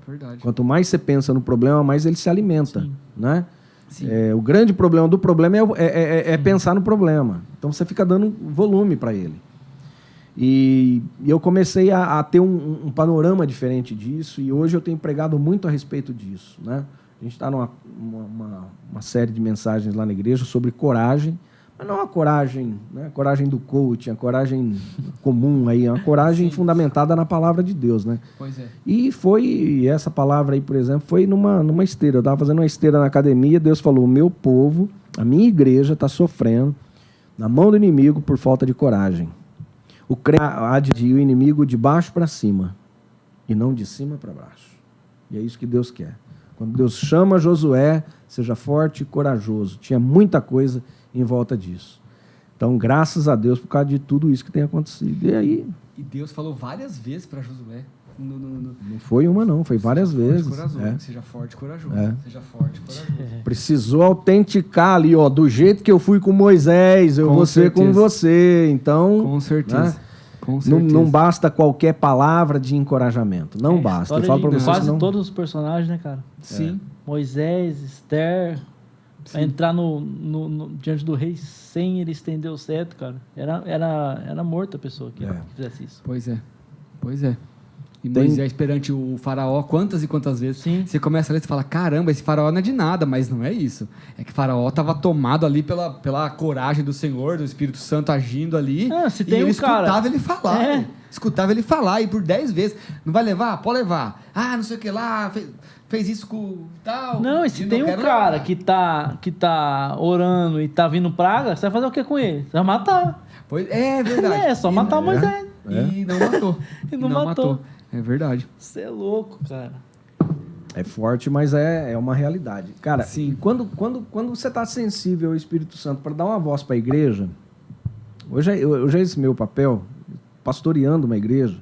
Verdade.
Quanto mais você pensa no problema, mais ele se alimenta,
Sim.
né?
Sim.
O grande problema do problema é pensar no problema. Então você fica dando volume para ele. E eu comecei a ter um panorama diferente disso e hoje eu tenho pregado muito a respeito disso, né? A gente está numa uma série de mensagens lá na igreja sobre coragem, mas não a coragem, né? A coragem do coaching, a coragem comum aí, a coragem fundamentada na palavra de Deus, né?
Pois é.
E essa palavra aí, por exemplo, foi numa esteira. Eu estava fazendo uma esteira na academia, Deus falou: o meu povo, a minha igreja está sofrendo na mão do inimigo por falta de coragem. O crente há de ir o inimigo de baixo para cima e não de cima para baixo. E é isso que Deus quer. Quando Deus chama Josué, seja forte e corajoso. Tinha muita coisa em volta disso. Então, graças a Deus por causa de tudo isso que tem acontecido. E aí...
E Deus falou várias vezes para Josué.
Não foi uma, não. Foi várias vezes.
Seja forte e corajoso.
É.
Seja forte e corajoso.
Precisou autenticar ali, ó. Do jeito que eu fui com Moisés, eu
Com
vou ser com
certeza.
você. Então...
Com certeza.
Né?
Com
Não,
certeza.
não basta qualquer palavra de encorajamento. Não basta. Eu
História
falo pra
de
vocês,
quase
não...
todos os personagens, né, cara?
Sim.
Moisés, Esther,
Sim.
entrar diante do rei sem ele estender o cetro, cara. Era morta a pessoa que fizesse isso.
Pois é. Pois é. E
Tem-
Moisés perante o faraó, quantas e quantas vezes.
Sim.
Você começa a ler e fala, caramba, esse faraó não é de nada, mas não é isso. É que o faraó estava tomado ali pela coragem do Senhor, do Espírito Santo agindo ali.
Ah, se
e
tem
ele
um cara-
escutava ele falar.
É.
Escutava ele falar, e por 10 vezes. Não vai levar? Pode levar. Ah, não sei o que lá, fez isso com tal.
Não, e se
E
tem um
quero
cara
levar.
que tá orando e tá vindo praga, você vai fazer o que com ele? Você vai matar.
Pois, é verdade.
É, só matar Moisés.
E não matou.
E não matou.
É verdade.
Você é louco, cara.
É forte, mas é uma realidade. Cara,
Sim.
e quando você está sensível ao Espírito Santo para dar uma voz para a igreja, hoje é esse meu papel, pastoreando uma igreja.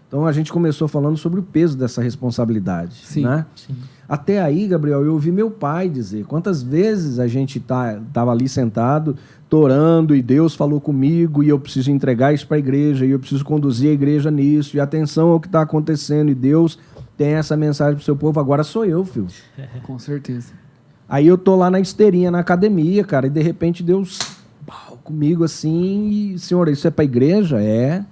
Então a gente começou falando sobre o peso dessa responsabilidade.
Sim.
Né?
Sim.
Até aí, Gabriel, eu ouvi meu pai dizer quantas vezes a gente tava ali sentado, orando, e Deus falou comigo, e eu preciso entregar isso para a igreja, e eu preciso conduzir a igreja nisso, e atenção ao que está acontecendo, e Deus tem essa mensagem para o seu povo, agora sou eu, filho.
Com certeza.
Aí eu tô lá na esteirinha, na academia, cara, e de repente Deus comigo assim, e, Senhor, isso é para a igreja? É.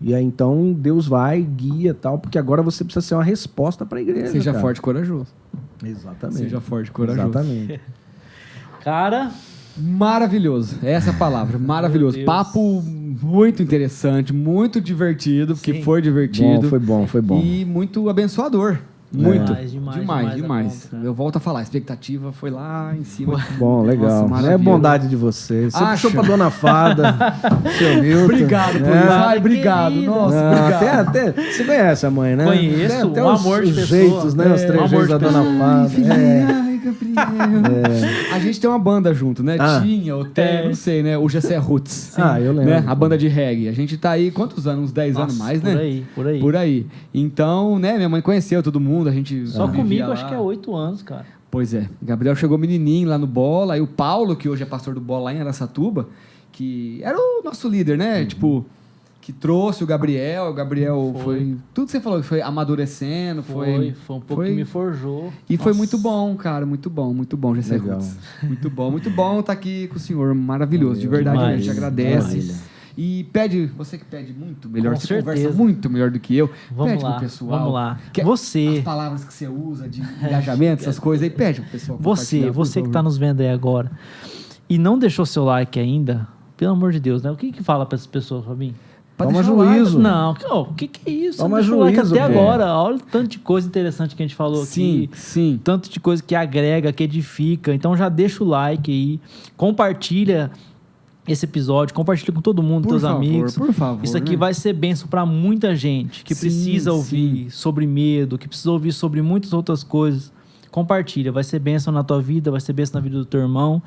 E aí então Deus vai, guia e tal, porque agora você precisa ser uma resposta para a igreja.
Seja
cara.
forte e corajoso.
Exatamente.
Seja forte e corajoso.
Exatamente.
Cara,
Maravilhoso. Essa é a palavra. Maravilhoso.
Deus.
Papo muito interessante, muito divertido, porque
Sim.
foi divertido.
Foi bom.
E muito abençoador. Muito.
Demais da
Demais.
conta.
Eu volto a falar, a expectativa foi lá em cima.
Bom, legal.
Nossa,
É
maravilha.
bondade de vocês. Você
Acha?
puxou pra Dona Fada, seu Milton.
Obrigado por
né?
isso. Ai, obrigado.
querida.
Nossa,
Não,
obrigado.
até, você conhece a mãe, né?
Conheço,
Até
um
os,
amor de
os
pessoa.
jeitos, né? Os
É,
três
um
jeitos
amor
da
de
Dona
pessoa.
Fada.
Ai, filhinha. Ai, Gabriel. A gente tem uma banda junto, né?
Ah.
Tinha, ou tem, não sei, né? O Gessé Roots.
Ah, eu lembro.
Né? A banda de reggae. A gente tá aí, quantos anos? Uns 10 anos mais,
por
né?
aí, por aí.
Por aí. Então, né, minha mãe conheceu todo mundo, a gente
Só
vivia
comigo,
lá.
acho que é 8 anos, cara.
Pois é. Gabriel chegou menininho lá no Bola, e o Paulo, que hoje é pastor do Bola lá em Araçatuba, que era o nosso líder, né? Tipo, que trouxe o Gabriel foi tudo que você falou, que foi amadurecendo, foi
um pouco que me forjou.
E foi muito bom, cara, muito bom, GC
Legal.
Roots. Muito bom estar aqui com o senhor, maravilhoso, de verdade,
demais,
a gente agradece.
demais.
E você que pede muito melhor,
Com
você
certeza.
conversa muito melhor do que eu.
Vamos
pede
lá,
pro pessoal.
vamos lá.
Que-
Você.
As palavras que você usa de engajamento, essas coisas aí, pede pro pessoal.
Você
compartilhar, por
que
favor.
está nos vendo aí agora e não deixou seu like ainda, pelo amor de Deus, né? O que fala para essas pessoas, Fabinho?
Pode
Toma
deixar o like.
juízo.
Não, o que é isso?
Toma
Deixa o like
juízo,
até
pô.
agora. Olha o tanto de coisa interessante que a gente falou
Sim,
aqui.
sim.
Tanto de coisa que agrega, que edifica. Então já deixa o like aí. Compartilha esse episódio. Compartilha com todo mundo,
Por
teus
favor,
amigos.
por favor,
Isso aqui
né?
vai ser bênção para muita gente que
Sim,
precisa ouvir sobre medo, que precisa ouvir sobre muitas outras coisas. Compartilha. Vai ser bênção na tua vida, vai ser bênção na vida do teu irmão.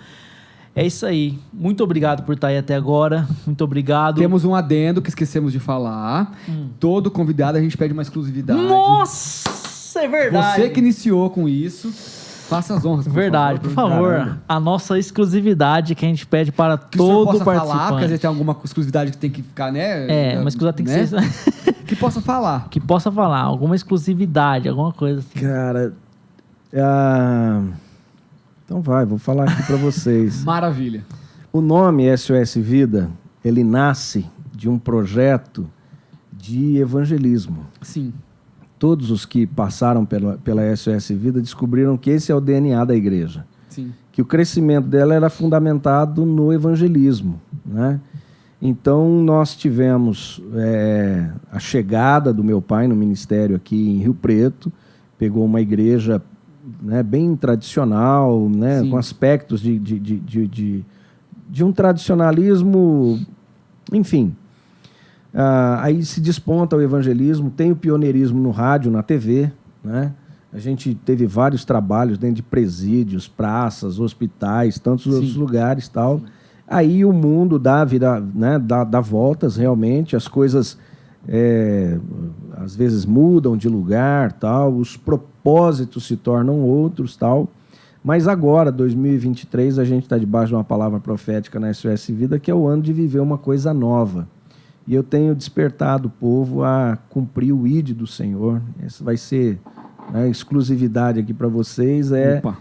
É isso aí. Muito obrigado por estar aí até agora. Muito obrigado.
Temos um adendo que esquecemos de falar. Todo convidado a gente pede uma exclusividade.
Nossa, é verdade.
Você que iniciou com isso, faça as honras.
Verdade, por favor.
Caramba.
A nossa exclusividade que a gente pede para
Que o senhor
todo
possa
participante.
falar, porque às vezes tem alguma exclusividade que tem que ficar, né?
Uma exclusividade tem que
né?
ser...
Que possa falar.
que possa falar, alguma exclusividade, alguma coisa assim.
Cara, então vou falar aqui para vocês.
Maravilha.
O nome SOS Vida, ele nasce de um projeto de evangelismo.
Sim.
Todos os que passaram pela SOS Vida descobriram que esse é o DNA da igreja.
Sim.
Que o crescimento dela era fundamentado no evangelismo, né? Então, nós tivemos a chegada do meu pai no ministério aqui em Rio Preto, pegou uma igreja, né, bem tradicional, né,
Sim.
com aspectos de um tradicionalismo, enfim. Aí se desponta o evangelismo, tem o pioneirismo no rádio, na TV, né? A gente teve vários trabalhos dentro de presídios, praças, hospitais, tantos outros lugares e tal. Aí o mundo dá voltas realmente, as coisas às vezes mudam de lugar, tal, os propósitos se tornam outros, tal. Mas agora, 2023, a gente está debaixo de uma palavra profética na SOS Vida, que é o ano de viver uma coisa nova. E eu tenho despertado o povo a cumprir o ID do Senhor. Essa vai ser, né, exclusividade aqui para vocês,
Opa.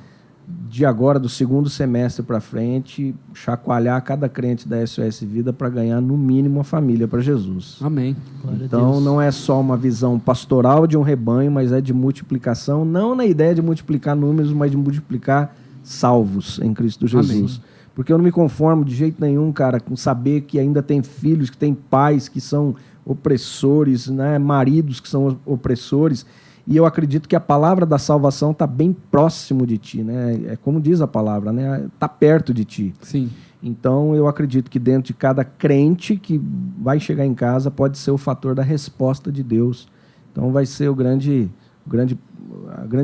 de agora, do segundo semestre para frente, chacoalhar cada crente da SOS Vida para ganhar, no mínimo, uma família para Jesus.
Amém.
Glória a
Então,
Deus.
não é só uma visão pastoral de um rebanho, mas é de multiplicação, não na ideia de multiplicar números, mas de multiplicar salvos em Cristo Jesus.
Amém.
Porque eu não me conformo de jeito nenhum, cara, com saber que ainda tem filhos, que tem pais que são opressores, né, maridos que são opressores. E eu acredito que a palavra da salvação está bem próximo de ti, né? É como diz a palavra, né? Está perto de ti.
Sim.
Então, eu acredito que dentro de cada crente que vai chegar em casa pode ser o fator da resposta de Deus. Então, vai ser a grande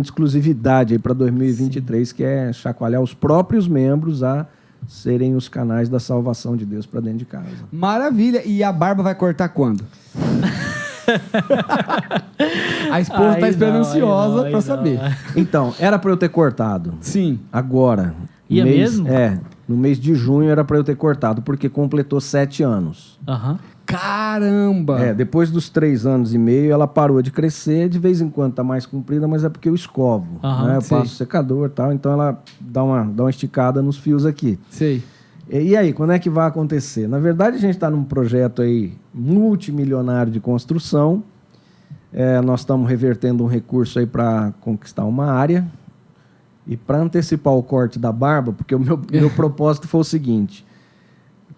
exclusividade para 2023, que é chacoalhar os próprios membros a serem os canais da salvação de Deus para dentro de casa.
Maravilha. E a barba vai cortar quando? A esposa está
Aí
esperando
não,
ansiosa
aí
para
não.
saber.
Então, era para eu ter cortado.
Sim.
Agora.
Ia mesmo?
No mês de junho era para eu ter cortado, porque completou 7 anos.
Aham.
Caramba!
Depois dos 3 anos e meio, ela parou de crescer. De vez em quando tá mais comprida, mas é porque eu escovo.
Aham,
né? Eu
sei.
passo secador e tal, então ela dá uma esticada nos fios aqui.
Sei.
E aí, quando é que vai acontecer? Na verdade, a gente está num projeto aí multimilionário de construção. Nós estamos revertendo um recurso aí para conquistar uma área. E para antecipar o corte da barba, porque o meu propósito foi o seguinte: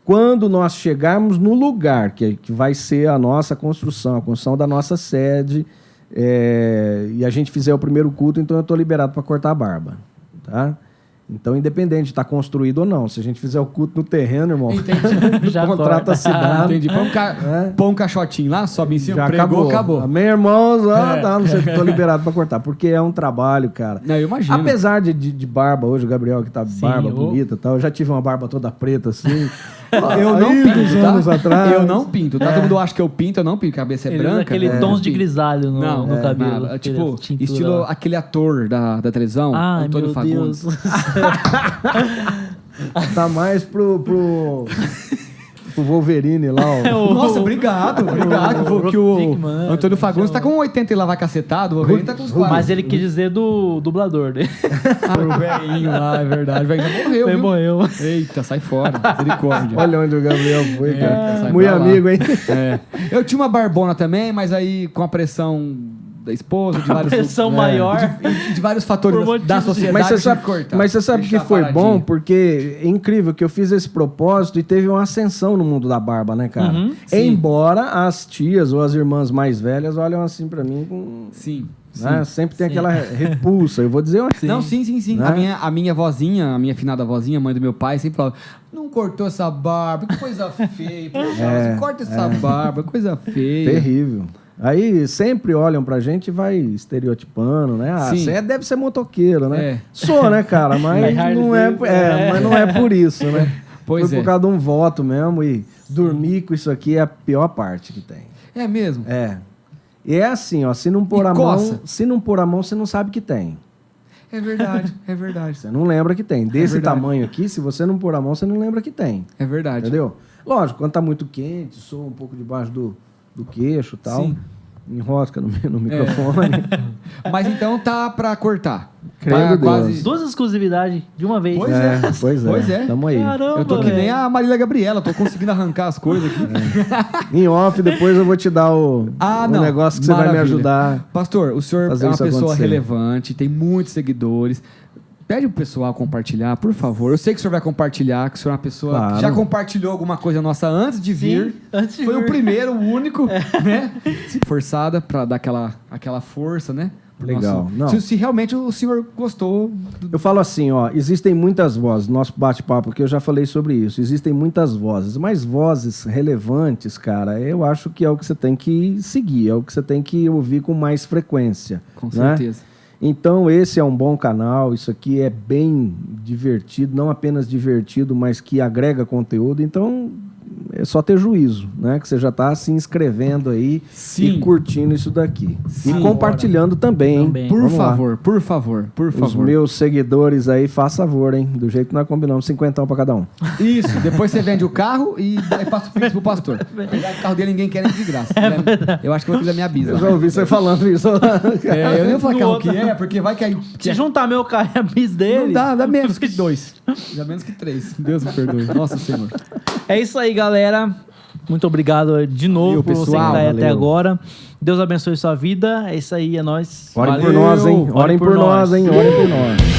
quando nós chegarmos no lugar que vai ser a nossa construção, a construção da nossa sede, e a gente fizer o primeiro culto, então eu estou liberado para cortar a barba, tá? Então, independente de estar construído ou não, se a gente fizer o culto no terreno, irmão,
Já
o contrato
corta.
assinado,
Entendi. Põe um caixotinho lá, sobe em cima,
já
pregou,
acabou.
acabou.
Amém, irmãos? Não sei, estou liberado para cortar, porque é um trabalho, cara.
Não, eu imagino.
Apesar de barba, hoje o Gabriel que tá barba bonita e tal, eu já tive uma barba toda preta assim.
Eu não
Aí,
pinto,
uns
tá?
anos atrás.
Eu não pinto, tá? Todo mundo acha que eu pinto, eu não pinto, cabeça é
Ele usa
branca.
aquele
né?
tons de
Não pinto.
grisalho no cabelo.
Nada.
aquele
Tipo,
tintura
estilo
lá.
aquele ator da televisão,
Ai,
Antônio
meu
Fagundes.
Deus.
Tá mais pro O Wolverine lá, ó.
Nossa, obrigado. Que o
Dickman,
Antônio Fagundes tá com 80 e lá vai cacetado, o Wolverine tá com uns 40.
Mas ele quis dizer do dublador dele.
O velhinho lá, é verdade. O velhinho já morreu,
Ele
viu?
morreu.
Eita, sai fora. Misericórdia.
Olha onde o Gabriel foi, cara.
sai
Muito
pra lá.
amigo, hein?
É. Eu tinha uma barbona também, mas aí com a pressão da esposa, de vários...
Pressão maior.
De vários fatores
Por motivos
da
de-
sociedade.
Mas você
eu tive
sabe,
que cortar.
mas você sabe que
Deixar
foi
paradinho.
bom, porque é incrível que eu fiz esse propósito e teve uma ascensão no mundo da barba, né, cara?
sim.
Embora as tias ou as irmãs mais velhas olham assim pra mim com...
Sim.
né? Sempre tem aquela repulsa. Eu vou dizer uma...
Não, sim.
Né?
A minha vozinha, a minha finada vozinha, mãe do meu pai, sempre falava: não cortou essa barba, que coisa feia. Pô, você corta essa barba, coisa feia.
Terrível. Aí sempre olham pra gente e vai estereotipando, né? Ah,
Sim.
você deve ser motoqueiro, né?
É.
Sou, né, cara? Mas não mas não é por isso, né?
Pois
Foi
é.
por causa de um voto mesmo e dormir com isso aqui é a pior parte que tem.
É mesmo?
É. E é assim, ó, se não pôr
E
a
coça.
mão, se não pôr a mão, você não sabe que tem.
É verdade, é verdade.
Você não lembra que tem. Desse
verdade.
tamanho aqui, se você não pôr a mão, você não lembra que tem.
É verdade.
Entendeu? Lógico, quando tá muito quente, soa um pouco debaixo do queixo e tal.
Sim.
Enrosca no microfone.
Mas então tá pra cortar.
Credo
Tá
Deus.
Duas exclusividades de uma vez.
Pois é.
Pois é.
Pois é.
Tamo aí.
Caramba,
Eu tô que nem
velho.
a Marília Gabriela, tô conseguindo arrancar as coisas aqui.
Em off, depois eu vou te dar o negócio que você vai me
Maravilha.
ajudar.
Pastor, o senhor
fazer
é uma
isso
pessoa
acontecer.
relevante, tem muitos seguidores. Pede pro pessoal compartilhar, por favor. Eu sei que o senhor vai compartilhar, que o senhor é uma pessoa
Claro.
que já compartilhou alguma coisa nossa antes de vir.
antes de
Foi
vir.
o primeiro, o único, né? Forçada pra dar aquela força, né? Pro
Legal.
nosso-
Não.
Se realmente o senhor gostou.
Eu falo assim, ó, existem muitas vozes, nosso bate-papo aqui eu já falei sobre isso, existem muitas vozes, mas vozes relevantes, cara, eu acho que é o que você tem que seguir, é o que você tem que ouvir com mais frequência.
Com
né?
certeza.
Então esse é um bom canal, isso aqui é bem divertido, não apenas divertido, mas que agrega conteúdo, então é só ter juízo, né? Que você já está se inscrevendo aí
Sim.
e curtindo isso daqui.
Sim.
E compartilhando também, hein?
Também.
Por
Vamos lá.
favor, por favor, por
Os
favor.
meus seguidores aí, faz favor, hein? Do jeito que nós combinamos, 50 para cada um.
Isso, depois você vende o carro e aí passa o Pix pro pastor. Pegar o carro dele ninguém quer nem de graça. Eu acho que eu vou fazer a minha bisa.
Eu já ouvi você falando isso.
É, eu nem vou falar
No
carro
outro.
que é, porque vai que aí...
Se juntar meu carro e a bis dele...
Não dá menos que 2. Dá menos que 3. Deus me perdoe. Nossa Senhor.
É isso aí, galera. Muito obrigado de novo
Valeu,
por você que
pessoal.
tá aí até
Valeu.
agora. Deus abençoe sua vida. É isso aí, é nóis.
Orem por
Valeu.
nós, hein? Orem por nós, hein? Orem por nós.